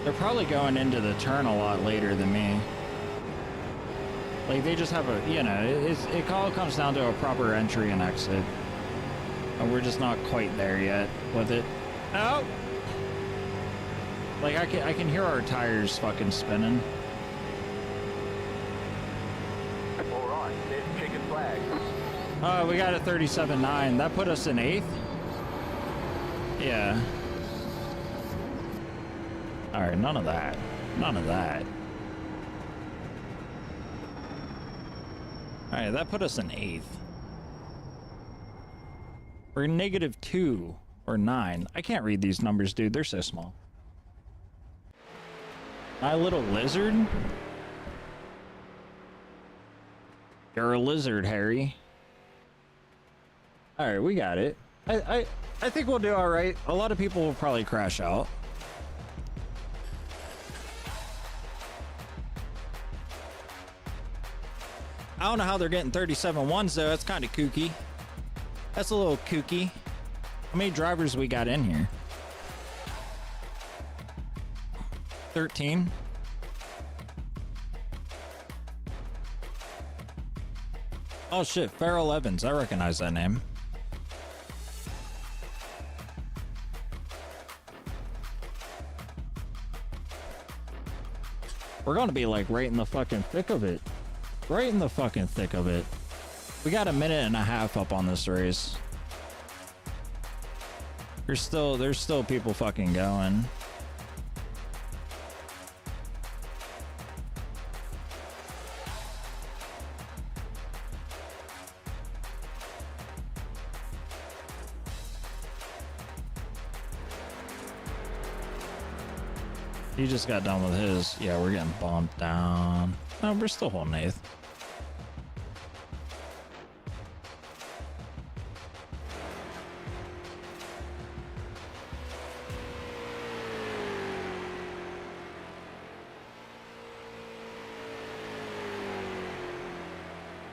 They're probably going into the turn a lot later than me. Like they just have a, you know, it all comes down to a proper entry and exit. And we're just not quite there yet with it. Oh! Like I can hear our tires fucking spinning. Alright, there's chicken flag. Oh, we got a 37.9. That put us in 8th? Yeah. Alright, none of that. None of that. Alright, that put us in 8th. We're -2 or 9. I can't read these numbers, dude. They're so small. My little lizard? You're a lizard, Harry. Alright, we got it. I think we'll do alright. A lot of people will probably crash out. I don't know how they're getting 37.1s though. That's kind of kooky. That's a little kooky. How many drivers we got in here? 13. Oh shit, Farrell Evans. I recognize that name. We're gonna be like right in the fucking thick of it. Right in the fucking thick of it. We got a minute and a half up on this race. There's still people fucking going. He just got done with his. Yeah, we're getting bumped down. No, we're still holding 8th.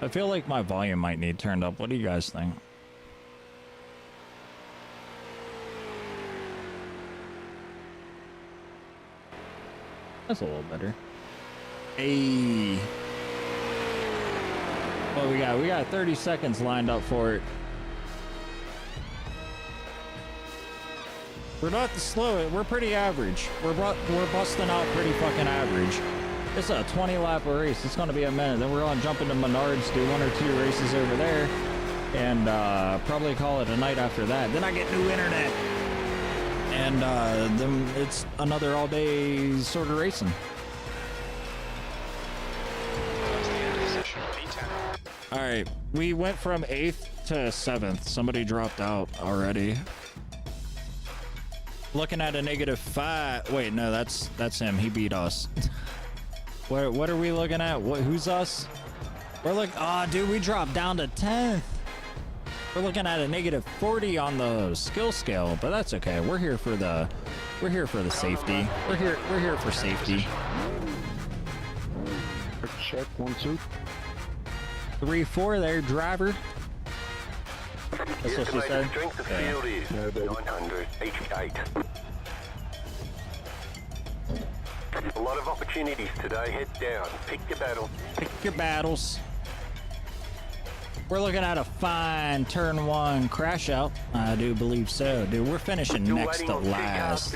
I feel like my volume might need turned up. What do you guys think? That's a little better. Hey. What we got? We got 30 seconds lined up for it. We're not slow. We're pretty average. We're busting out pretty fucking average. It's a 20 lap race. It's going to be a minute. Then we're going to jump into Menards, do 1 or 2 races over there, and probably call it a night after that. Then I get new internet. And then it's another all-day sort of racing. All right, we went from 8th to 7th. Somebody dropped out already. Looking at a -5. Wait, no, that's him. He beat us. What are we looking at? Who's us? We're like, oh, dude, we dropped down to 10th. We're looking at a -40 on the skill scale, but that's okay. We're here for the safety. We're here for safety. Check 1, 2. 3, 4 there, driver. That's what she said. Strength of field is 988. A lot of opportunities today. Head down. Pick your battle. Pick your battles. We're looking at a fine turn 1 crash out. I do believe so, dude. We're finishing next to last.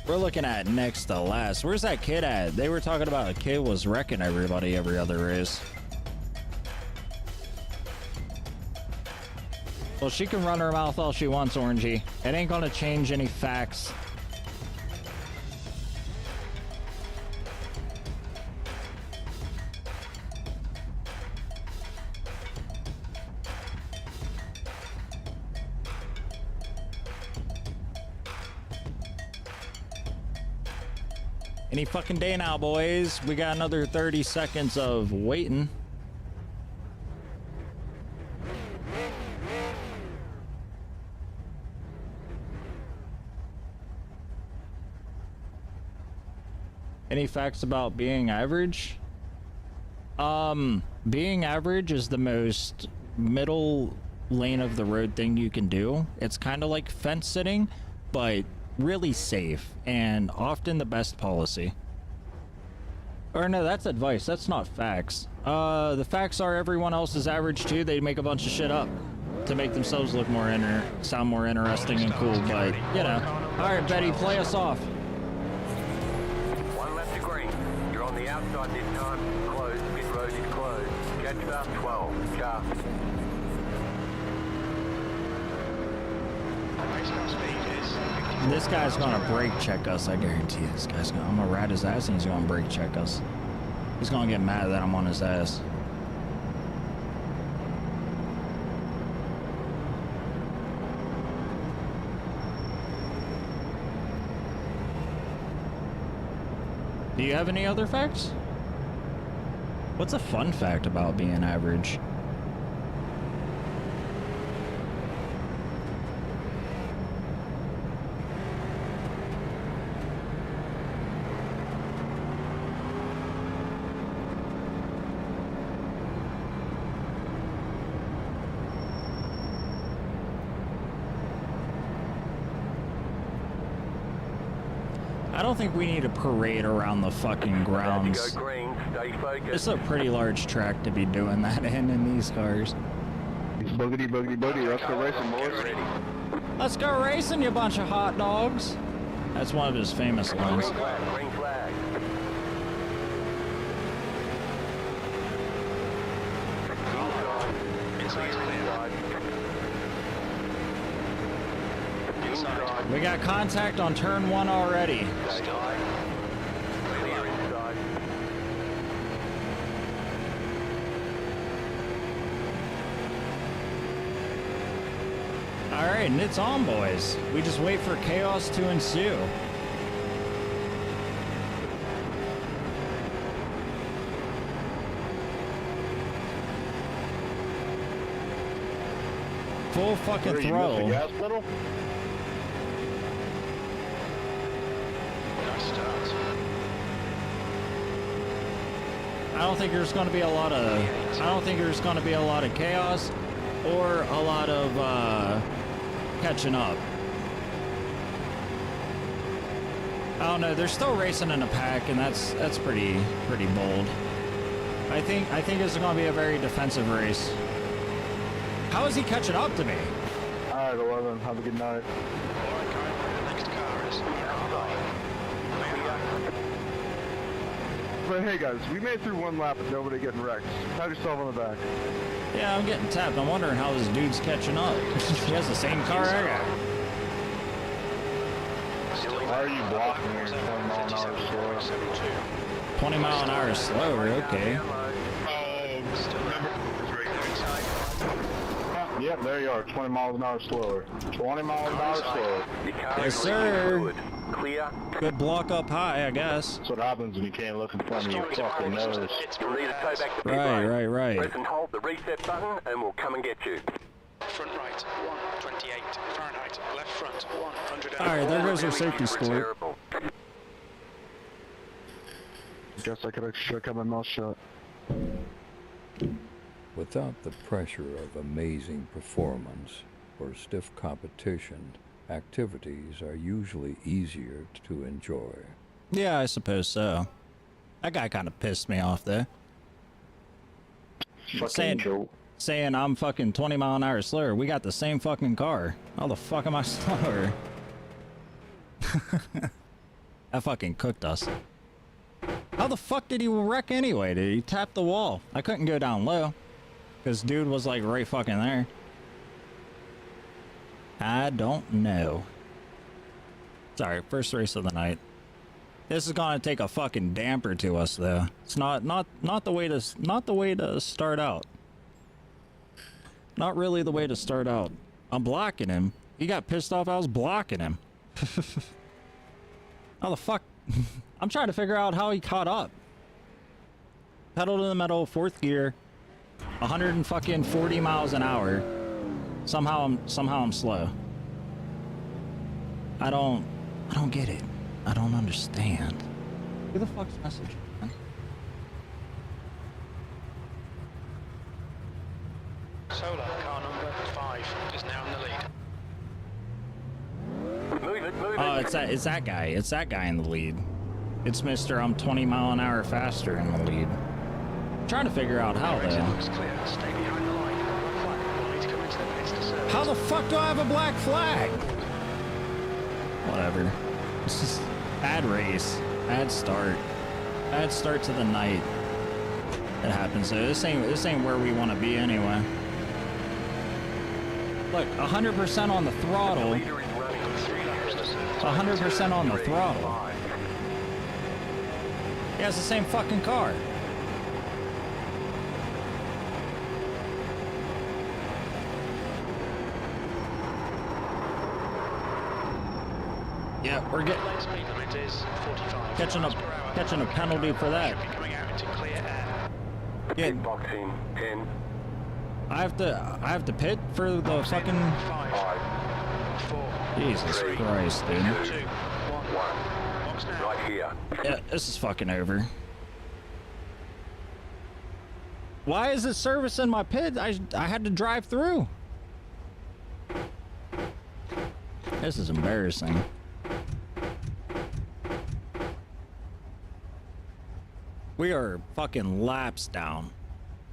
We're looking at next to last. Where's that kid at? They were talking about a kid was wrecking everybody every other race. Well, she can run her mouth all she wants, Orangey. It ain't gonna change any facts. Any fucking day now, boys. We got another 30 seconds of waiting. Any facts about being average? Being average is the most middle lane of the road thing you can do. It's kind of like fence sitting, but really safe and often the best policy. Or no, that's advice. That's not facts. The facts are everyone else is average too. They make a bunch of shit up to make themselves look more sound more interesting and cool. But you know, all right, Betty, play us off. One left to green. You're on the outside this time. Closed. Pit road is closed. Catch about 12. Sharp. This guy's gonna brake check us, I guarantee you. This guy's gonna, I'm gonna rat his ass and he's gonna brake check us. He's gonna get mad that I'm on his ass. Do you have any other facts? What's a fun fact about being average? I don't think we need to parade around the fucking grounds. It's a pretty large track to be doing that in these cars. Boogity, boogity, boogity. Let's go racing, boys. Let's go racing, you bunch of hot dogs. That's one of his famous lines. Green flag. We got contact on turn 1 already. Alright, and it's on, boys. We just wait for chaos to ensue. Full fucking throttle. I don't think there's going to be a lot of. I don't think there's going to be a lot of chaos, or a lot of catching up. I don't know. They're still racing in a pack, and that's pretty bold. I think it's going to be a very defensive race. How is he catching up to me? All right, 11. Have a good night. But hey guys, we made through one lap with nobody getting wrecked. Pat yourself on the back. Yeah, I'm getting tapped. I'm wondering how this dude's catching up. He has the same car I got. Why are you blocking me 20 mile an hour slower? 20 mile an hour slower, okay. Yep, there you are. 20 miles an hour slower. 20 miles an hour slower. Yes, sir. Clear. Good block up high, I guess. That's what happens when you can't look in front of your fucking nose. You'll need to tow back the Right. Press and hold the reset button and we'll come and get you. Front right, 128 Fahrenheit. Left front, 100. Alright, there goes our safety score. Guess I could have kept my mouth shut. Without the pressure of amazing performance or stiff competition, activities are usually easier to enjoy. Yeah, I suppose so. That guy kind of pissed me off there. Saying I'm fucking 20 mile an hour slower. We got the same fucking car. How the fuck am I slower? That fucking cooked us. How the fuck did he wreck anyway? Did he tap the wall? I couldn't go down low. Because dude was like right fucking there. I don't know. Sorry, first race of the night. This is gonna take a fucking damper to us though. It's not the way to start out. Not really the way to start out. I'm blocking him. He got pissed off I was blocking him. How the fuck? I'm trying to figure out how he caught up. Pedal to the metal, 4th gear, 140 miles an hour. Somehow I'm slow. I don't get it. I don't understand. Who the fuck's messaging, man? Solar, car number 5, is now in the lead. Move it. Oh, it's that guy. It's that guy in the lead. It's Mr. I'm 20 mile an hour faster in the lead. I'm trying to figure out how though. Looks clear. Stay behind the line. Black flag. We'll need to come into the pits to service. How the fuck do I have a black flag? Whatever. This is bad race. Bad start. Bad start to the night. It happens. So this ain't where we want to be anyway. Look, 100% on the throttle. 100% on the throttle. He has the same fucking car. Yeah, we're catching a penalty for that. Yeah. Boxing 10. I have to pit for the fucking. 5, 4, Jesus Christ, dude. 2, 1. Right here. Yeah, this is fucking over. Why is it servicing my pit? I had to drive through. This is embarrassing. We are fucking laps down.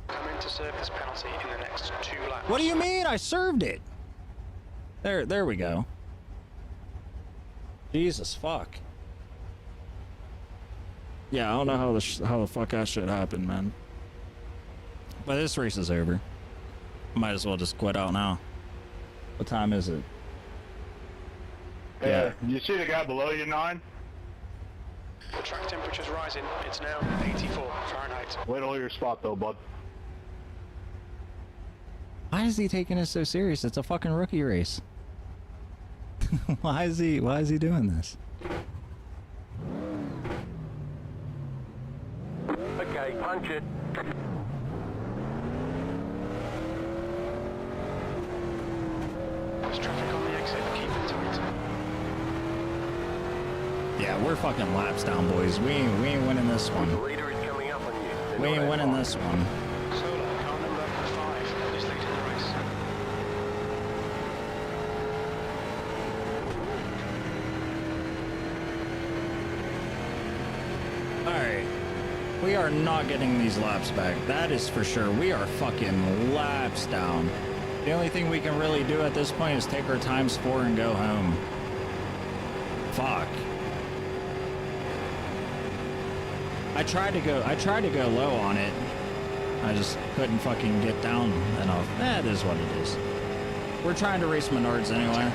Come in to serve this penalty in the next 2 laps. What do you mean? I served it. There we go. Jesus fuck. Yeah, I don't know how the fuck that shit happened, man. But this race is over. Might as well just quit out now. What time is it? Yeah. You see the guy below you, 9? The track temperature's rising. It's now 84 Fahrenheit. Wait till your spot though, bud. Why is he taking it so serious? It's a fucking rookie race. Why is he doing this? Okay, punch it. There's traffic on the exit. Keep it tight. Yeah, we're fucking laps down, boys. We ain't winning this one. The leader is coming up on you. We ain't winning this one. Solar, car number 5 is leading the race. Alright. We are not getting these laps back. That is for sure. We are fucking laps down. The only thing we can really do at this point is take our times 4 and go home. Fuck. I tried to go low on it. I just couldn't fucking get down enough. That is what it is. We're trying to race Menards anyway.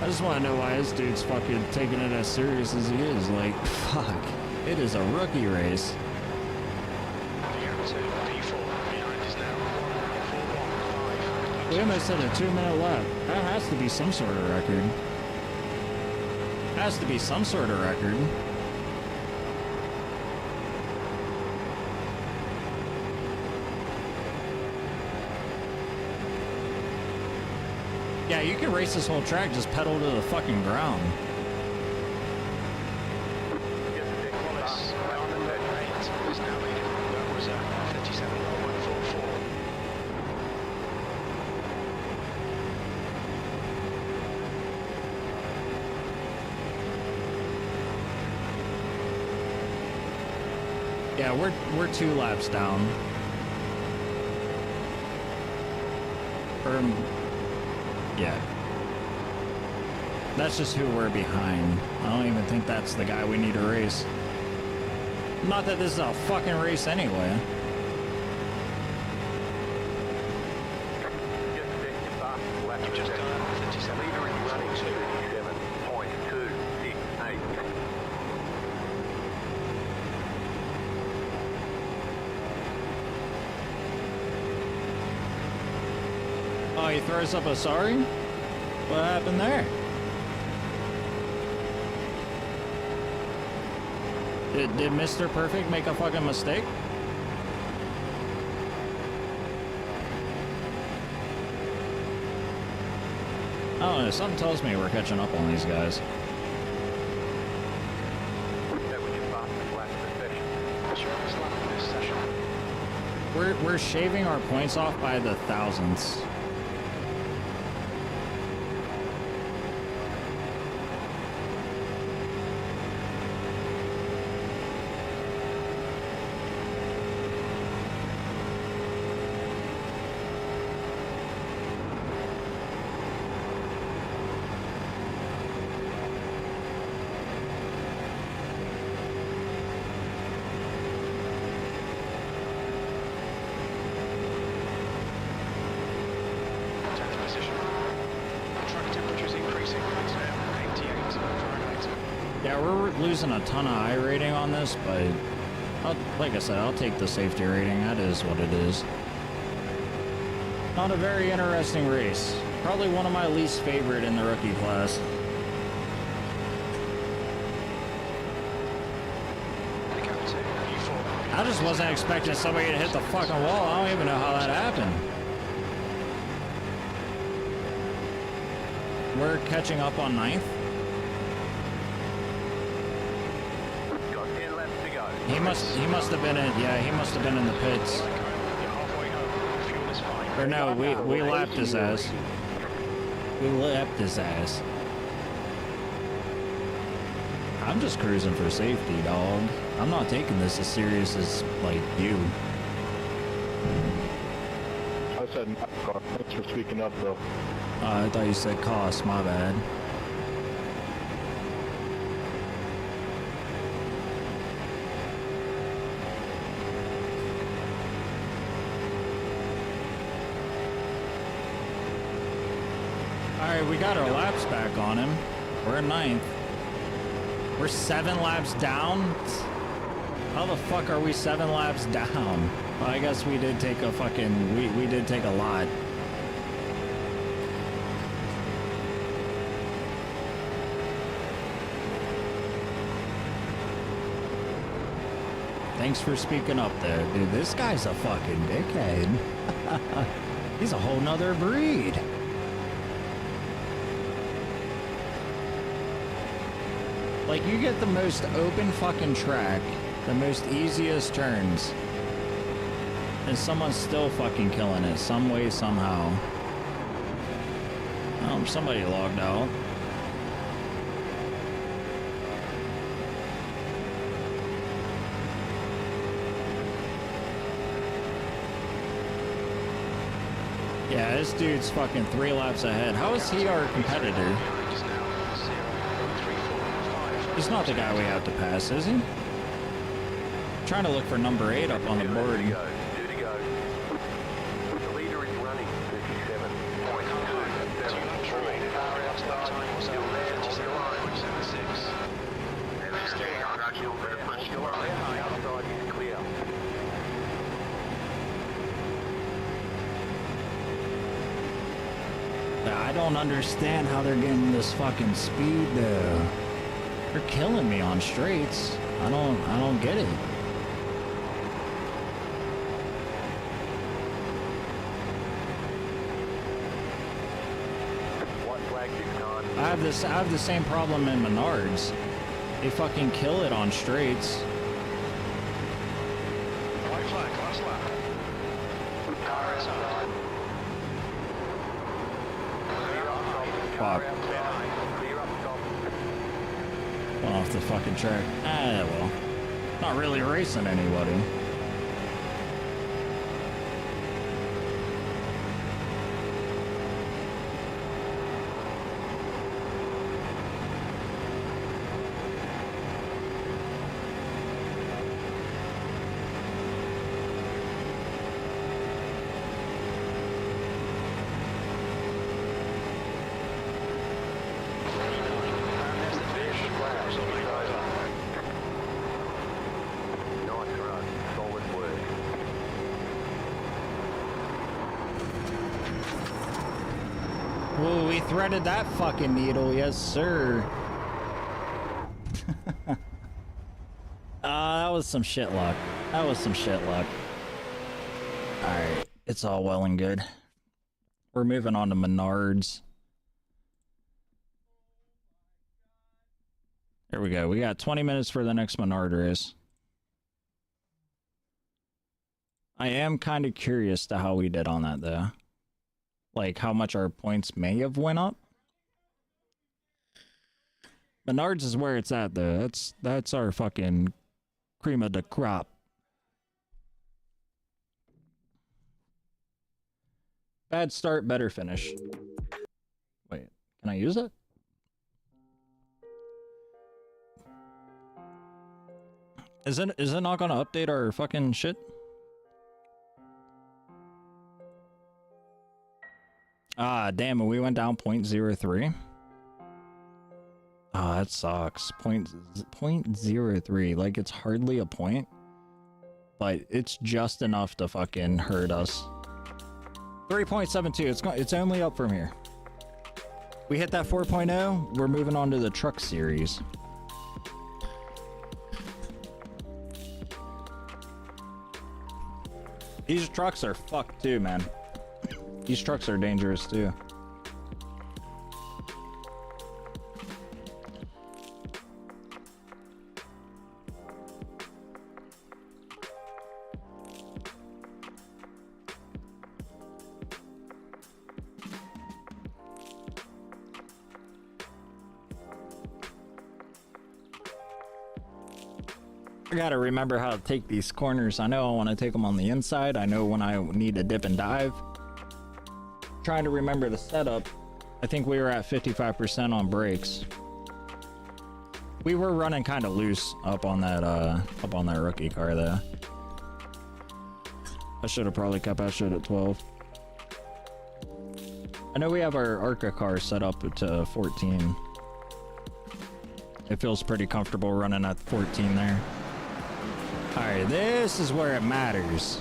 I just want to know why this dude's fucking taking it as serious as he is. Like, fuck. It is a rookie race. We almost hit a 2-minute lap. That has to be some sort of record. Has to be some sort of record. Yeah, you can race this whole track, just pedal to the fucking ground. Yeah, we're 2 laps down. Yeah. That's just who we're behind. I don't even think that's the guy we need to race. Not that this is a fucking race anyway. You've just done 37. Leader is running 37.268. Oh, he throws up a sorry? What happened there? Did Mr. Perfect make a fucking mistake? I don't know, something tells me we're catching up on these guys. We're shaving our points off by the thousands. Yeah, we're losing a ton of I rating on this, but like I said, I'll take the safety rating. That is what it is. Not a very interesting race. Probably one of my least favorite in the rookie class. I just wasn't expecting somebody to hit the fucking wall. I don't even know how that happened. We're catching up on 9th. He must have been in, yeah, he must have been in the pits. Or no, we lapped his ass. We lapped his ass. I'm just cruising for safety, dog. I'm not taking this as serious as, like, you. I said my car. Thanks for speaking up, though. I thought you said cost, my bad. Alright, we got our laps back on him. We're in 9th. We're 7 laps down? How the fuck are we 7 laps down? Well, I guess we did take a fucking... We did take a lot. Thanks for speaking up there, dude. This guy's a fucking dickhead. He's a whole nother breed. Like, you get the most open fucking track, the most easiest turns, and someone's still fucking killing it some way, somehow. Somebody logged out. Yeah, this dude's fucking 3 laps ahead. How is he our competitor? He's not the guy we have to pass, is he? I'm trying to look for number 8 up on the board. I don't understand how they're getting this fucking speed though. You're killing me on straights. I don't get it. White flag 69. I have the same problem in menards. They fucking kill it on straights. White flag, last lap. Car is on. Fuck. Went off the fucking track. Ah, well. Not really racing anybody. Ooh, we threaded that fucking needle, yes sir. That was some shit luck. That was some shit luck. Alright, it's all well and good. We're moving on to menards. There we go. We got 20 minutes for the next menard race. I am kind of curious to how we did on that though. Like how much our points may have went up. Menards is where it's at though. That's our fucking cream of the crop. Bad start, better finish. Wait, can I use it? Is it not gonna update our fucking shit? Ah, damn it, we went down 0.03. Ah, that sucks. 0.03, like it's hardly a point, but it's just enough to fucking hurt us. 3.72, it's only up from here. We hit that 4.0, we're moving on to the truck series. These trucks are fucked too, man. These trucks are dangerous too. I gotta remember how to take these corners. I know I want to take them on the inside. I know when I need to dip and dive. Trying to remember the setup. I think we were at 55% on brakes. We were running kind of loose up on that rookie car though. I should have probably kept that shit at 12. I know we have our ARCA car set up to 14. It feels pretty comfortable running at 14 there. Alright, this is where it matters.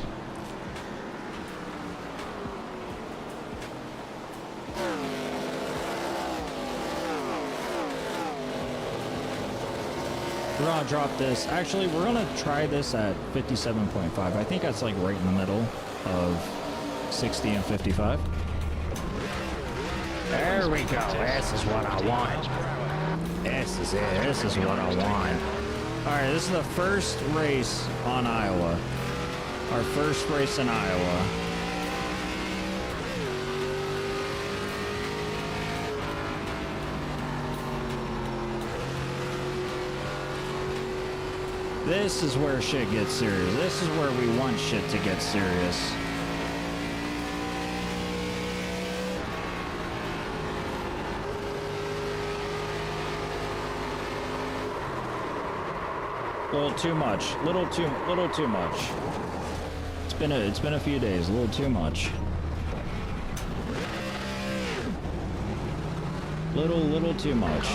We're gonna drop this. Actually, we're gonna try this at 57.5. I think that's like right in the middle of 60 and 55. There we go. This is what I want. This is it. This is what I want. Alright, this is the first race on Iowa. Our first race in Iowa. This is where shit gets serious. This is where we want shit to get serious. A little too much. Little too much. It's been a few days. A little too much. Little too much.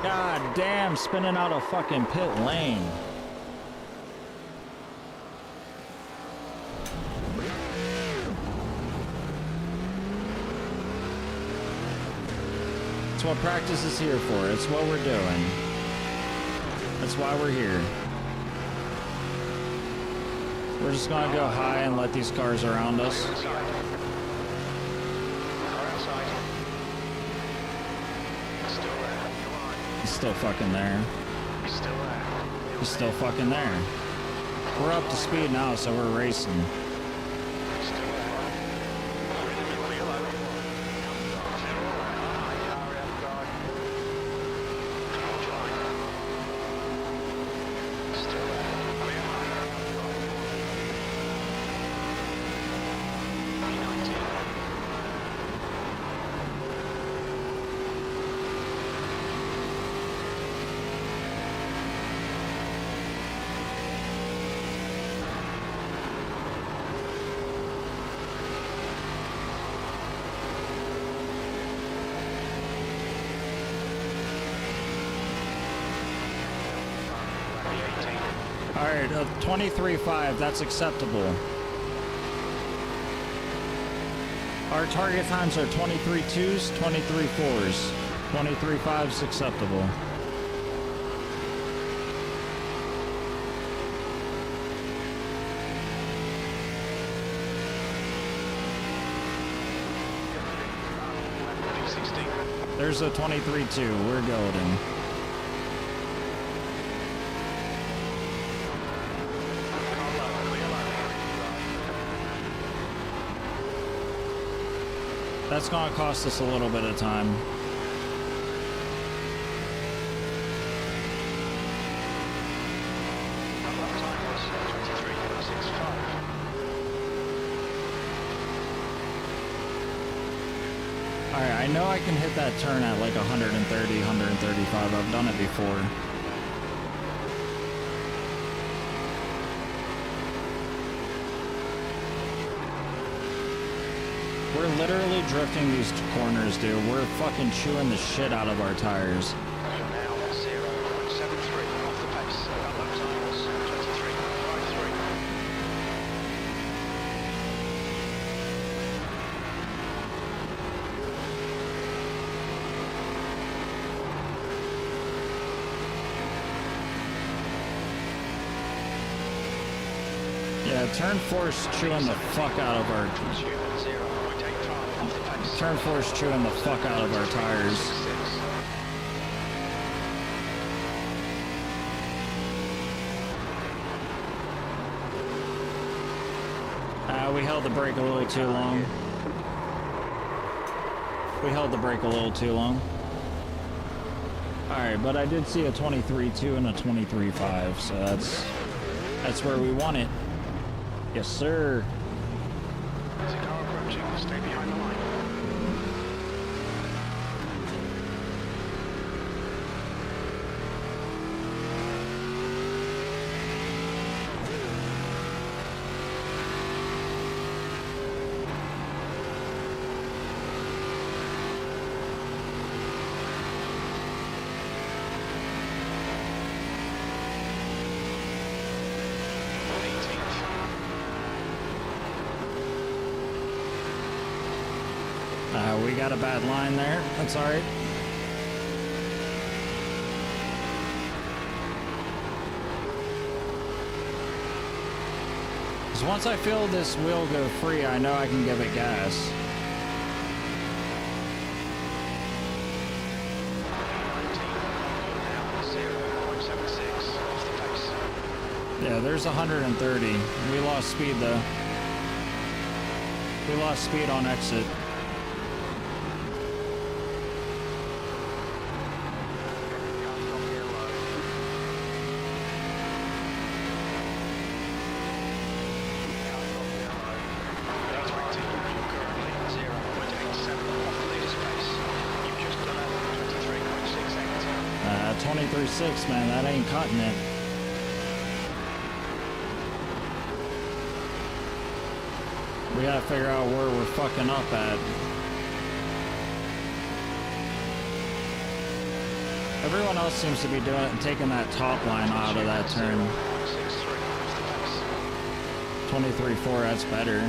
God damn, spinning out a fucking pit lane. That's what practice is here for. It's what we're doing. That's why we're here. We're just gonna go high and let these cars around us. He's still fucking there. He's still fucking there. We're up to speed now, so we're racing. Alright, 23.5, that's acceptable. Our target times are 23.2s, 23.4s. 23.5's acceptable. There's a 23.2, we're golden. That's gonna cost us a little bit of time. Alright, I know I can hit that turn at like 130, 135. I've done it before. We're literally drifting these corners, dude. We're fucking chewing the shit out of our tires. Yeah, turn 4's chewing the fuck out of our... Turn 4's chewing the fuck out of our tires. We held the brake a little too long. We held the brake a little too long. Alright, but I did see a 23.2 and a 23.5, so that's where we want it. Yes, sir. There's a car approaching. Stay behind the line. We got a bad line there. That's all right. Because once I feel this wheel go free, I know I can give it gas. Yeah, there's 130. We lost speed though. We lost speed on exit. .6, man, that ain't cutting it. We gotta figure out where we're fucking up at. Everyone else seems to be taking that top line out of that turn. 23.4, that's better.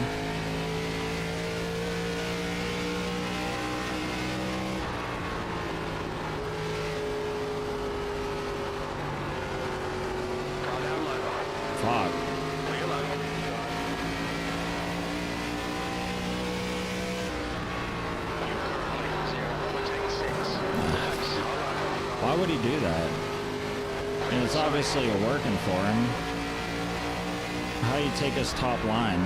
Why would he do that? And it's obviously working for him. How do you take his top line?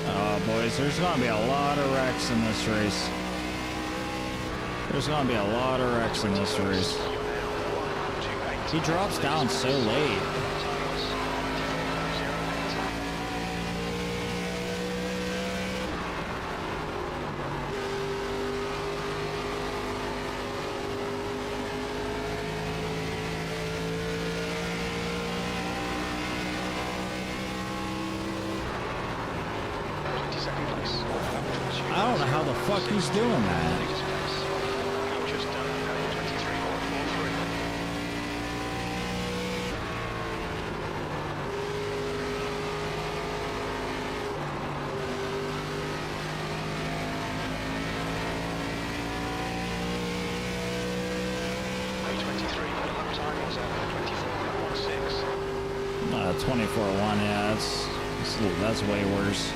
Oh, boys, there's going to be a lot of wrecks in this race. There's going to be a lot of wrecks in this race. He drops down so late. I don't know how the fuck he's doing that. A 24-1, yeah, that's way worse.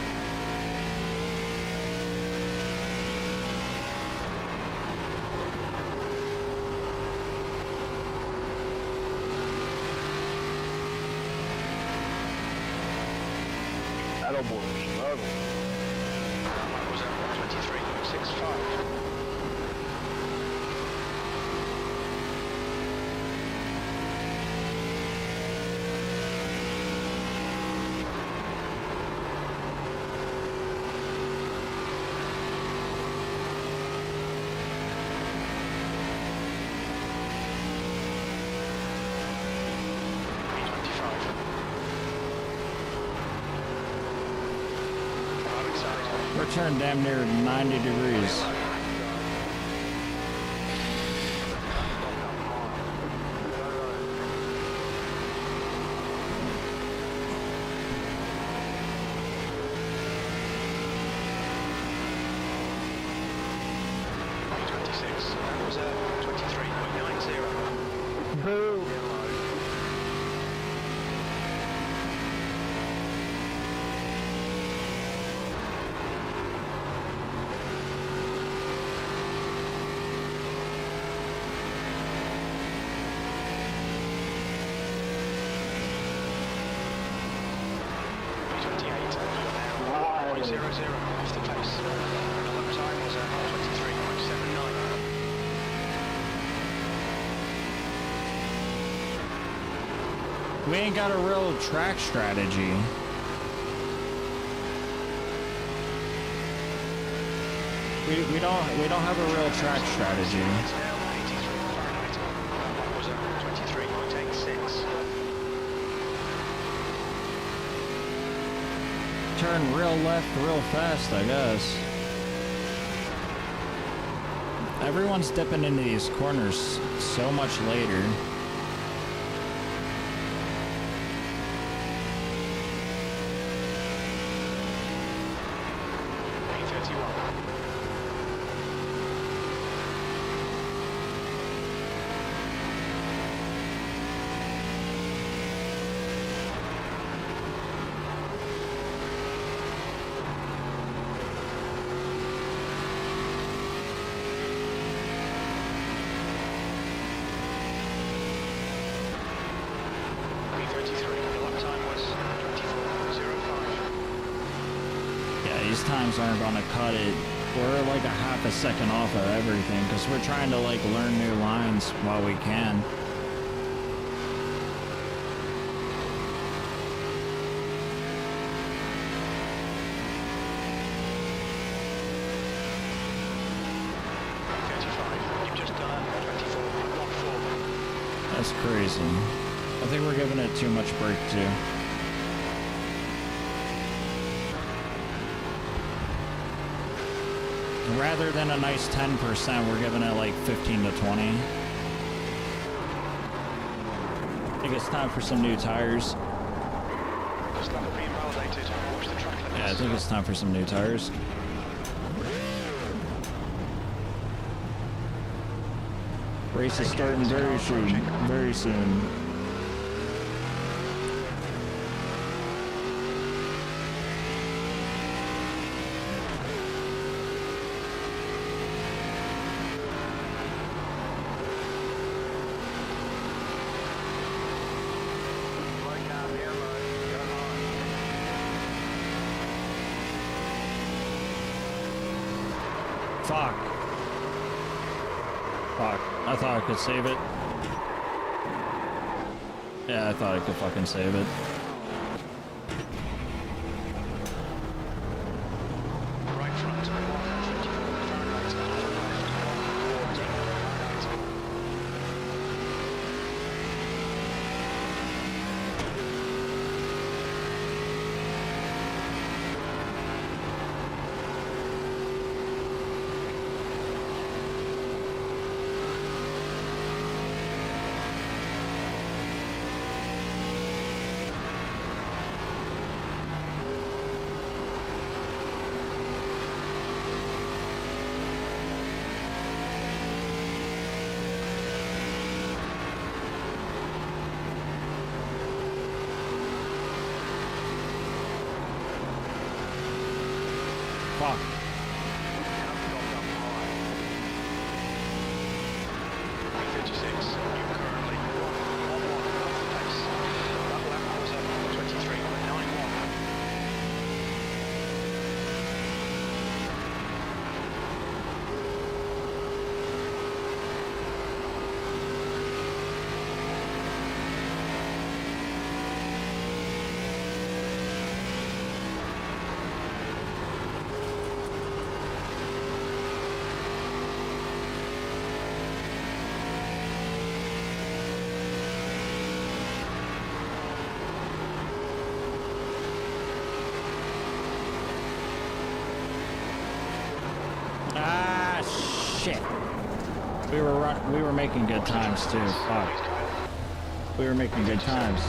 That'll be struggle. Was at 123.65. We're turned damn near 90 degrees. That was 23.90. Boo! Off the pace. The lap time was 23.79. We ain't got a real track strategy. We don't have a real track strategy. That was 23.86. Turn real left real fast, I guess. Everyone's dipping into these corners so much later. Times aren't gonna cut it. We're like a half a second off of everything because we're trying to like learn new lines while we can. That's crazy. I think we're giving it too much break too. Rather than a nice 10%, we're giving it like 15 to 20. I think it's time for some new tires. Yeah, I think it's time for some new tires. Race is starting very soon. Very soon. Fuck. Fuck. I thought I could save it. Yeah, I thought I could fucking save it. Right front, 154 Fuck. Ah, shit. We were making good times too. Fuck. We were making good times.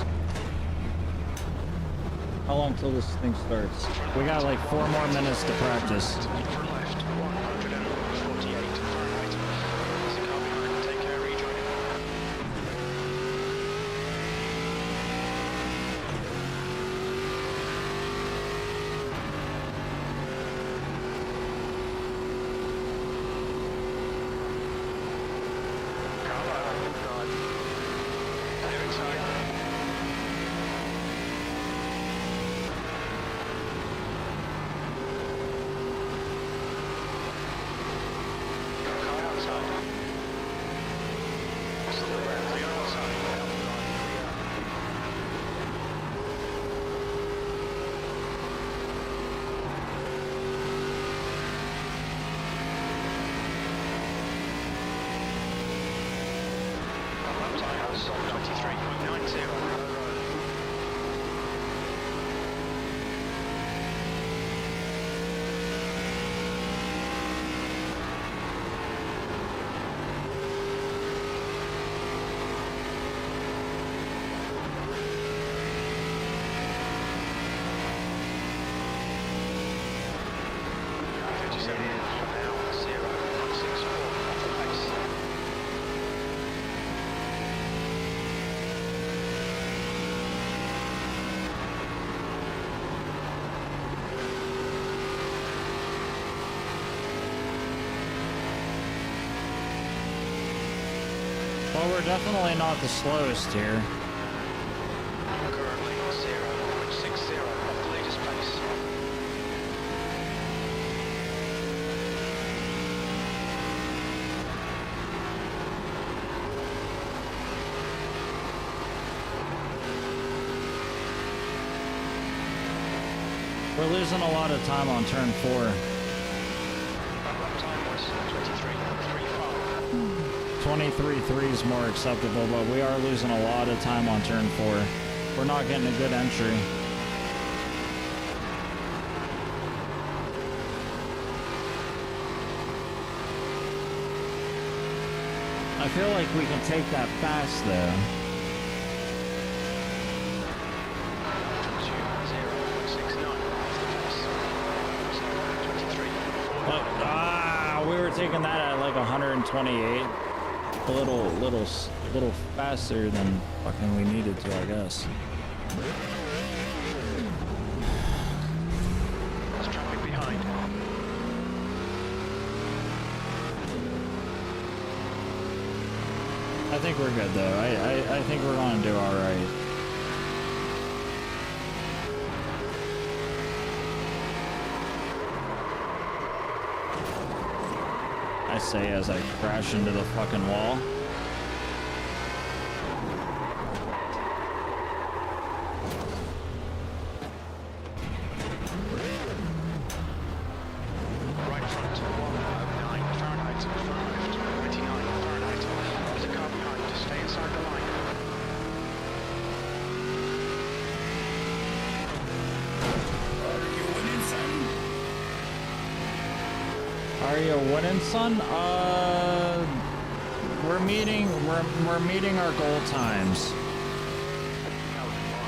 How long till this thing starts? We got like 4 more minutes to practice. Well, we're definitely not the slowest here. Currently 0.60 off the latest pace. We're losing a lot of time on turn 4. Lap time was 23.35. 23.3 is more acceptable, but we are losing a lot of time on turn 4. We're not getting a good entry. I feel like we can take that fast though. We were taking that at like 128. A little faster than fucking we needed to, I guess. There's traffic behind. I think we're good though. I think we're gonna do all right. I say as I crash into the fucking wall. Right front, 109 Fahrenheit, front left, 99 Fahrenheit. There's a car behind, stay inside the line. Are you winning, son? We're meeting our goal times.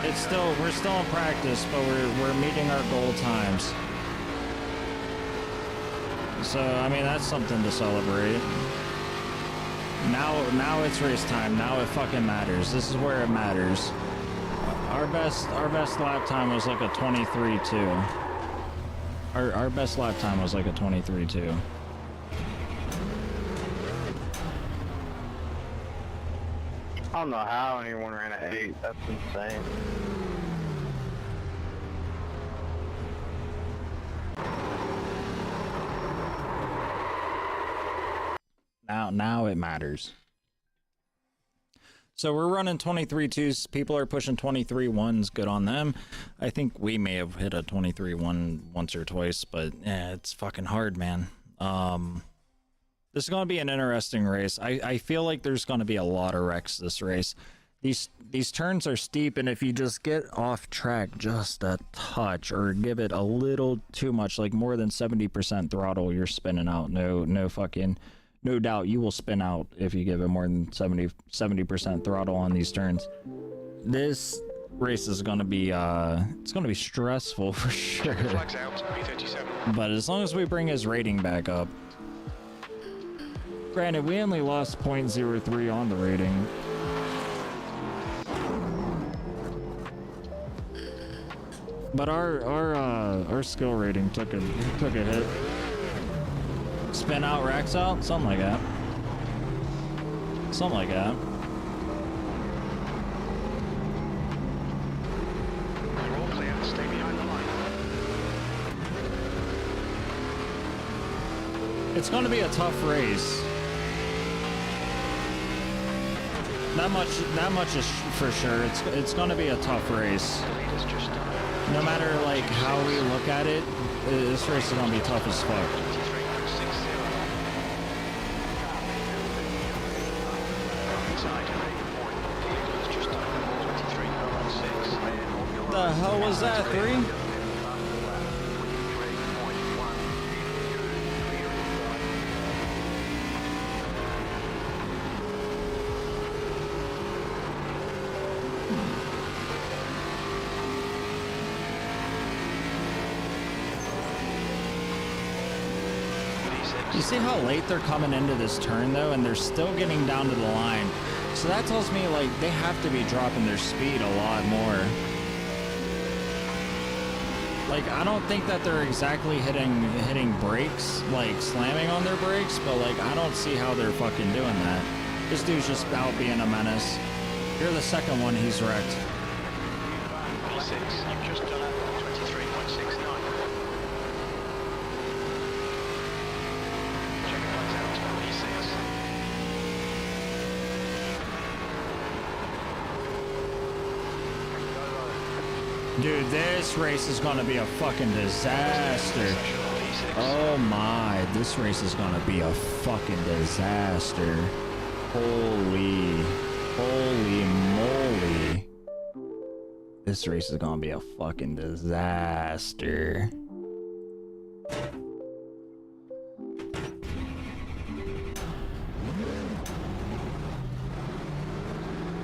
We're still in practice, but we're meeting our goal times. So I mean that's something to celebrate. Now it's race time. Now it fucking matters. This is where it matters. Our best lap time was like a 23.2. Our best lap time was like a 23.2. I don't know how anyone ran at 8. That's insane. Now it matters. So we're running 23.2s. People are pushing 23.1s. Good on them. I think we may have hit a 23.1 once or twice, but yeah, it's fucking hard, man. This is going to be an interesting race. I feel like there's going to be a lot of wrecks this race. These turns are steep, and if you just get off track just a touch or give it a little too much, like more than 70% throttle, you're spinning out. No doubt you will spin out if you give it more than 70% throttle on these turns. This race is going to be it's going to be stressful for sure. Flags out, B37. But as long as we bring his rating back up. Granted, we only lost 0.03 on the rating. But our skill rating took a hit. Spin out, racks out, something like that. Something like that. You're all clear, stay behind the line. It's going to be a tough race. That much is for sure. It's going to be a tough race. No matter like how we look at it, this race is going to be tough as fuck. The hell was that? 3? You see how late they're coming into this turn though, and they're still getting down to the line. So that tells me like they have to be dropping their speed a lot more. Like I don't think that they're exactly hitting brakes, like slamming on their brakes, but like I don't see how they're fucking doing that. This dude's just out being a menace. You're the second one he's wrecked. B6, you've just done it, 23.69. Check flags out, B6. Dude, this race is gonna be a fucking disaster. Oh my, this race is gonna be a fucking disaster. Holy moly. This race is gonna be a fucking disaster.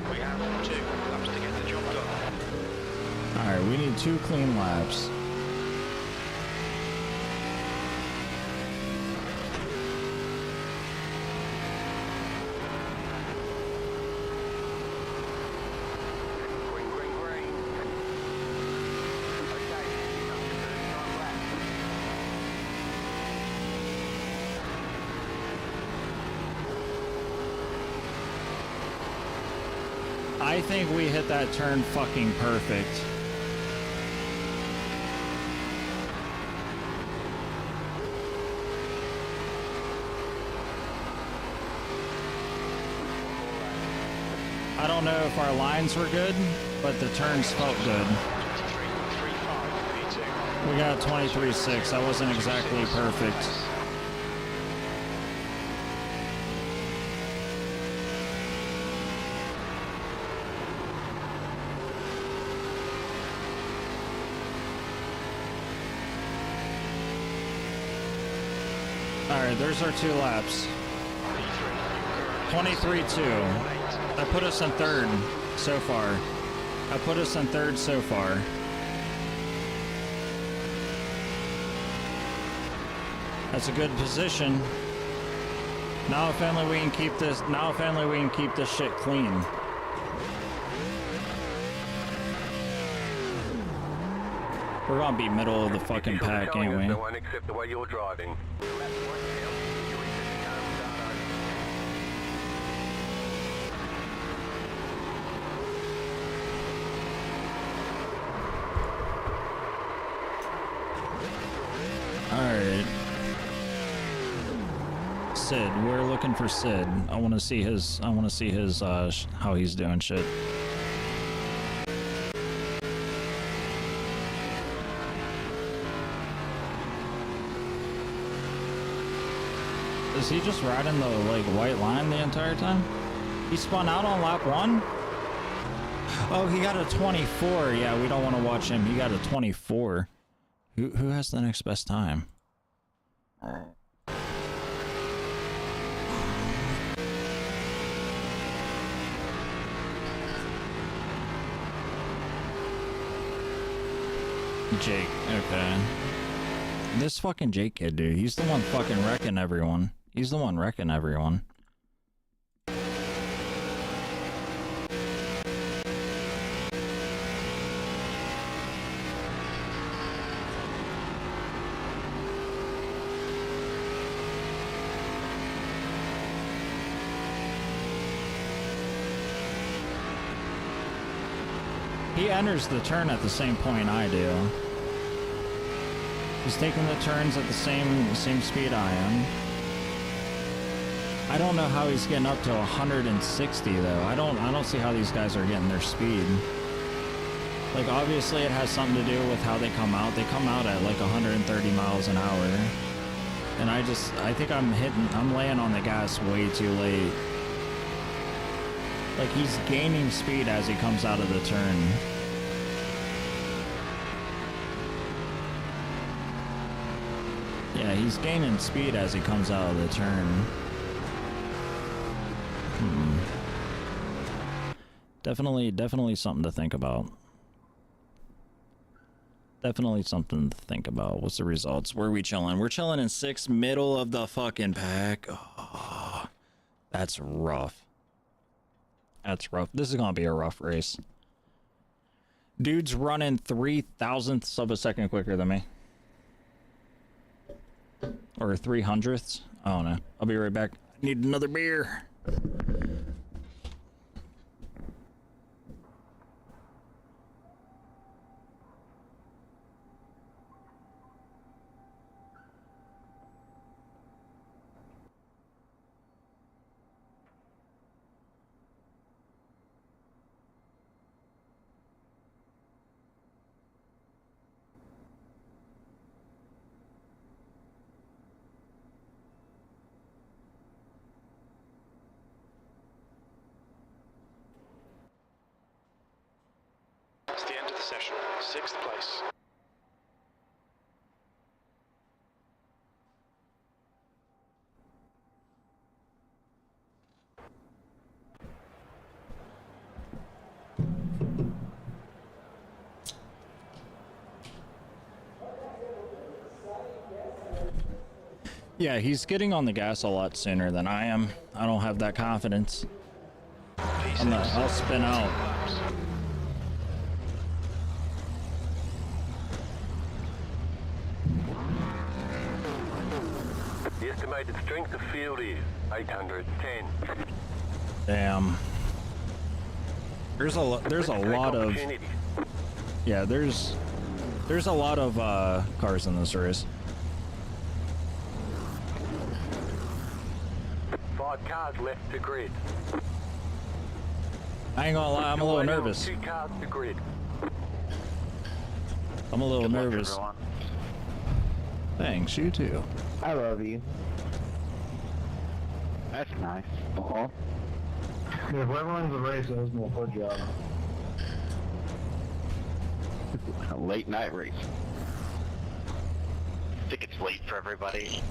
We have 2 laps to get the job done. Alright, we need 2 clean laps. I think we hit that turn fucking perfect. don't know if our lines were good, but the turns felt good. We got 23.6. That wasn't exactly perfect. Alright, there's our 2 laps. 23.2. That put us in 3rd so far. That put us in 3rd so far. That's a good position. Now if only we can keep this, shit clean. We're gonna be middle of the fucking pack, ain't we? No one except the way you're driving. Alright. Sid, we're looking for Sid. I wanna see his how he's doing shit. Is he just riding the like white line the entire time? He spun out on lap 1? Oh, he got a 24. Yeah, we don't want to watch him. He got a 24. Who has the next best time? Jake, okay. This fucking Jake kid, dude, he's the one fucking wrecking everyone. He's the one wrecking everyone. He enters the turn at the same point I do. He's taking the turns at the same speed I am. I don't know how he's getting up to 160 though. I don't see how these guys are getting their speed. Like obviously it has something to do with how they come out. They come out at like 130 miles an hour. And I think I'm laying on the gas way too late. Like he's gaining speed as he comes out of the turn. Yeah, he's gaining speed as he comes out of the turn. Definitely something to think about. Definitely something to think about. What's the results? Where are we chilling? We're chilling in 6th, middle of the fucking pack. Oh, that's rough. That's rough. This is gonna be a rough race. Dude's running 3,000ths of a second quicker than me. Or 300ths. I don't know. I'll be right back. I need another beer. It's the end of the session. 6th place. Yeah, he's getting on the gas a lot sooner than I am. I don't have that confidence. I'll spin out. The estimated strength of field is 810. Damn. There's a lot of yeah. There's a lot of cars in this race. 5 cars left to grid. I ain't gonna lie, I'm a little nervous. I'm a little nervous. Thanks, you too. I love you. That's nice. Yeah, if whoever wins the race, that's my foot job. A late night race. I think it's late for everybody.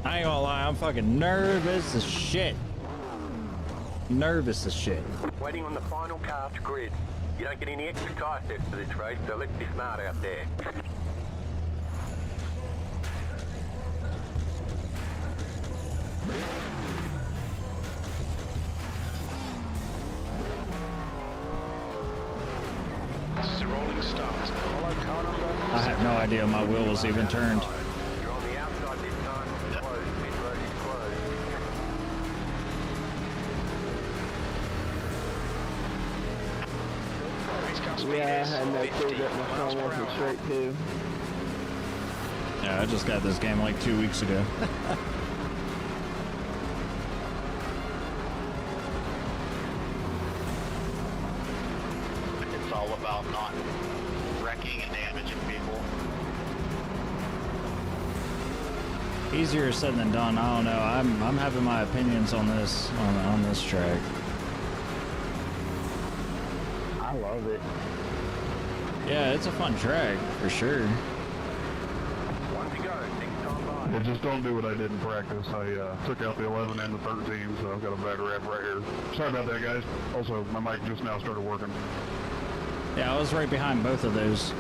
I ain't gonna lie, I'm fucking nervous as shit. Nervous as shit. Waiting on the final car to grid. You don't get any extra tire sets for this race, so let's be smart out there. This is a rolling start. Follow car number. I have no idea my wheel was even turned. You're on the outside this time. Closed. Mid road is closed. Yeah, I had no clue that my phone wasn't straight too. Yeah, I just got this game like 2 weeks ago. It's all about not wrecking and damaging people. Easier said than done. I don't know. I'm having my opinions on this on this track. I love it. Yeah, it's a fun track for sure. One to go. Next time by. Yeah, just don't do what I did in practice. I took out the 11 and the 13, so I've got a bad rep right here. Sorry about that, guys. Also, my mic just now started working. Yeah, I was right behind both of those.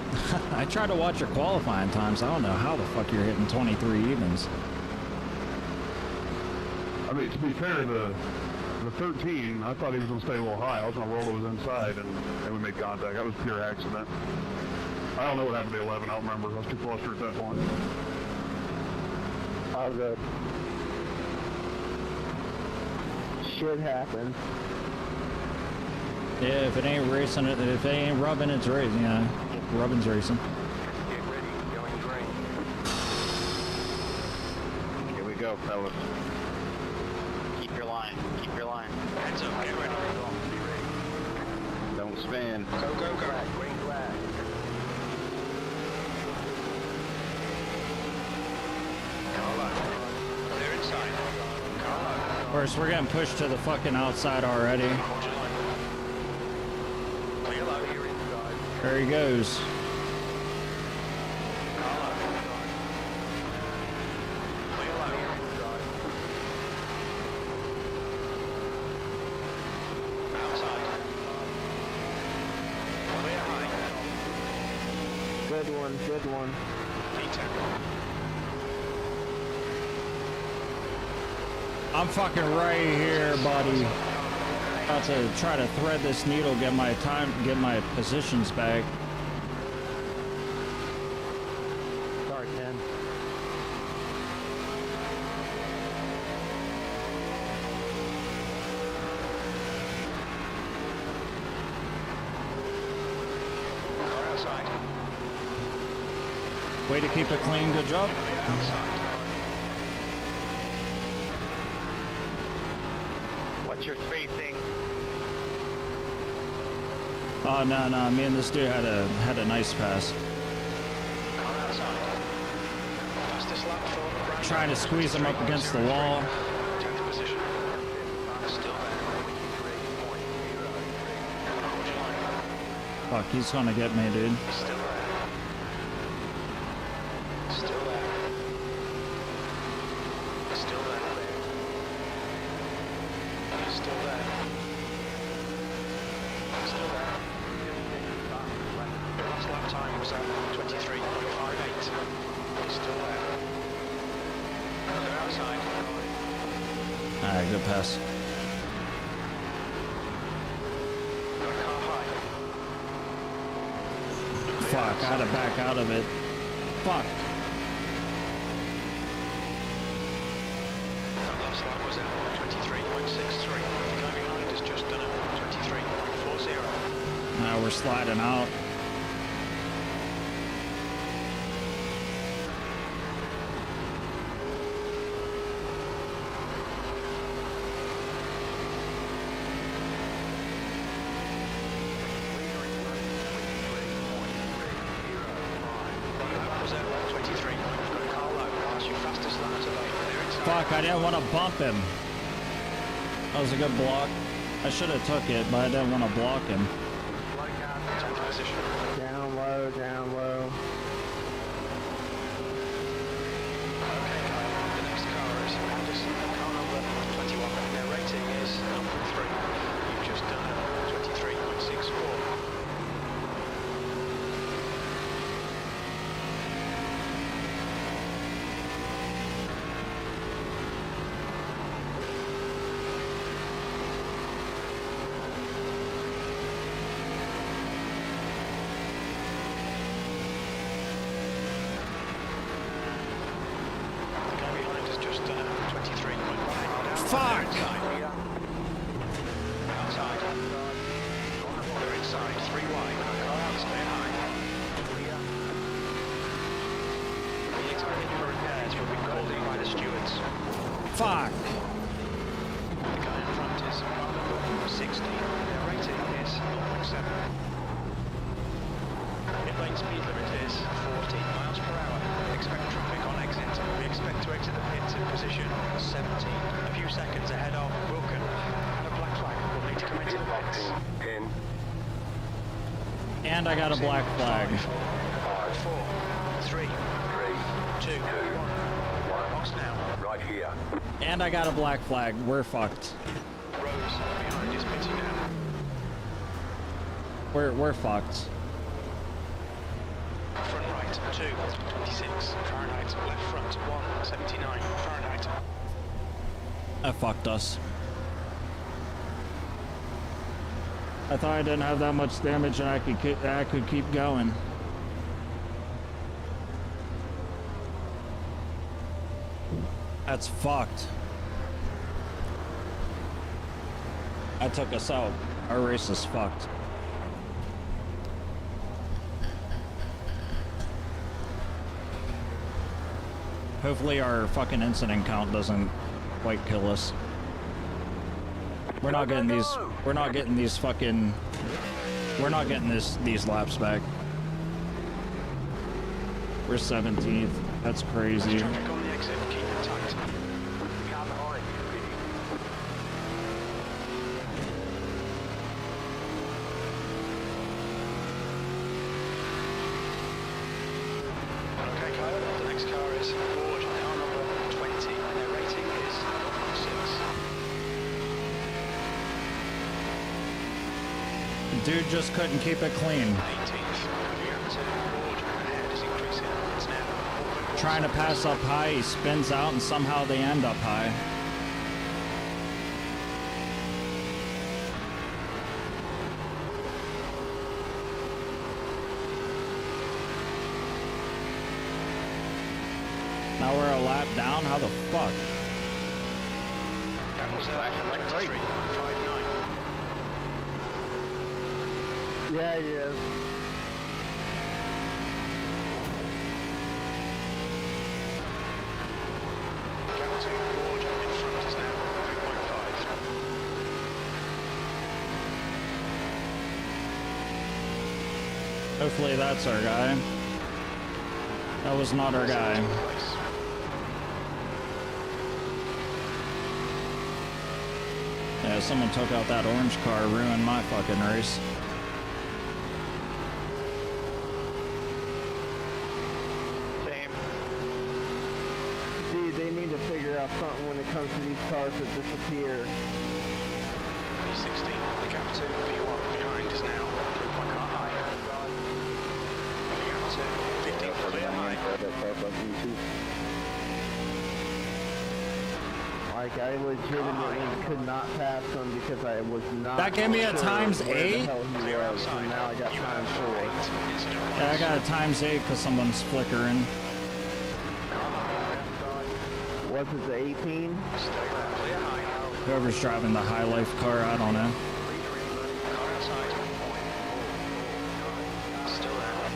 I tried to watch your qualifying times. I don't know how the fuck you're hitting 23 evens. I mean, to be fair, the 13, I thought he was going to stay a little high. I was going to roll it was inside, and we made contact. That was pure accident. I don't know what happened to the 11. I don't remember. I was too flustered at that point. All good. Shit happens. Yeah, if it ain't racing, if it ain't rubbing, it's racing. Yeah, rubbing's racing. Get ready. Going green. Here we go, fellas. Keep your line. Keep your line. Heads up, get ready. Be ready. Don't spin. Go, go, go. Green flag. Carlo. Clear inside. Carlo. Of course, we're getting pushed to the fucking outside already. Hold your line. Clear low. Clear inside. There he goes. Carlo. Clear low. Outside. Clear high. Good one, good one. D10. I'm fucking right here, buddy. About to try to thread this needle, get my positions back. Sorry, Ken. Car outside. Way to keep it clean. Good job. Outside. What's your spacing? Oh no, me and this dude had a nice pass. Car outside. Fastest lap for Brad. Trying to squeeze him up against the wall. 10th position. Still there. Hold your line. Fuck, he's gonna get me, dude. Still there. Still there. Still there. Still there. Still there. Last lap time was at 23.58. Still there. They're outside. Alright, good pass. Got a car high. Fuck, I had to back out of it. Fuck. That last lap was at 23.63. The guy behind has just done it. 23.40. Now we're sliding out. Reserve 23. Got a car low. Pass your fastest lap today. Clear inside. Fuck, I didn't want to bump him. That was a good block. I should have took it, but I didn't want to block him. Top position. Down low, down low. Okay, Kyle. The next car is Anderson. Car number 21. Their rating is 0.3. You've just done 23.64. Fuck! Outside. They're inside, 3 wide. Car stay high. The experiment for repairs will be called in by the stewards. Fuck! The guy in front is number 60. Their rating is 0.7. Inlane speed limit is 40 miles per hour. Expect traffic on exit. We expect to exit the pits in position 17. A few seconds ahead of Wilken. And a black flag will need to come into the box. 10. And I got a black flag. 5, 4, 3, 2, 1. Box now. Right here. And I got a black flag. We're fucked. Rose behind is pitting now. We're fucked. Front right, 2, 26 Fahrenheit. Left front, 1, 79 Fahrenheit. That fucked us. I thought I didn't have that much damage and I could keep going. That's fucked. I took us out. Our race is fucked. Hopefully our fucking incident count doesn't quite kill us. We're not getting these. We're not getting these fucking. We're not getting these laps back. We're 17th. That's crazy. Traffic on the exit, keep it tight. Car behind you, Okay, Kyle, the next car is Ford, car number 20, and their rating is 0.6. Dude just couldn't keep it clean. 18th, Ford ahead is increasing. It's now 0.4. Trying to pass up high, he spins out and somehow they end up high. Now we're a lap down? How the fuck? That was 23, 59. Yeah, he is. Captain Ford in front is now 3.5. Hopefully that's our guy. That was not our guy. Yeah, someone took out that orange car, ruined my fucking race. Same. See, they need to figure out something when it comes to these cars that disappear. P16, the gap to P1 behind is now 3.5 high. The gap to 15 clear high. Like, I legitimately could not pass him because I was not. That gave me a sure times where the 8? hell he was, and now I got times 4. Yeah, I got a times 8 because someone's flickering. Was it the 18? Whoever's driving the high life car, I don't know. Car outside. Still there.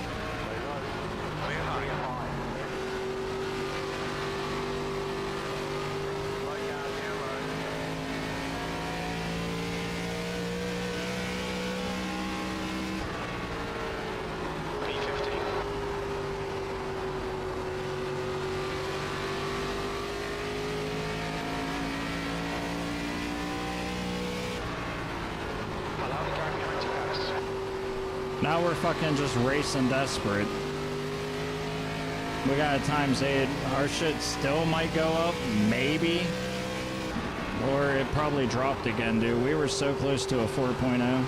Clear high. P15. Now we're fucking just racing desperate. We got a ×8. Our shit still might go up, maybe. Or it probably dropped again, dude. We were so close to a 4.0.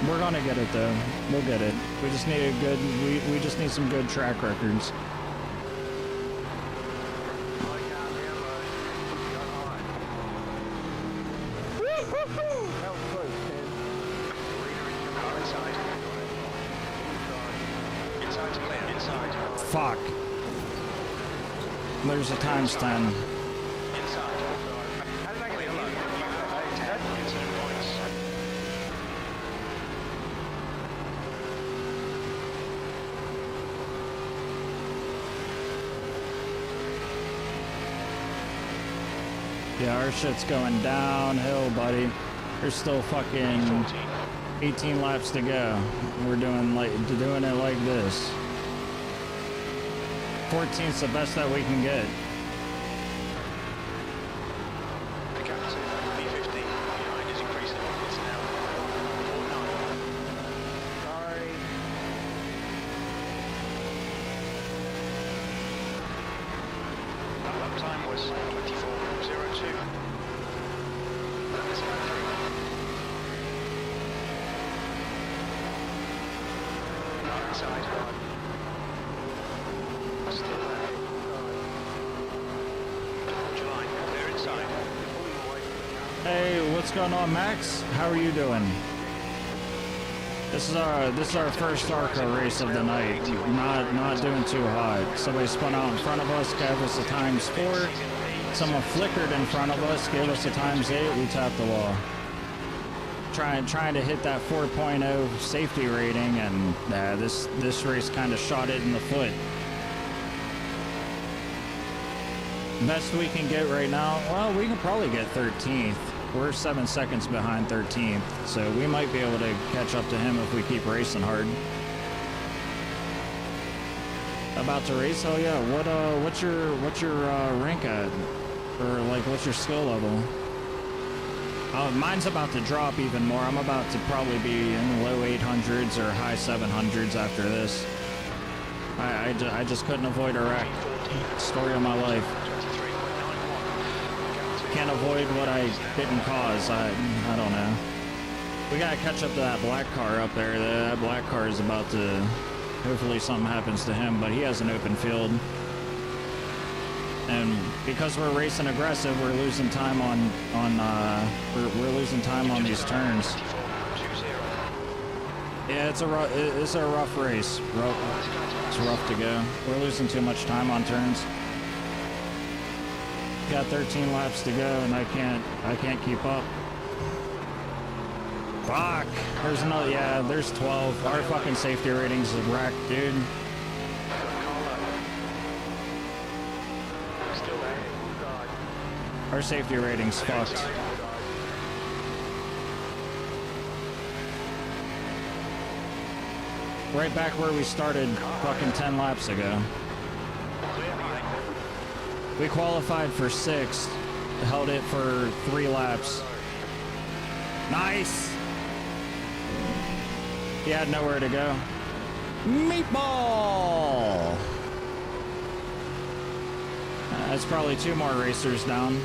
We're gonna get it though. We'll get it. We just need a good, we just need some good track records. Fuck. There's a ×10. Yeah, our shit's going downhill, buddy. There's still fucking 18 laps to go. We're doing it like this. 14's the best that we can get. The gap to P50 behind is increasing. It's now 4.9. Sorry. That lap time was 24.02. That's not inside. Still there. July, they're inside. Hey, what's going on, Max? How are you doing? This is our first ARCA race of the night. Not doing too hot. Somebody spun out in front of us, gave us a ×4. Someone flickered in front of us, gave us a ×8. We tapped the wall. Trying to hit that 4.0 safety rating, and this race kind of shot it in the foot. Best we can get right now, well, we can probably get 13th. We're 7 seconds behind 13th, so we might be able to catch up to him if we keep racing hard. About to race? Oh yeah. What's your rank at, or like what's your skill level? Mine's about to drop even more. I'm about to probably be in the low 800s or high 700s after this. I just couldn't avoid a wreck. Story of my life. Can't avoid what I didn't cause. I don't know. We gotta catch up to that black car up there. That black car is about to, hopefully something happens to him, but he has an open field. And because we're racing aggressive, we're losing time on we're losing time on these turns. Yeah, it's a rough race. It's rough to go. We're losing too much time on turns. Got 13 laps to go, and I can't keep up. Fuck! There's another, yeah, there's 12. Our fucking safety ratings is wrecked, dude. Our safety rating's fucked. Right back where we started fucking 10 laps ago. We qualified for 6th, held it for 3 laps. Nice! He had nowhere to go. Meatball! That's probably 2 more racers down.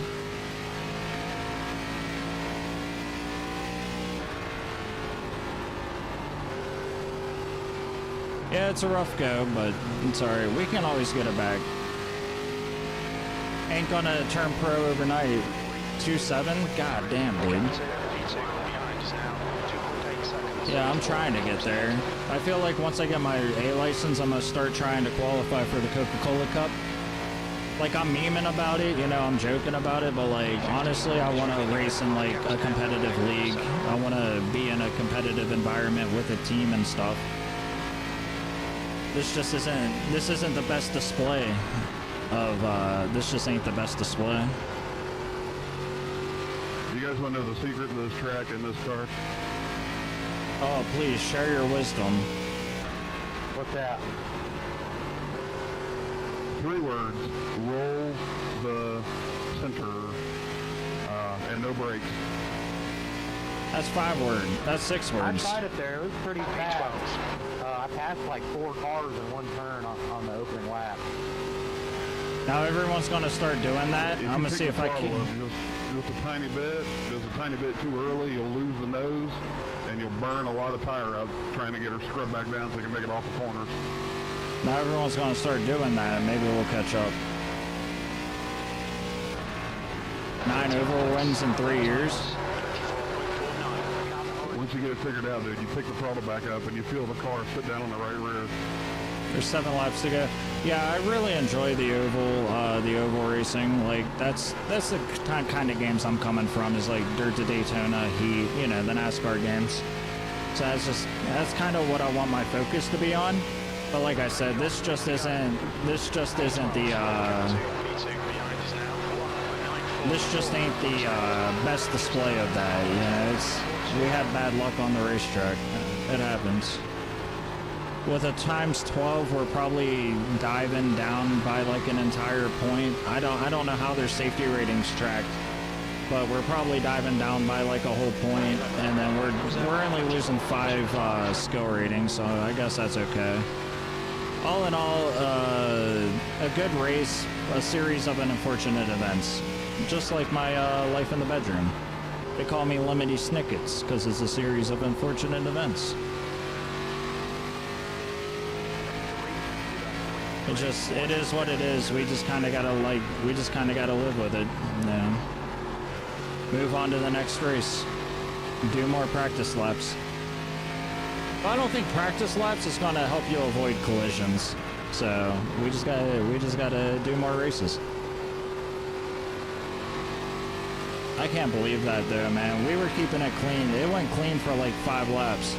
Yeah, it's a rough go, but it's alright. We can always get it back. Ain't gonna turn pro overnight. 2.7? God damn, dude. Yeah, I'm trying to get there. I feel like once I get my A license, I'm gonna start trying to qualify for the Coca-Cola Cup. Like, I'm memeing about it, you know, I'm joking about it, but like, honestly, I want to race in like a competitive league. I want to be in a competitive environment with a team and stuff. This isn't the best display of, this just ain't the best display. You guys want to know the secret to this track in this car? Oh, please, share your wisdom. What's that? 3 words: roll the center, and no brakes. That's 5 words. That's 6 words. I tried it there. It was pretty fast. I passed like 4 cars in one turn on the opening lap. Now everyone's gonna start doing that. I'm gonna see if I can. Just a tiny bit too early, you'll lose the nose, and you'll burn a lot of tire out trying to get her scrubbed back down so you can make it off the corners. Now everyone's gonna start doing that, and maybe we'll catch up. 9 oval wins in 3 years. Once you get it figured out, dude, you pick the throttle back up and you feel the car sit down on the right rear. There's 7 laps to go. Yeah, I really enjoy the oval racing. Like that's the kind of games I'm coming from, is like Dirt to Daytona, Heat, you know, the NASCAR games. So that's kind of what I want my focus to be on. But like I said, this just isn't the this just ain't the best display of that. You know, we had bad luck on the racetrack. It happens. With a times 12, we're probably diving down by like an entire point. I don't know how their safety ratings tracked, but we're probably diving down by like a whole point, and then we're only losing 5 skill ratings, so I guess that's okay. All in all, a good race, a series of unfortunate events, just like my life in the bedroom. They call me Lemony Snickets because it's a series of unfortunate events. It is what it is. We just kind of gotta live with it. You know. Move on to the next race. Do more practice laps. I don't think practice laps is gonna help you avoid collisions. So we just gotta do more races. I can't believe that though, man. We were keeping it clean. It went clean for like 5 laps.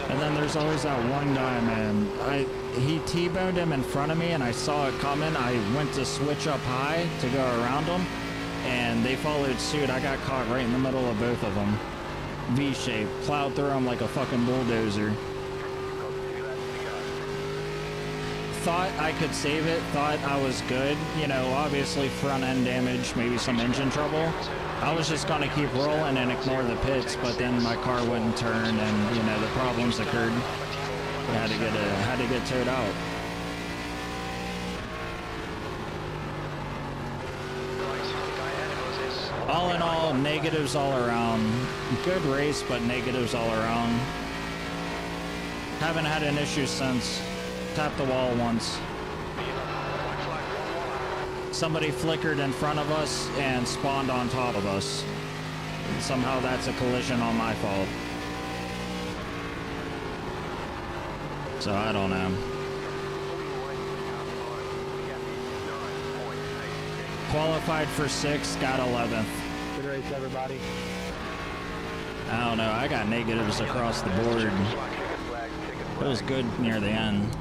And then there's always that one guy, man. He T-boned him in front of me, and I saw it coming. I went to switch up high to go around him, and they followed suit. I got caught right in the middle of both of them. V-shape, plowed through him like a fucking bulldozer. Thought I could save it, thought I was good. You know, obviously front end damage, maybe some engine trouble. I was just gonna keep rolling and ignore the pits, but then my car wouldn't turn, and you know the problems occurred. I had to get towed out. All in all, negatives all around. Good race, but negatives all around. Haven't had an issue since. Tapped the wall once. Somebody flickered in front of us and spawned on top of us. And somehow that's a collision on my fault. So I don't know. Qualified for 6, got 11th. Good race, everybody. I don't know, I got negatives across the board. It was good near the end.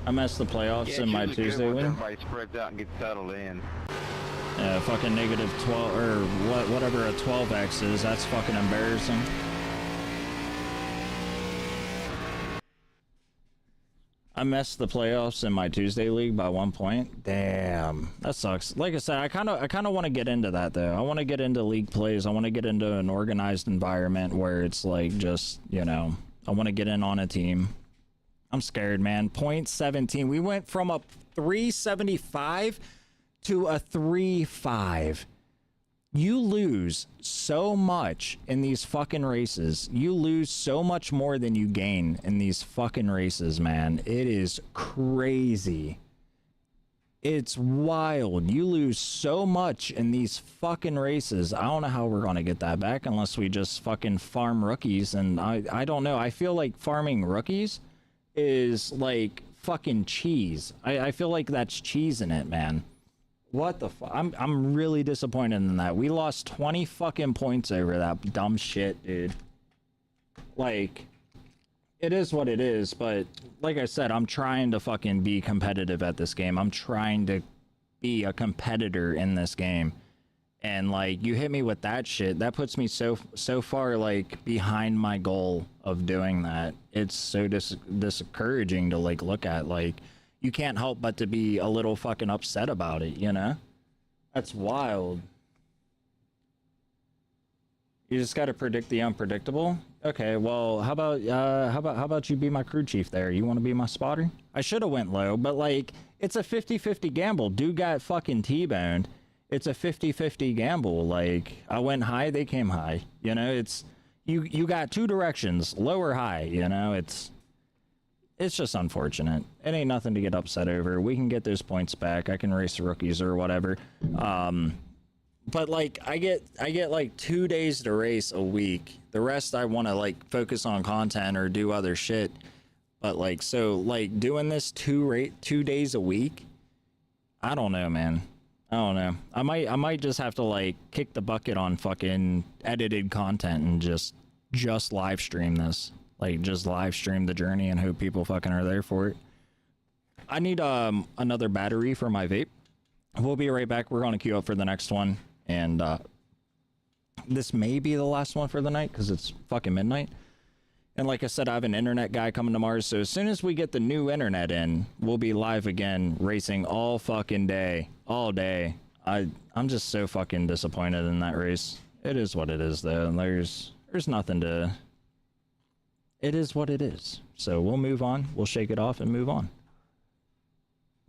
I messed the playoffs in my Tuesday win. Everybody spreads out and gets settled in. Yeah, fucking negative 12, or whatever a 12x is, that's fucking embarrassing. I messed the playoffs in my Tuesday league by 1 point. Damn, that sucks. Like I said, I kind of want to get into that though. I want to get into league plays. I want to get into an organized environment where it's like just, you know, I want to get in on a team. I'm scared, man. 0.17. We went from a 375 to a 3.5. You lose so much in these fucking races. You lose so much more than you gain in these fucking races, man. It is crazy. It's wild. You lose so much in these fucking races. I don't know how we're gonna get that back unless we just fucking farm rookies. And I don't know. I feel like farming rookies is like fucking cheese. I feel like that's cheese in it, man. What the fuck? I'm really disappointed in that. We lost 20 fucking points over that dumb shit, dude. Like, it is what it is, but like I said, I'm trying to fucking be competitive at this game. I'm trying to be a competitor in this game. And like, you hit me with that shit, that puts me so far like behind my goal of doing that. It's so discouraging to like look at. Like, you can't help but to be a little fucking upset about it, you know? That's wild. You just got to predict the unpredictable. Okay, well, how about you be my crew chief there? You want to be my spotter? I should have went low, but like it's a 50-50 gamble. Dude got fucking T-boned. It's a 50-50 gamble. Like I went high, they came high. You know, it's you got two directions, low or high. You know, it's just unfortunate. It ain't nothing to get upset over. We can get those points back. I can race the rookies or whatever. But like I get like 2 days to race a week. The rest I want to like focus on content or do other shit. But like so like doing this 2 days a week, I don't know, man. I don't know. I might just have to like kick the bucket on fucking edited content and just live stream this. Like just live stream the journey and hope people fucking are there for it. I need another battery for my vape. We'll be right back. We're going to queue up for the next one. And this may be the last one for the night because it's fucking midnight. And like I said, I have an internet guy coming to Mars. So as soon as we get the new internet in, we'll be live again, racing all fucking day, all day. I'm just so fucking disappointed in that race. It is what it is, though. There's nothing to... It is what it is. So we'll move on. We'll shake it off and move on.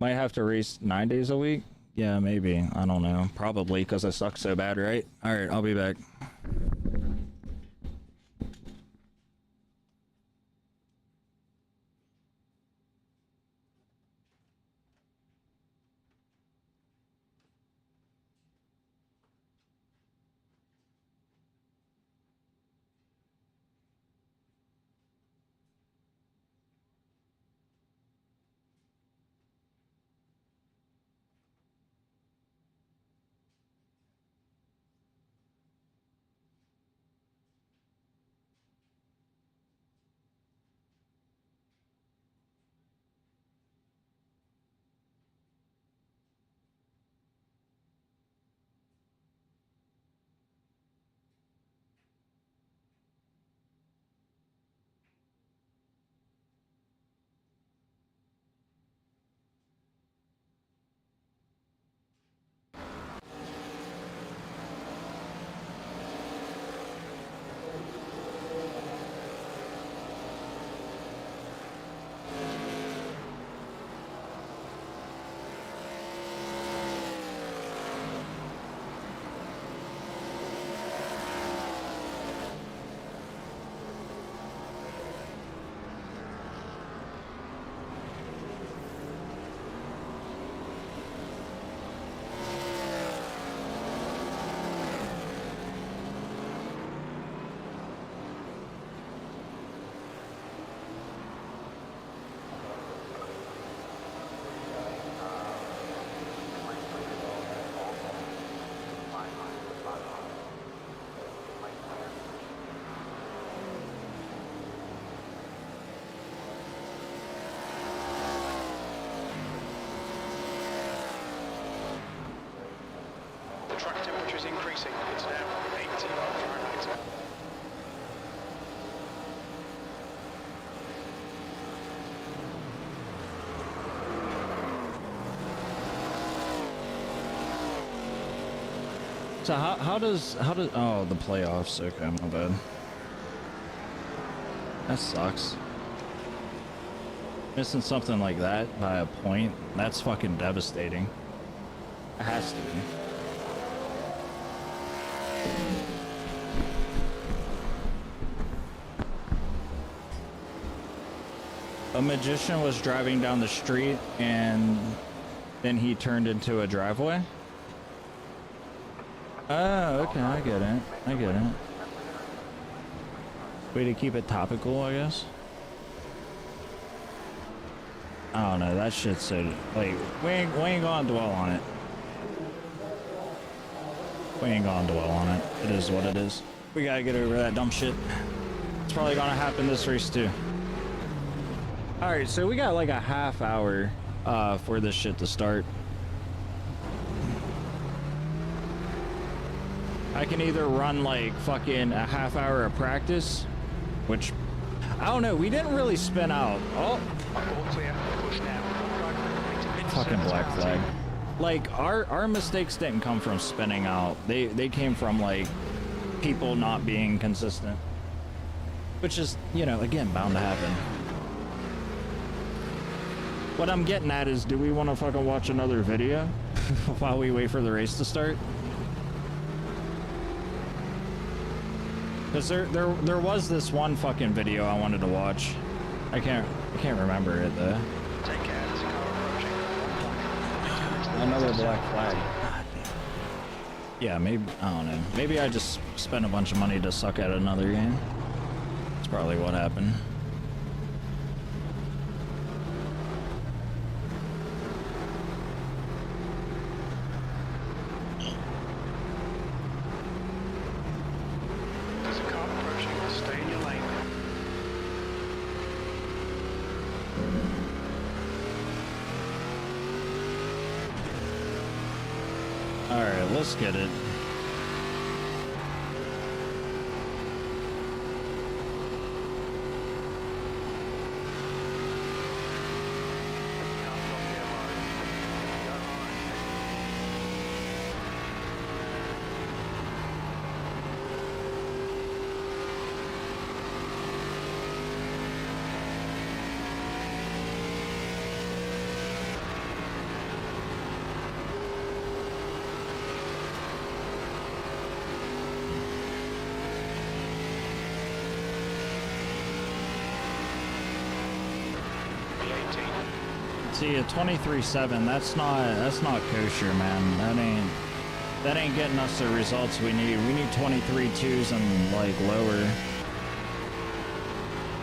Might have to race 9 days a week. Yeah, maybe. I don't know. Probably because I suck so bad, right? All right, I'll be back. The track temperature is increasing. It's now 80 Fahrenheit. So how does oh, the playoffs, okay, my bad. That sucks. Missing something like that by a point, that's fucking devastating. It has to be. A magician was driving down the street and then he turned into a driveway? Oh, okay, I get it. I get it. Way to keep it topical, I guess. I don't know, that shit's so... Like, we ain't gonna dwell on it. We ain't gonna dwell on it. It is what it is. We gotta get over that dumb shit. It's probably gonna happen this race, too. Alright, so we got like a half hour for this shit to start. I can either run like fucking a half hour of practice, which I don't know, we didn't really spin out. Oh, fucking black flag. Like our mistakes didn't come from spinning out. They came from like people not being consistent. Which is, you know, again, bound to happen. What I'm getting at is, do we want to fucking watch another video while we wait for the race to start? Because there was this one fucking video I wanted to watch. I can't remember it though. Take care, there's a car approaching. Another black flag. Yeah, maybe, I don't know. Maybe I just spent a bunch of money to suck at another game. That's probably what happened. There's a car approaching, stay in your lane. Alright, let's get it. See, a 23.7, that's not kosher, man. That ain't getting us the results we need. We need 23.2s and like lower.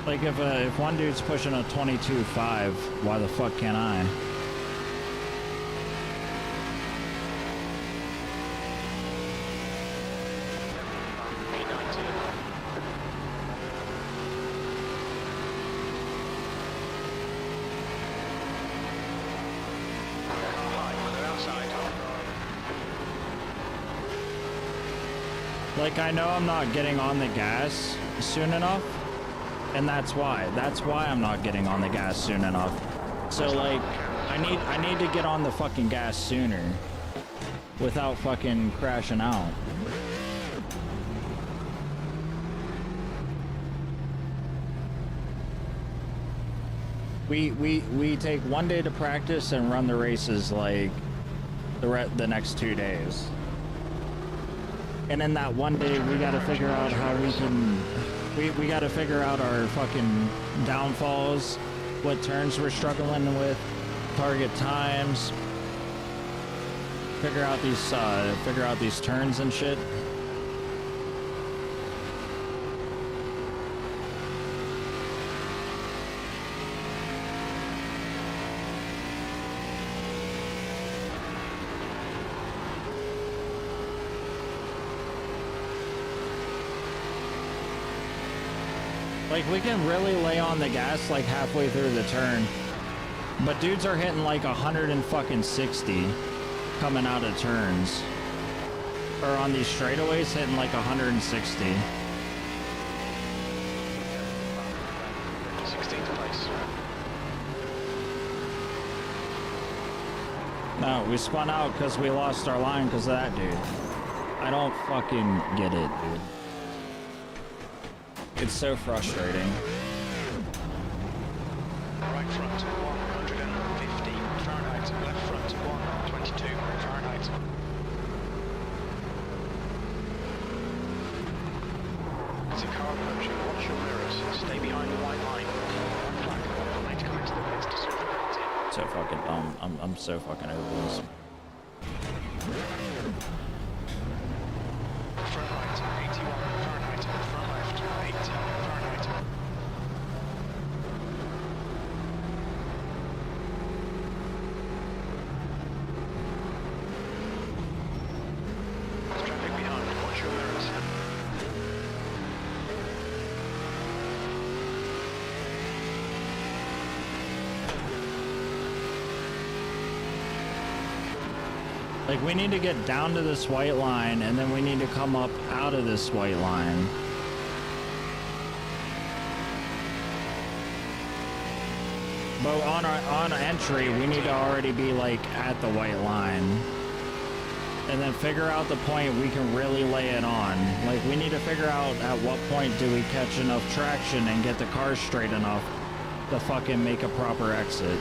Like if one dude's pushing a 22.5, why the fuck can't I? Like, I know I'm not getting on the gas soon enough, and that's why I'm not getting on the gas soon enough. So like, I need to get on the fucking gas sooner without fucking crashing out. We take 1 day to practice and run the races like the next 2 days. And in that 1 day, we gotta figure out how we can... We gotta figure out our fucking downfalls, what turns we're struggling with, target times, figure out these turns and shit. Like, we can really lay on the gas like halfway through the turn, but dudes are hitting like 160 coming out of turns, or on these straightaways hitting like 160. 16th place. No, we spun out because we lost our line because of that dude. I don't fucking get it, dude. It's so frustrating. Right front, 115 Fahrenheit. Left front, 122 Fahrenheit. There's a car approaching. Watch your mirrors. Stay behind the white line. One flag. Need to come into the pits to serve the penalty. So fucking dumb. I'm so fucking over this. Front right, 81 Fahrenheit. Front left, 80 Fahrenheit. There's traffic behind. Watch your mirrors. Like, we need to get down to this white line, and then we need to come up out of this white line. But on entry, we need to already be, like, at the white line. And then figure out the point we can really lay it on. Like, Like, we need to figure out at what point do we catch enough traction and get the car straight enough to fucking make a proper exit.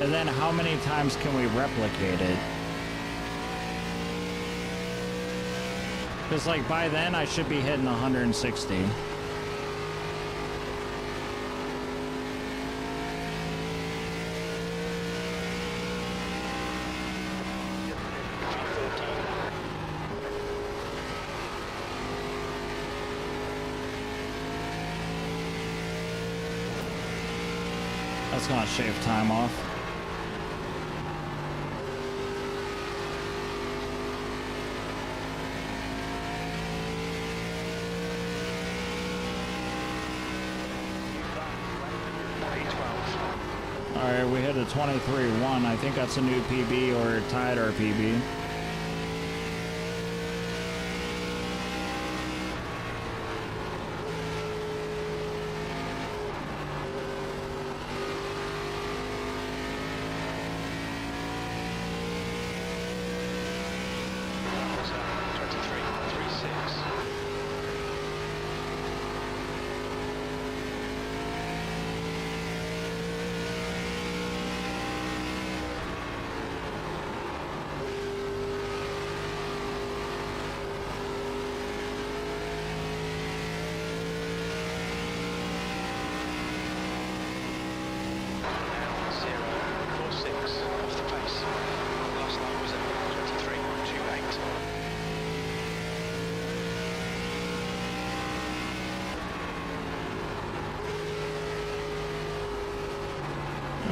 And then how many times can we replicate it? Because like by then I should be hitting 160. That's gonna shave time off. Alright, we hit a 23.1. I think that's a new PB or tied our PB.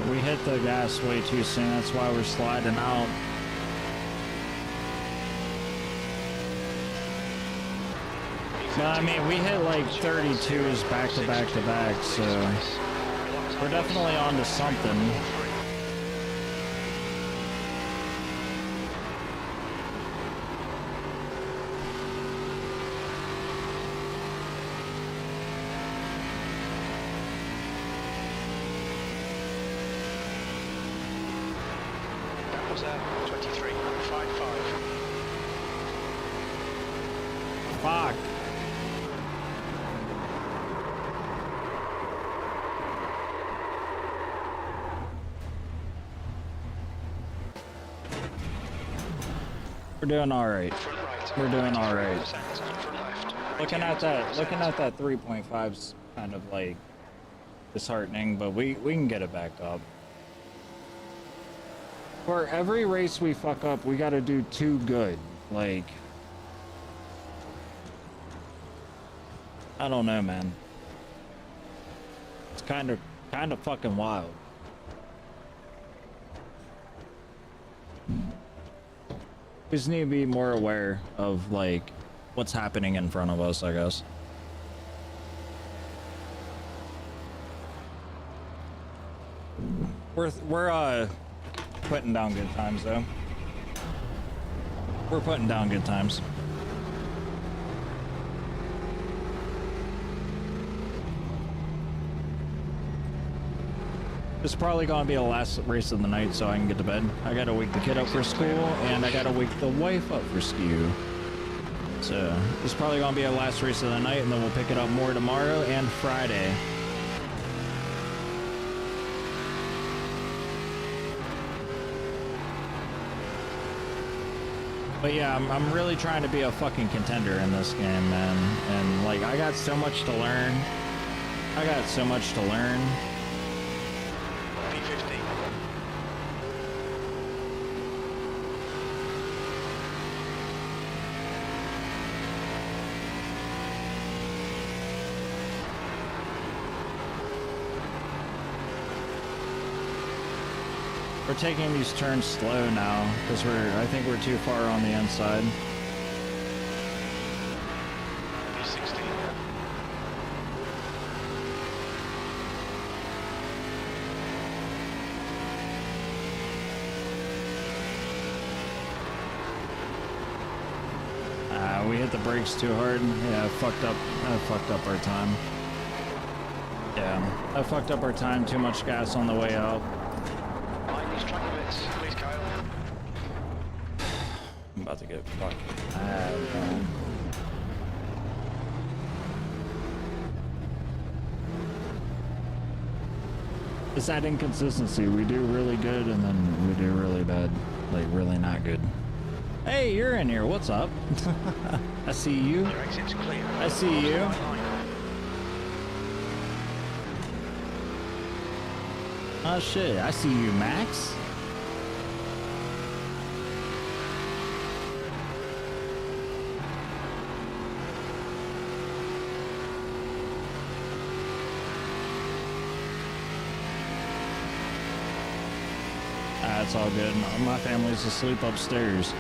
We hit the gas way too soon, that's why we're sliding out. But I mean, we hit like 32s back to back to back, so we're definitely on to something. Fuck. We're doing all right. We're doing all right. Looking at that 3.5's kind of like disheartening, but we can get it back up. For every race we fuck up, we gotta do 2 good. Like, I don't know, man. It's kind of fucking wild. We just need to be more aware of like what's happening in front of us, I guess. We're putting down good times though. We're putting down good times. This is probably gonna be the last race of the night so I can get to bed. I gotta wake the kid up for school and I gotta wake the wife up for school. So this is probably gonna be our last race of the night, and then we'll pick it up more tomorrow and Friday. But yeah, I'm really trying to be a fucking contender in this game, man. And like, I got so much to learn. I got so much to learn. We're taking these turns slow now because I think we're too far on the inside. P16. We hit the brakes too hard. Yeah, I fucked up our time. Yeah, I fucked up our time. Too much gas on the way out. Mind these track limits, please, Kyle. I'm about to get fucked. It's that inconsistency. We do really good and then we do really bad. Like, really not good. Hey, you're in here. What's up? I see you. Your exit's clear. I see you. Oh shit, I see you, Max. It's all good. My family's asleep upstairs.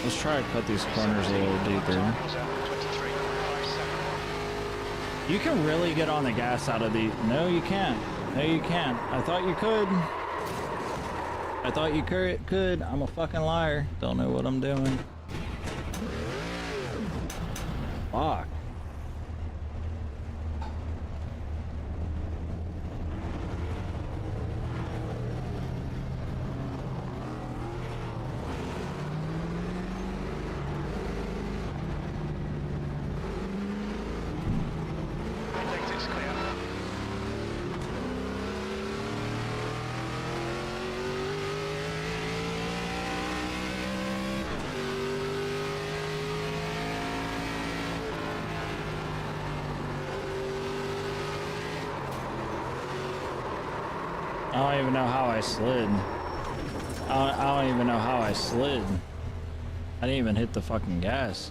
Let's try to cut these corners a little deeper. You can really get on the gas out of the... No, you can't. No, you can't. I thought you could. I thought you could. I'm a fucking liar. Don't know what I'm doing. Fuck. I don't even know how I slid. I don't even know how I slid. I didn't even hit the fucking gas.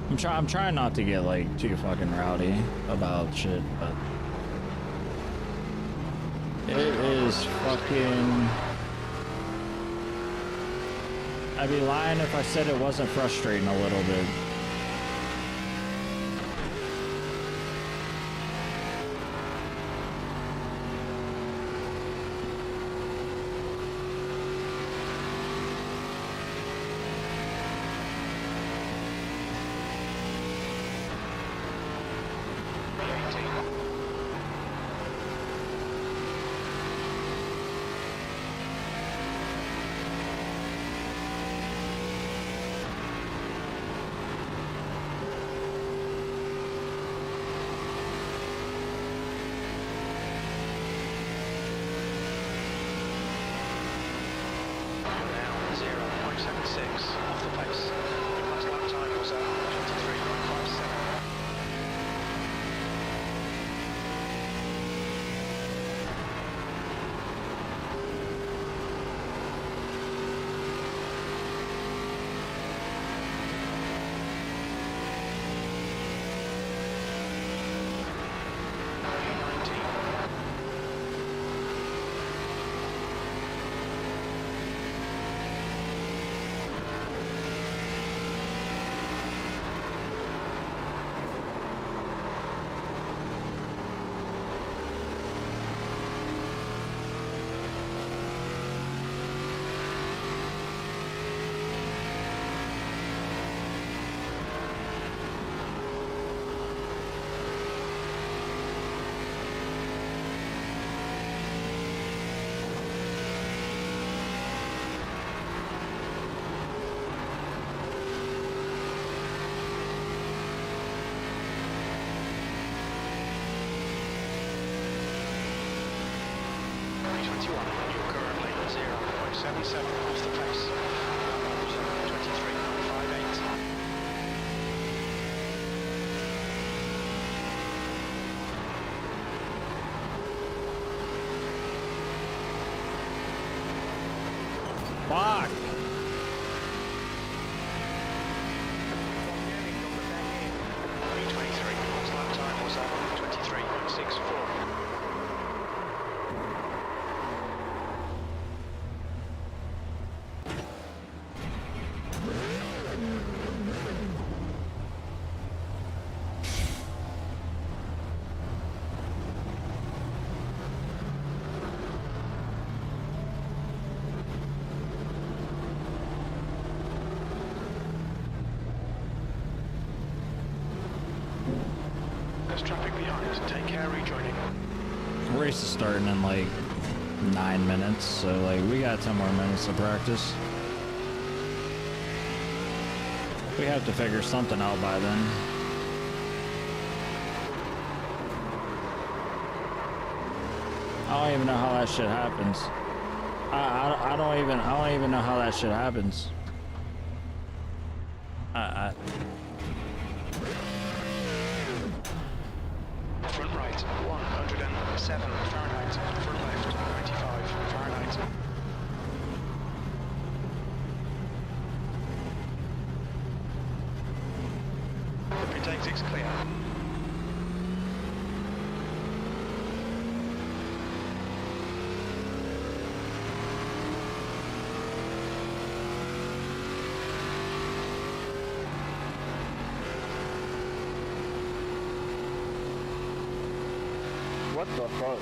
I'm trying not to get like too fucking rowdy about shit, but it is fucking... I'd be lying if I said it wasn't frustrating a little bit. 27 off the pace. 23.58. Fuck! Lap time was 23.64. There's traffic behind us. Take care, rejoining. Race is starting in like 9 minutes, so like we got 10 more minutes to practice. We have to figure something out by then. I don't even know how that shit happens. I don't even know how that shit happens. Front right, 107 Fahrenheit. Front left, 95 Fahrenheit. The pit exit's clear. What the fuck?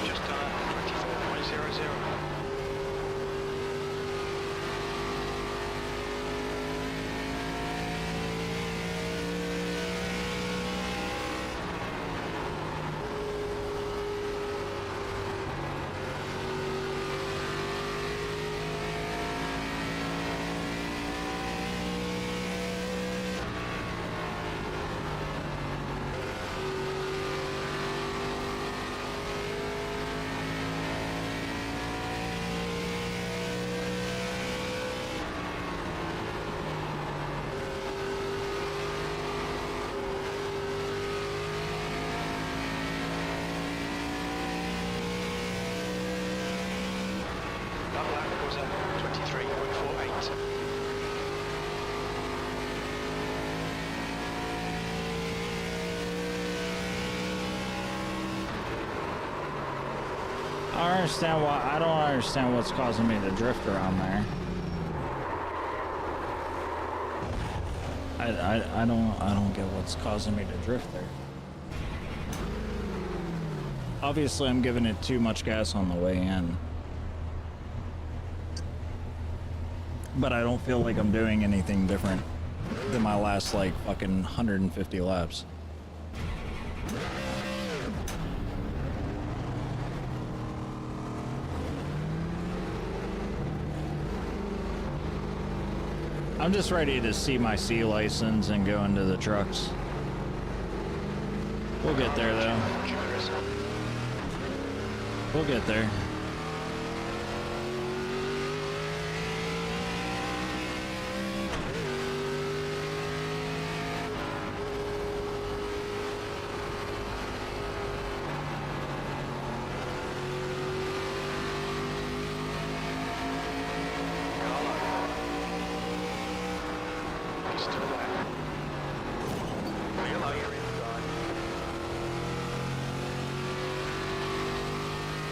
Just 24.00. That lap was 23.48. I don't understand what's causing me to drift around there. I don't get what's causing me to drift there. Obviously I'm giving it too much gas on the way in. But I don't feel like I'm doing anything different than my last like fucking 150 laps. I'm just ready to see my C license and go into the trucks. We'll get there though. We'll get there.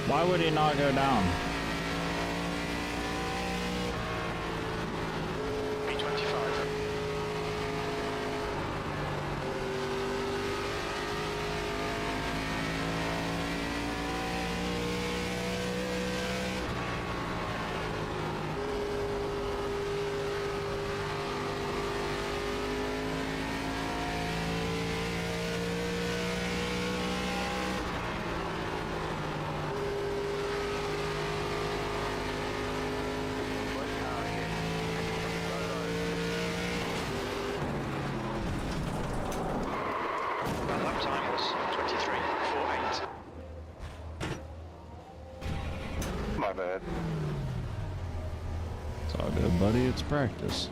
Why would he not go down? bad. It's all good, buddy. It's practice.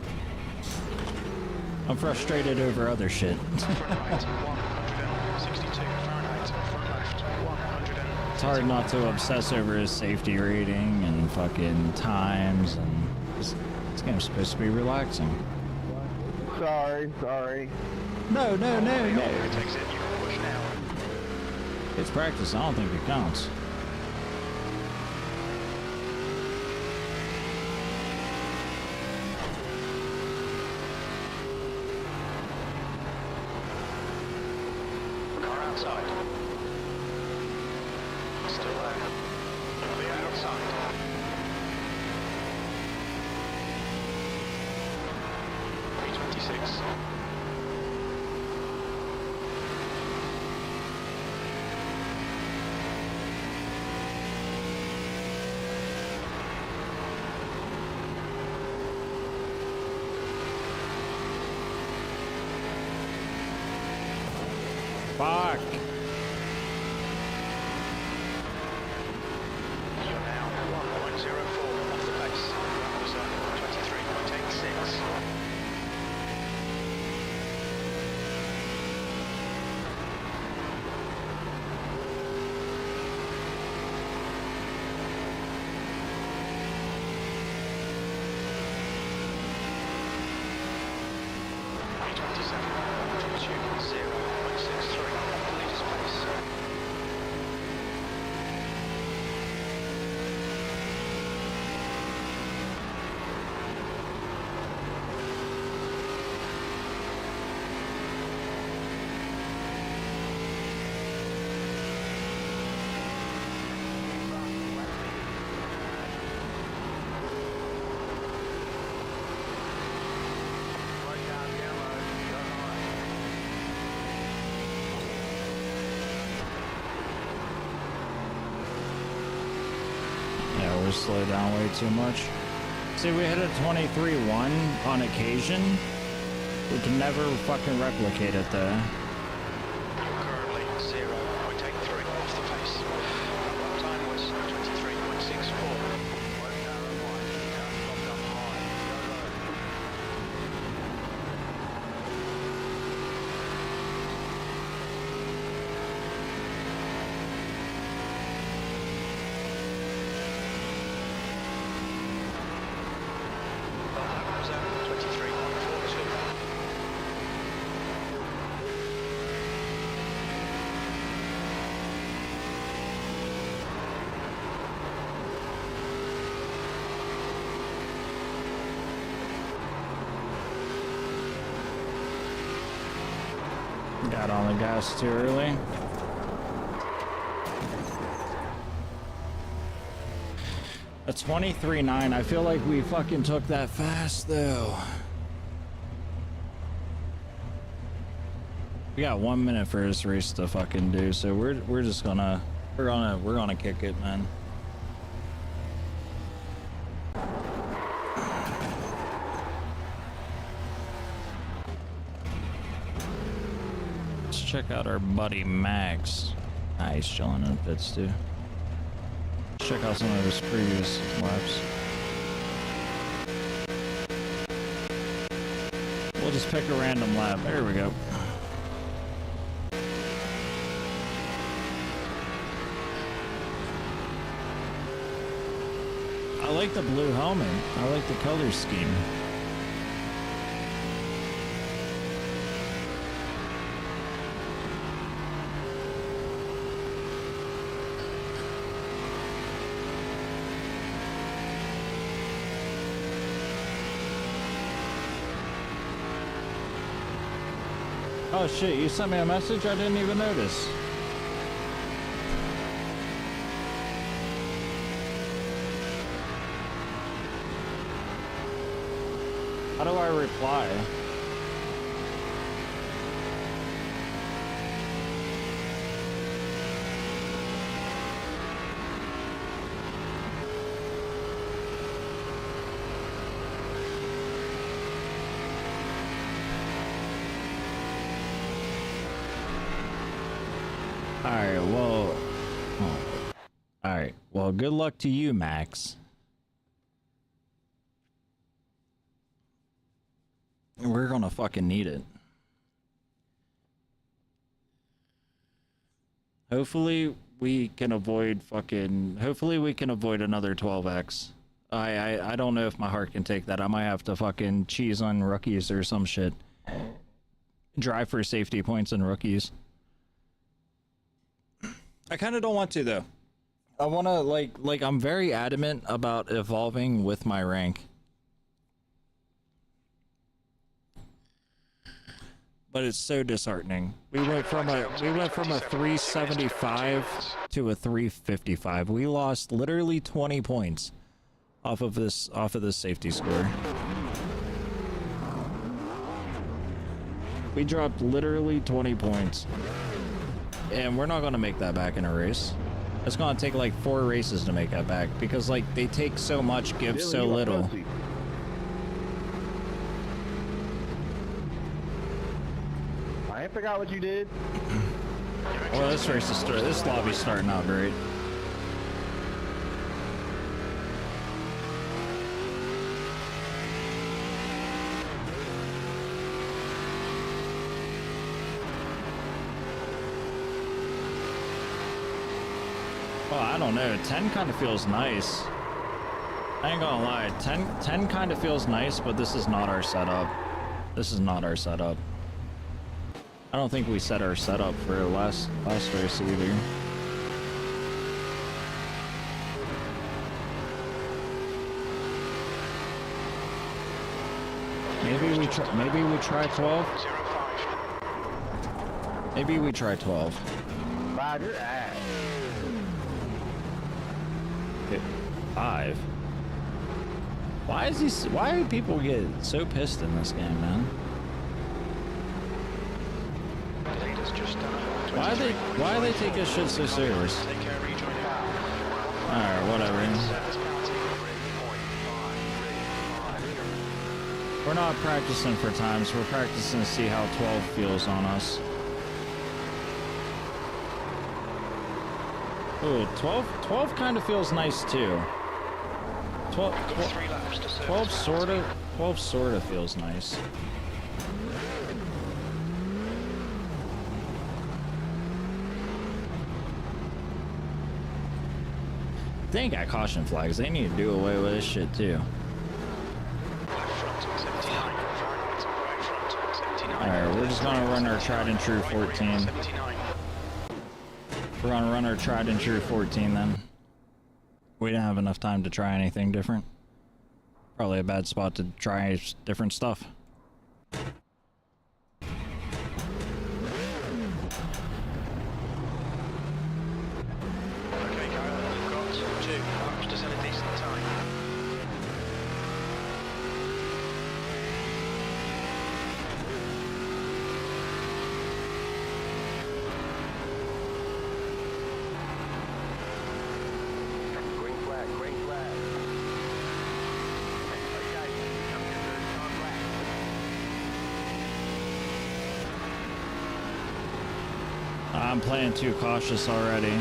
I'm frustrated over other shit. It's hard not to obsess over his safety rating and fucking times, and this game's supposed to be relaxing. Sorry. No. It's practice. I don't think it counts. Car outside. Still there. I'll be outside. P26. Fuck. You're now 1.04 off the pace. That was 23.86. Yeah, we're slowed down way too much. See, we hit a 23.1 on occasion. We can never fucking replicate it though. Currently 0.83 off the pace. That time was 23.64. That was 23.42. Got on the gas too early. A 23.9. I feel like we fucking took that fast though. We got 1 minute for this race to fucking do, so we're just gonna kick it, man. Let's check out our buddy Max. Ah, he's chilling in the pits too. Let's check out some of his previous laps. We'll just pick a random lap. There we go. I like the blue helmet. I like the color scheme. Oh shit, you sent me a message? I didn't even notice. How do I reply? Alright, well... Alright, well, good luck to you, Max. We're gonna fucking need it. Hopefully we can avoid hopefully we can avoid another 12x. I don't know if my heart can take that. I might have to fucking cheese on rookies or some shit. Drive for safety points and rookies. I kind of don't want to, though. I want to, like, I'm very adamant about evolving with my rank. But it's so disheartening. We went from a 375 to a 355. We lost literally 20 points off of this safety score. We dropped literally 20 points. And we're not going to make that back in a race. It's going to take like 4 races to make that back because like they take so much, give so little. I forgot what you did. Well, this race is this lobby's starting out great. Well, I don't know. 10 kind of feels nice. I ain't gonna lie. 10 kind of feels nice, but this is not our setup. This is not our setup. I don't think we set our setup for last race either. Maybe we try 12. Maybe we try 12. Bob, your ass. 5. Why do people get so pissed in this game, man? Why do they take this shit so serious? Alright, whatever. We're not practicing for times, we're practicing to see how 12 feels on us. Ooh, 12 kind of feels nice too. 12 sort of feels nice. They ain't got caution flags. They need to do away with this shit too. Alright, we're just gonna run our tried and true 14. We're gonna run our tried and true 14 then. We didn't have enough time to try anything different. Probably a bad spot to try different stuff. I'm playing too cautious already.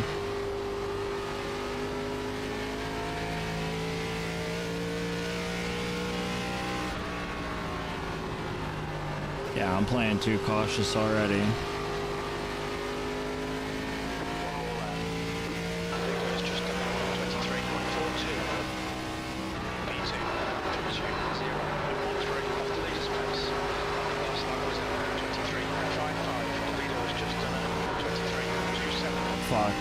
Yeah, I'm playing too cautious already. Fuck.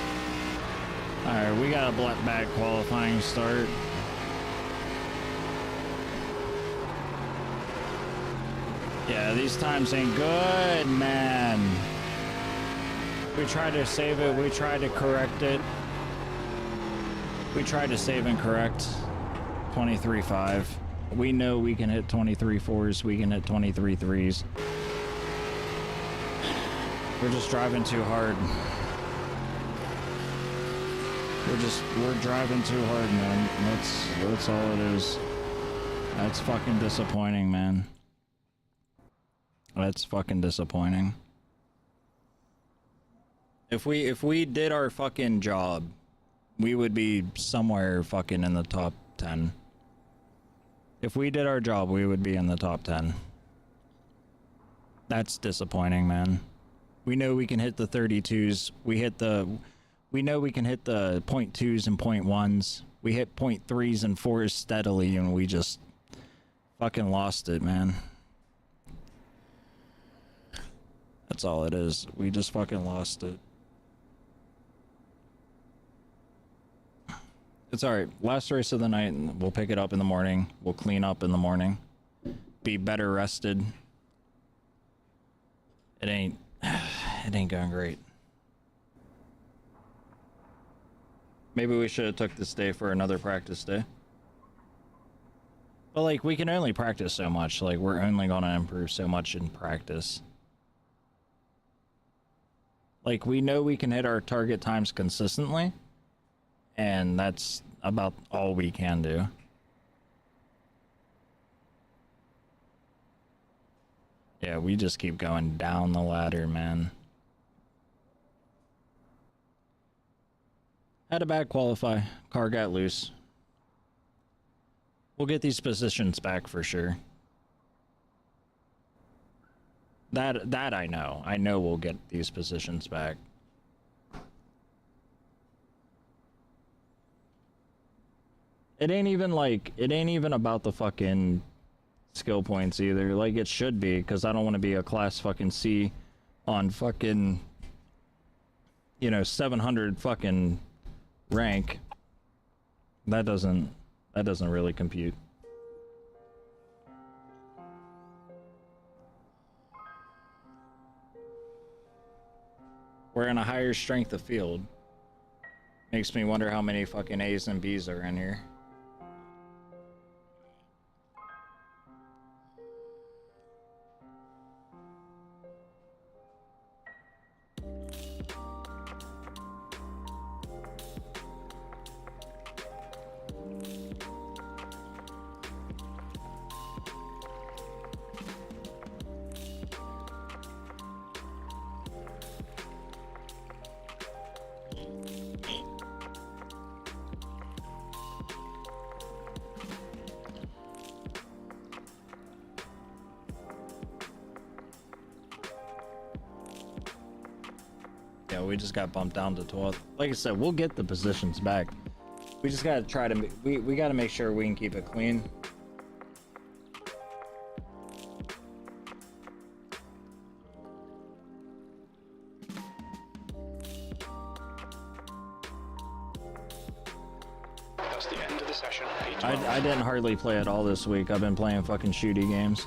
Alright, we got a bad qualifying start. Yeah, these times ain't good, man. We tried to save it, we tried to correct it. We tried to save and correct 23.5. We know we can hit 23.4s, we can hit 23.3s. We're just driving too hard. We're driving too hard, man. That's all it is. That's fucking disappointing, man. That's fucking disappointing. If we did our fucking job, we would be somewhere fucking in the top 10. If we did our job, we would be in the top 10. That's disappointing, man. We know we can hit the 32s. We know we can hit the 0.2s and 0.1s. We hit 0.3s and 4s steadily, and we just fucking lost it, man. That's all it is. We just fucking lost it. It's alright. Last race of the night, and we'll pick it up in the morning. We'll clean up in the morning. Be better rested. It ain't going great. Maybe we should have took this day for another practice day. But like, we can only practice so much. Like, we're only gonna improve so much in practice. Like, we know we can hit our target times consistently, and that's about all we can do. Yeah, we just keep going down the ladder, man. Had a bad qualify. Car got loose. We'll get these positions back for sure. That I know. I know we'll get these positions back. It ain't even about the fucking skill points either. Like, it should be, because I don't want to be a class fucking C on fucking, you know, 700 fucking rank. That doesn't really compute. We're in a higher strength of field. Makes me wonder how many fucking A's and B's are in here. Yeah, we just got bumped down to 12th. Like I said, we'll get the positions back. We just gotta try to, we gotta make sure we can keep it clean. That's the end of the session. I didn't hardly play at all this week. I've been playing fucking shooty games.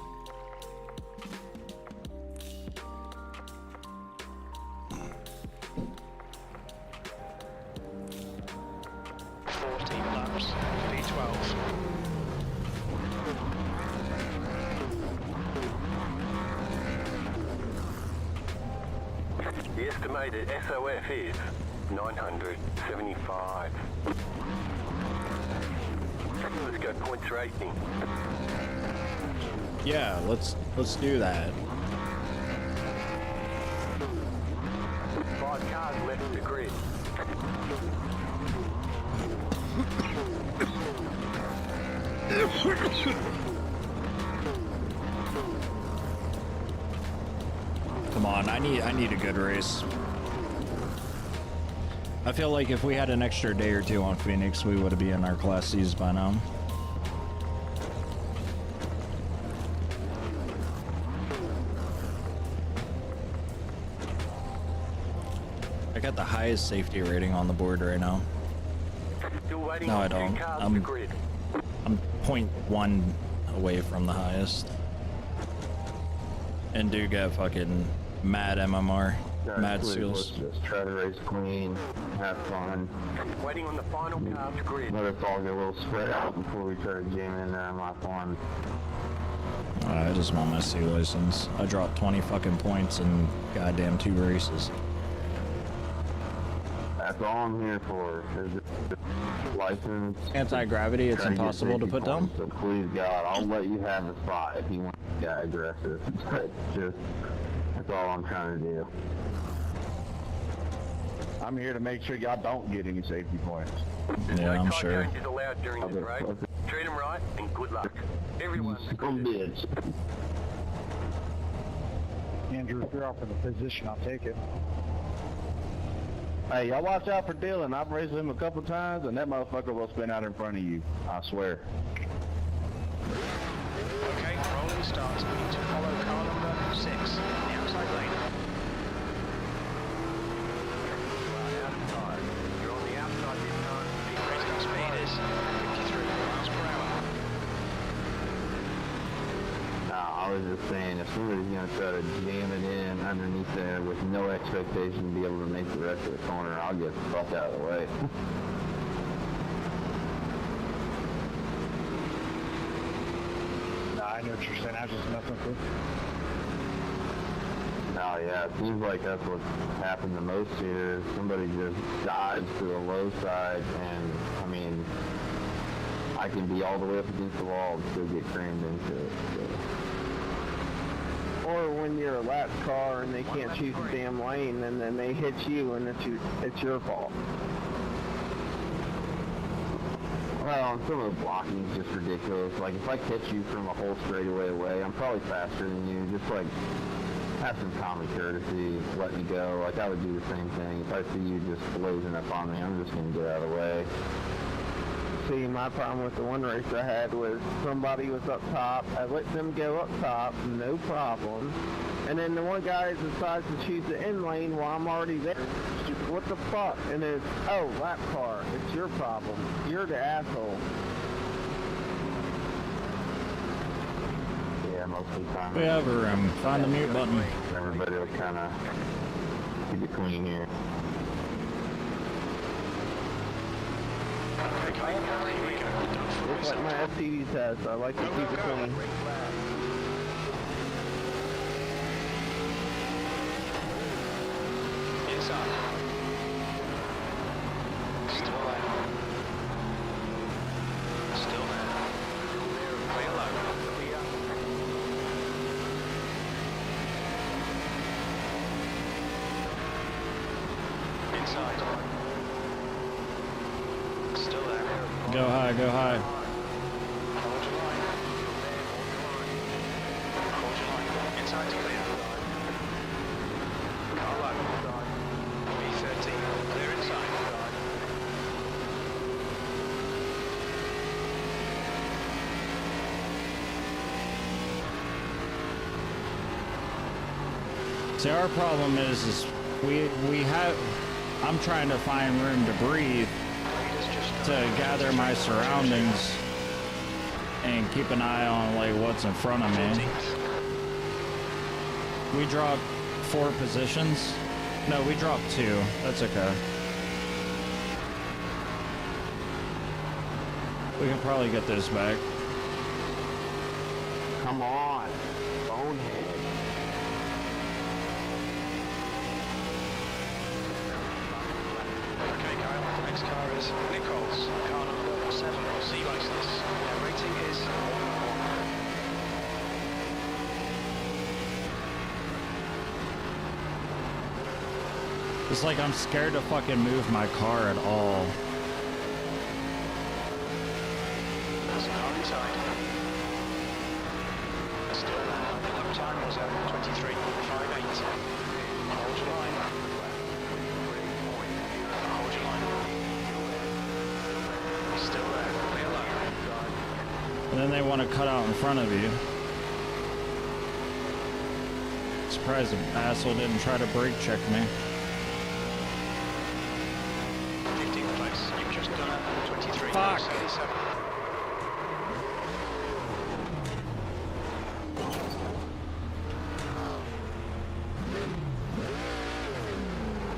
The estimated SOF is 975. Let's go points racing. Yeah, let's do that. 5 cars left of the grid. Come on, I need a good race. I feel like if we had an extra day or two on Phoenix, we would be in our Class C's by now. I got the highest safety rating on the board right now. No, I don't. I'm 0.1 away from the highest. And do get fucking mad MMR, mad seals. Just try to race clean, have fun. Waiting on the final car to grid. Let us all get a little spread out before we try to jam in there on my farm. I just want my C license. I dropped 20 fucking points in goddamn 2 races. That's all I'm here for. Is license. Anti-gravity, it's impossible to put down. So please God, I'll let you have a spot if you want to get aggressive. But just, that's all I'm trying to do. I'm here to make sure y'all don't get any safety points. Yeah, I'm car sure. changes allowed during this race. Treat them right and good luck. Everyone's Come bids. Andrew, if you're offering the position, I'll take it. Hey, y'all watch out for Dylan. I've raced him a couple times, and that motherfucker will spin out in front of you. I swear. Okay, rolling start. We need to follow car number 6 in the outside lane. You're on the outside this time. Rating speed is 53 miles per hour. I was just saying, if somebody's gonna try to jam it in underneath there with no expectation to be able to make the rest of the corner, I'll get the fuck out of the way. Nah, I know what you're saying. I was just messing with it. Oh yeah, it seems like that's what's happened the most here. Somebody just dives to the low side, and I mean, I can be all the way up against the wall and still get crammed into it. So. Or when you're a lap car and they can't choose a damn lane, and then they hit you, and it's your fault. Well, some of the blocking is just ridiculous. Like, if I catch you from a whole straightaway away, I'm probably faster than you. Just, like, have some common courtesy, let me go. Like, I would do the same thing. If I see you just blazing up on me, I'm just going to get out of the way. See, my problem with the one race I had was somebody was up top. I let them go up top, no problem. And then the one guy decides to choose the in lane while I'm already there. What the fuck? And it's, oh, lap car. It's your problem. You're the asshole. Yeah, most of the time. We have a room. Find the mute button. Everybody will kind of keep it clean here. It's like my FTV test. I like to keep it clean. Inside. Still there. Still there. Clear low. Inside. Still there. Go high, go high. Hold your line. Hold your line. Inside clear. Car low. B13. Clear inside. See, our problem is we have. I'm trying to find room to breathe, to gather my surroundings, and keep an eye on like what's in front of me. We dropped 4 positions. No, we dropped 2. That's okay. We can probably get this back. Come on, bonehead. Okay, Kyle. Next car is Nichols. Car number 7. C license. Their rating is 1. It's like I'm scared to fucking move my car at all. That's car inside. Still there. The lap time was 23.58. Hold your line. Hold your line. Still there. Clear low. And then they want to cut out in front of you. Surprised the asshole didn't try to brake check me. 15th place. You've just done 23. Fuck. 77.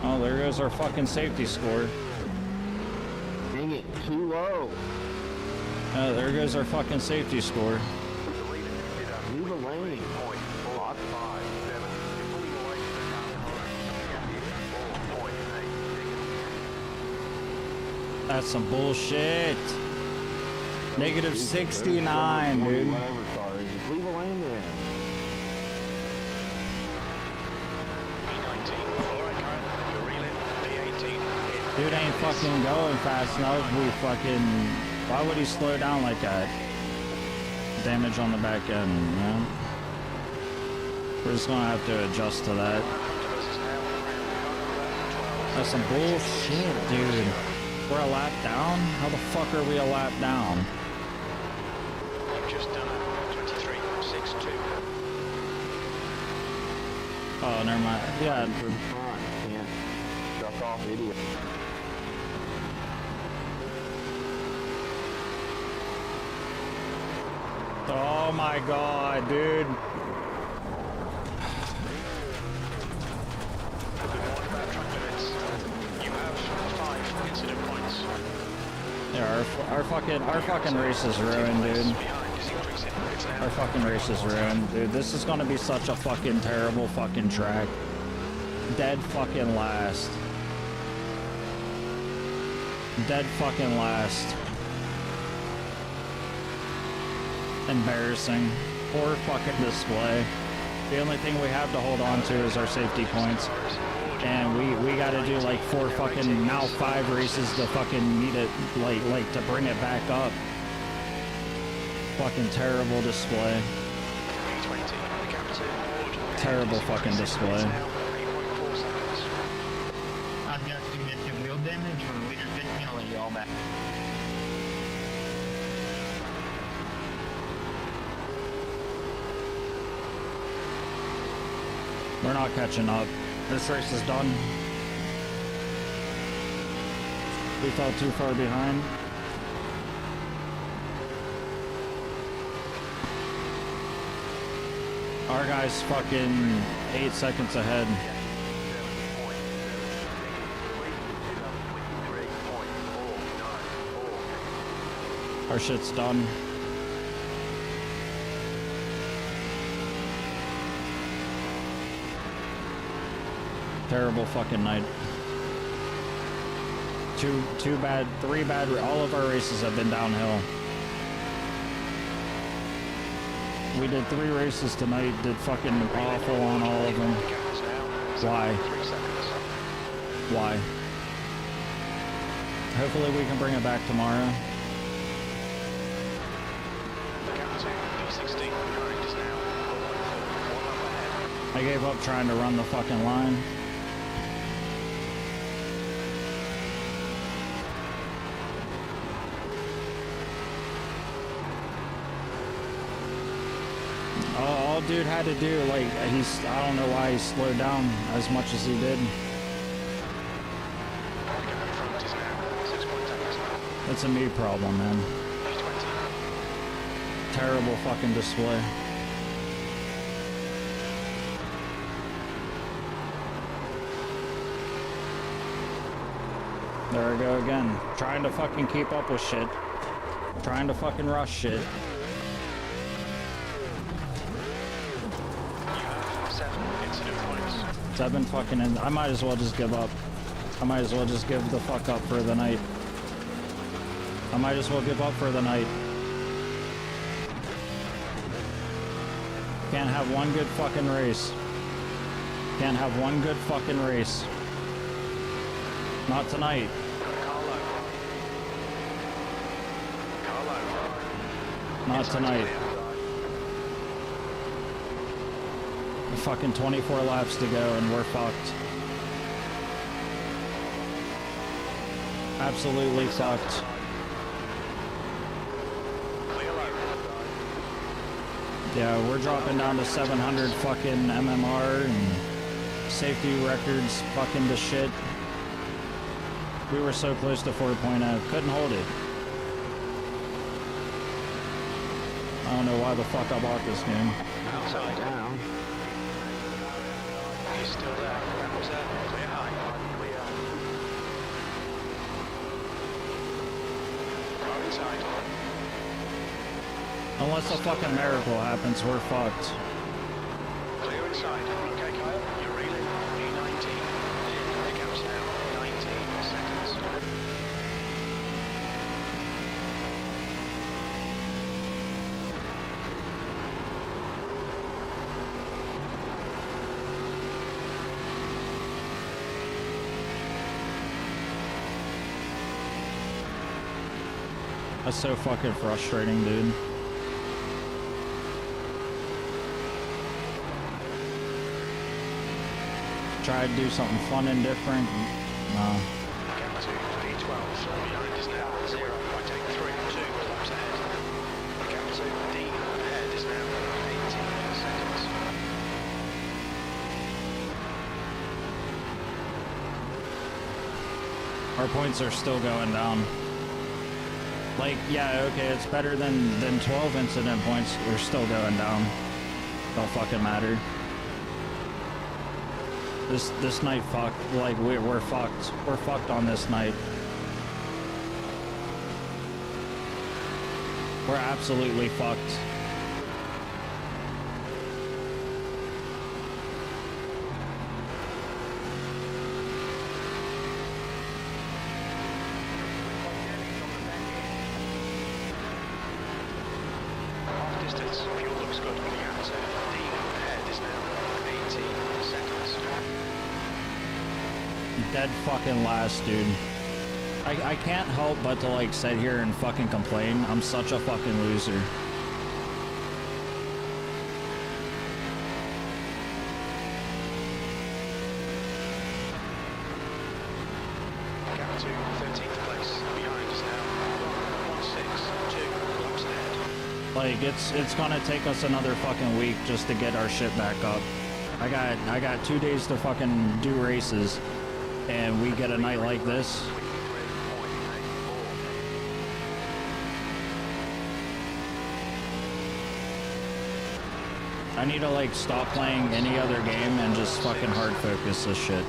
Oh, there goes our fucking safety score. Dang it, too low. Oh, there goes our fucking safety score. Leave a lane. Block 5, 7. You're pulling away from the car. 4.8. That's some bullshit. Negative 69, dude. Whatever car is, just leave a lane there. P19. Alright, Kyle. You're reeling. P18. dude ain't fucking going fast enough. We fucking... Why would he slow down like that? Damage on the back end, you know? We're just gonna have to adjust to that. That's some bullshit, dude. We're a lap down? How the fuck are we a lap down? You've just done a 23.62. Oh, never mind. Yeah. Can't shut off idiot. Oh my god, dude. Yeah, our fucking race is ruined, dude. Our fucking race is ruined, dude. This is gonna be such a fucking terrible fucking track. Dead fucking last. Dead fucking last. Embarrassing. Poor fucking display. The only thing we have to hold on to is our safety points. And we gotta do like 4 fucking, now 5 races to fucking meet it, like to bring it back up. Fucking terrible display. Terrible fucking display. I've got significant wheel damage, or we just didn't let you all back. We're not catching up. This race is done. We fell too far behind. Our guy's fucking 8 seconds ahead. Our shit's done. Terrible fucking night. 2 bad, 3 bad, all of our races have been downhill. We did 3 races tonight, did fucking awful on all of them. Why? Why? Hopefully we can bring it back tomorrow. I gave up trying to run the fucking line. All dude had to do, like, I don't know why he slowed down as much as he did. It's a me problem, man. Terrible fucking display. There I go again. Trying to fucking keep up with shit. Trying to fucking rush shit. 7 fucking in. I might as well just give up. I might as well just give the fuck up for the night. I might as well give up for the night. Can't have one good fucking race. Can't have one good fucking race. Not tonight. Not tonight. Fucking 24 laps to go and we're fucked. Absolutely fucked. Yeah, we're dropping down to 700 fucking MMR and safety records fucking to shit. We were so close to 4.0. Couldn't hold it. I don't know why the fuck I bought this game. Upside down. He's still there. That was a clear high. Clear. Car inside. Unless a fucking miracle happens, we're fucked. Clear inside. Okay, Kyle. You're reeling. E19. The gap's now 19 seconds. That's so fucking frustrating, dude. Try to do something fun and different. No. Gap 2, V12, behind is now 0.83, 2 laps ahead. Gap 2, D ahead is now 18 seconds. Our points are still going down. Like, yeah, okay, it's better than 12 incident points. We're still going down. Don't fucking matter. This night fucked. Like, we're fucked. We're fucked on this night. We're absolutely fucked. Half distance, fuel looks good. Gap 2, D ahead is now 18 seconds. Dead fucking last, dude. I can't help but to like sit here and fucking complain. I'm such a fucking loser. Gap 2, 13th place. Behind is now 1.162 laps ahead. Like it's gonna take us another fucking week just to get our shit back up. I got 2 days to fucking do races, and we get a night like this. I need to like stop playing any other game and just fucking hard focus this shit.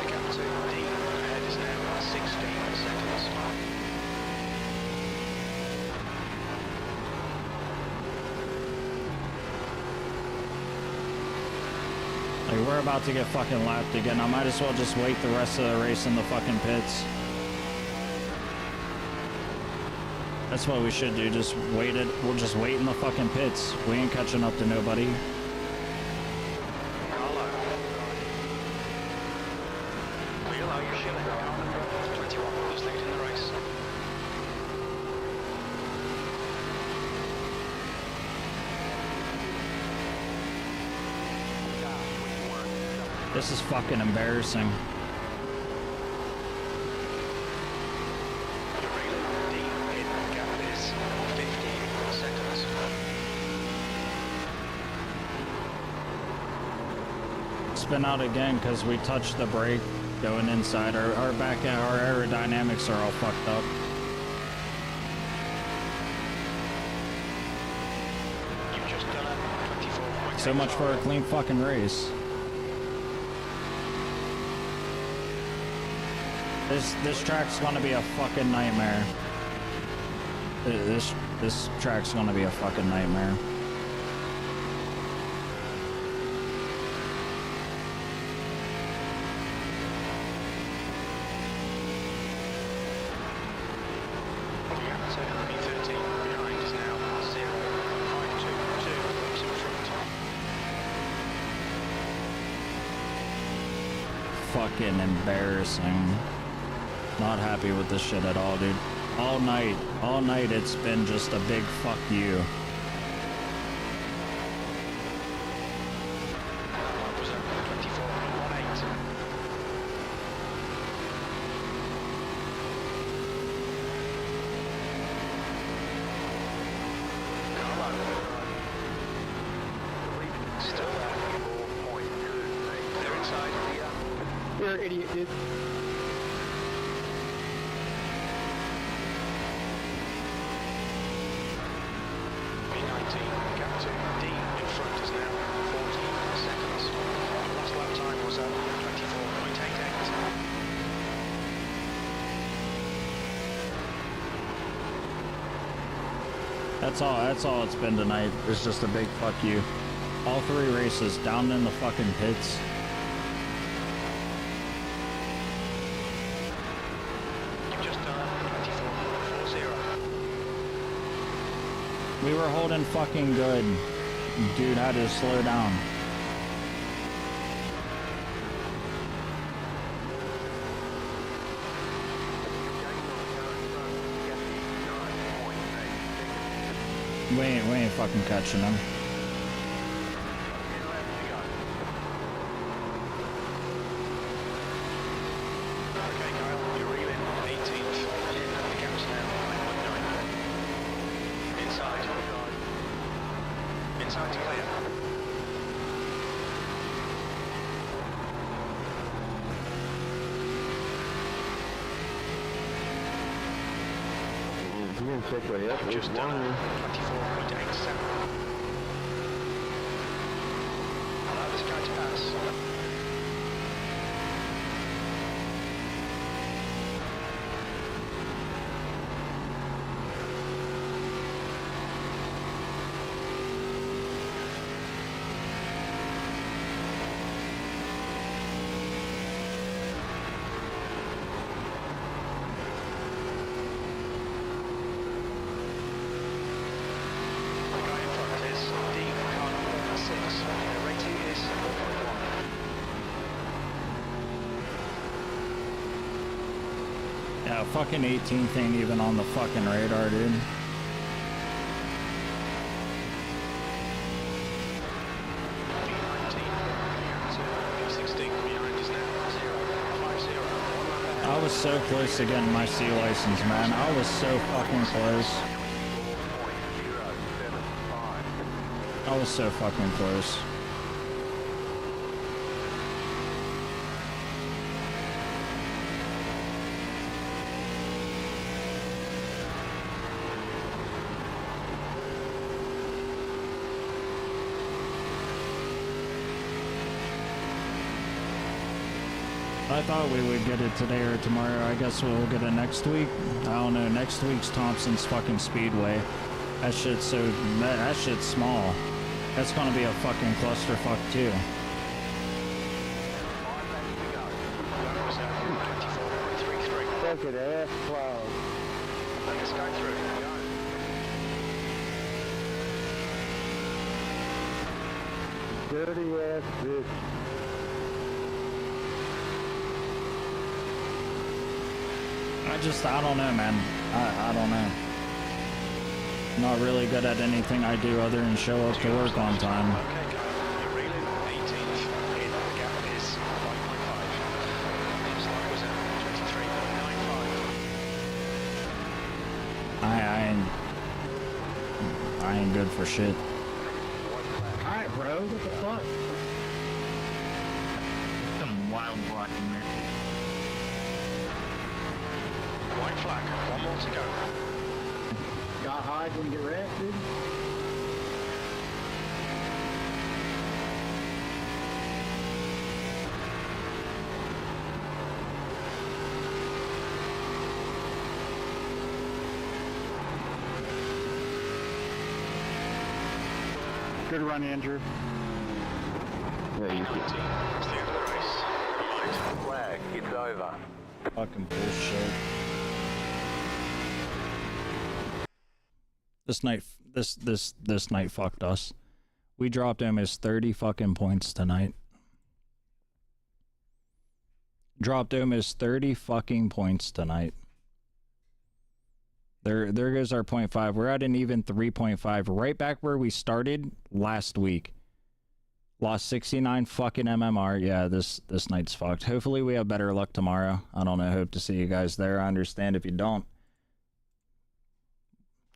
Gap 2, D ahead is now 16 seconds. Like, we're about to get fucking lapped again. I might as well just wait the rest of the race in the fucking pits. That's what we should do. Just wait it. We'll just wait in the fucking pits. We ain't catching up to nobody. Carlo. Wheel out your shilling. 21 who's leading the race. This is fucking embarrassing. Spin out again because we touched the brake going inside. Our aerodynamics are all fucked up. You've just done a 24.8. So much for a clean fucking race. This track's gonna be a fucking nightmare. This track's gonna be a fucking nightmare. Fucking embarrassing. Not happy with this shit at all, dude. All night it's been just a big fuck you. You're an idiot, dude. P19, gap 2, D in front is now 14 seconds. Last lap time was at 24.88. That's all it's been tonight. It's just a big fuck you. All 3 races down in the fucking pits. We were holding fucking good. Dude had to slow down. We ain't fucking catching him. Okay, Kyle, you're reeling 18th. The gap's now 9.9. Inside. Inside to clear. You're gonna check way up. You've just done 24.87. Allow this guy to pass. Yeah, fucking 18th ain't even on the fucking radar, dude. I was so close to getting my C license, man. I was so fucking close. I was so fucking close. I thought we would get it today or tomorrow. I guess we'll get it next week. I don't know. Next week's Thompson's fucking Speedway. That shit's so... That shit's small. That's gonna be a fucking clusterfuck too. Look at that cloud. Let this guy through. Dirty ass bitch. I don't know, man. I don't know. I'm not really good at anything I do other than show up to work on time. You're reeling 18th. In the gap is 5.5. Slide was at 23.95. I ain't good for shit. Alright, bro, what the fuck? Some wild blocking there. White flag, one more to go. Got high when you get wrecked, dude? Good run, Andrew. Yeah, you It's the end of the race. Right. Flag, it's over. Fucking bullshit. This night fucked us. We dropped almost 30 fucking points tonight. Dropped almost 30 fucking points tonight. There goes our 0.5. We're at an even 3.5. Right back where we started last week. Lost 69 fucking MMR. Yeah, this night's fucked. Hopefully we have better luck tomorrow. I don't know. Hope to see you guys there. I understand if you don't.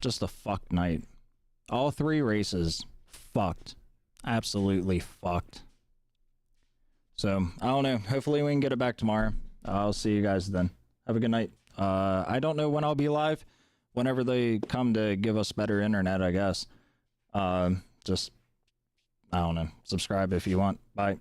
Just a fucked night. All three races fucked. Absolutely fucked. So, I don't know. Hopefully we can get it back tomorrow. I'll see you guys then. Have a good night. I don't know when I'll be live. Whenever they come to give us better internet, I guess. Just, I don't know. Subscribe if you want. Bye.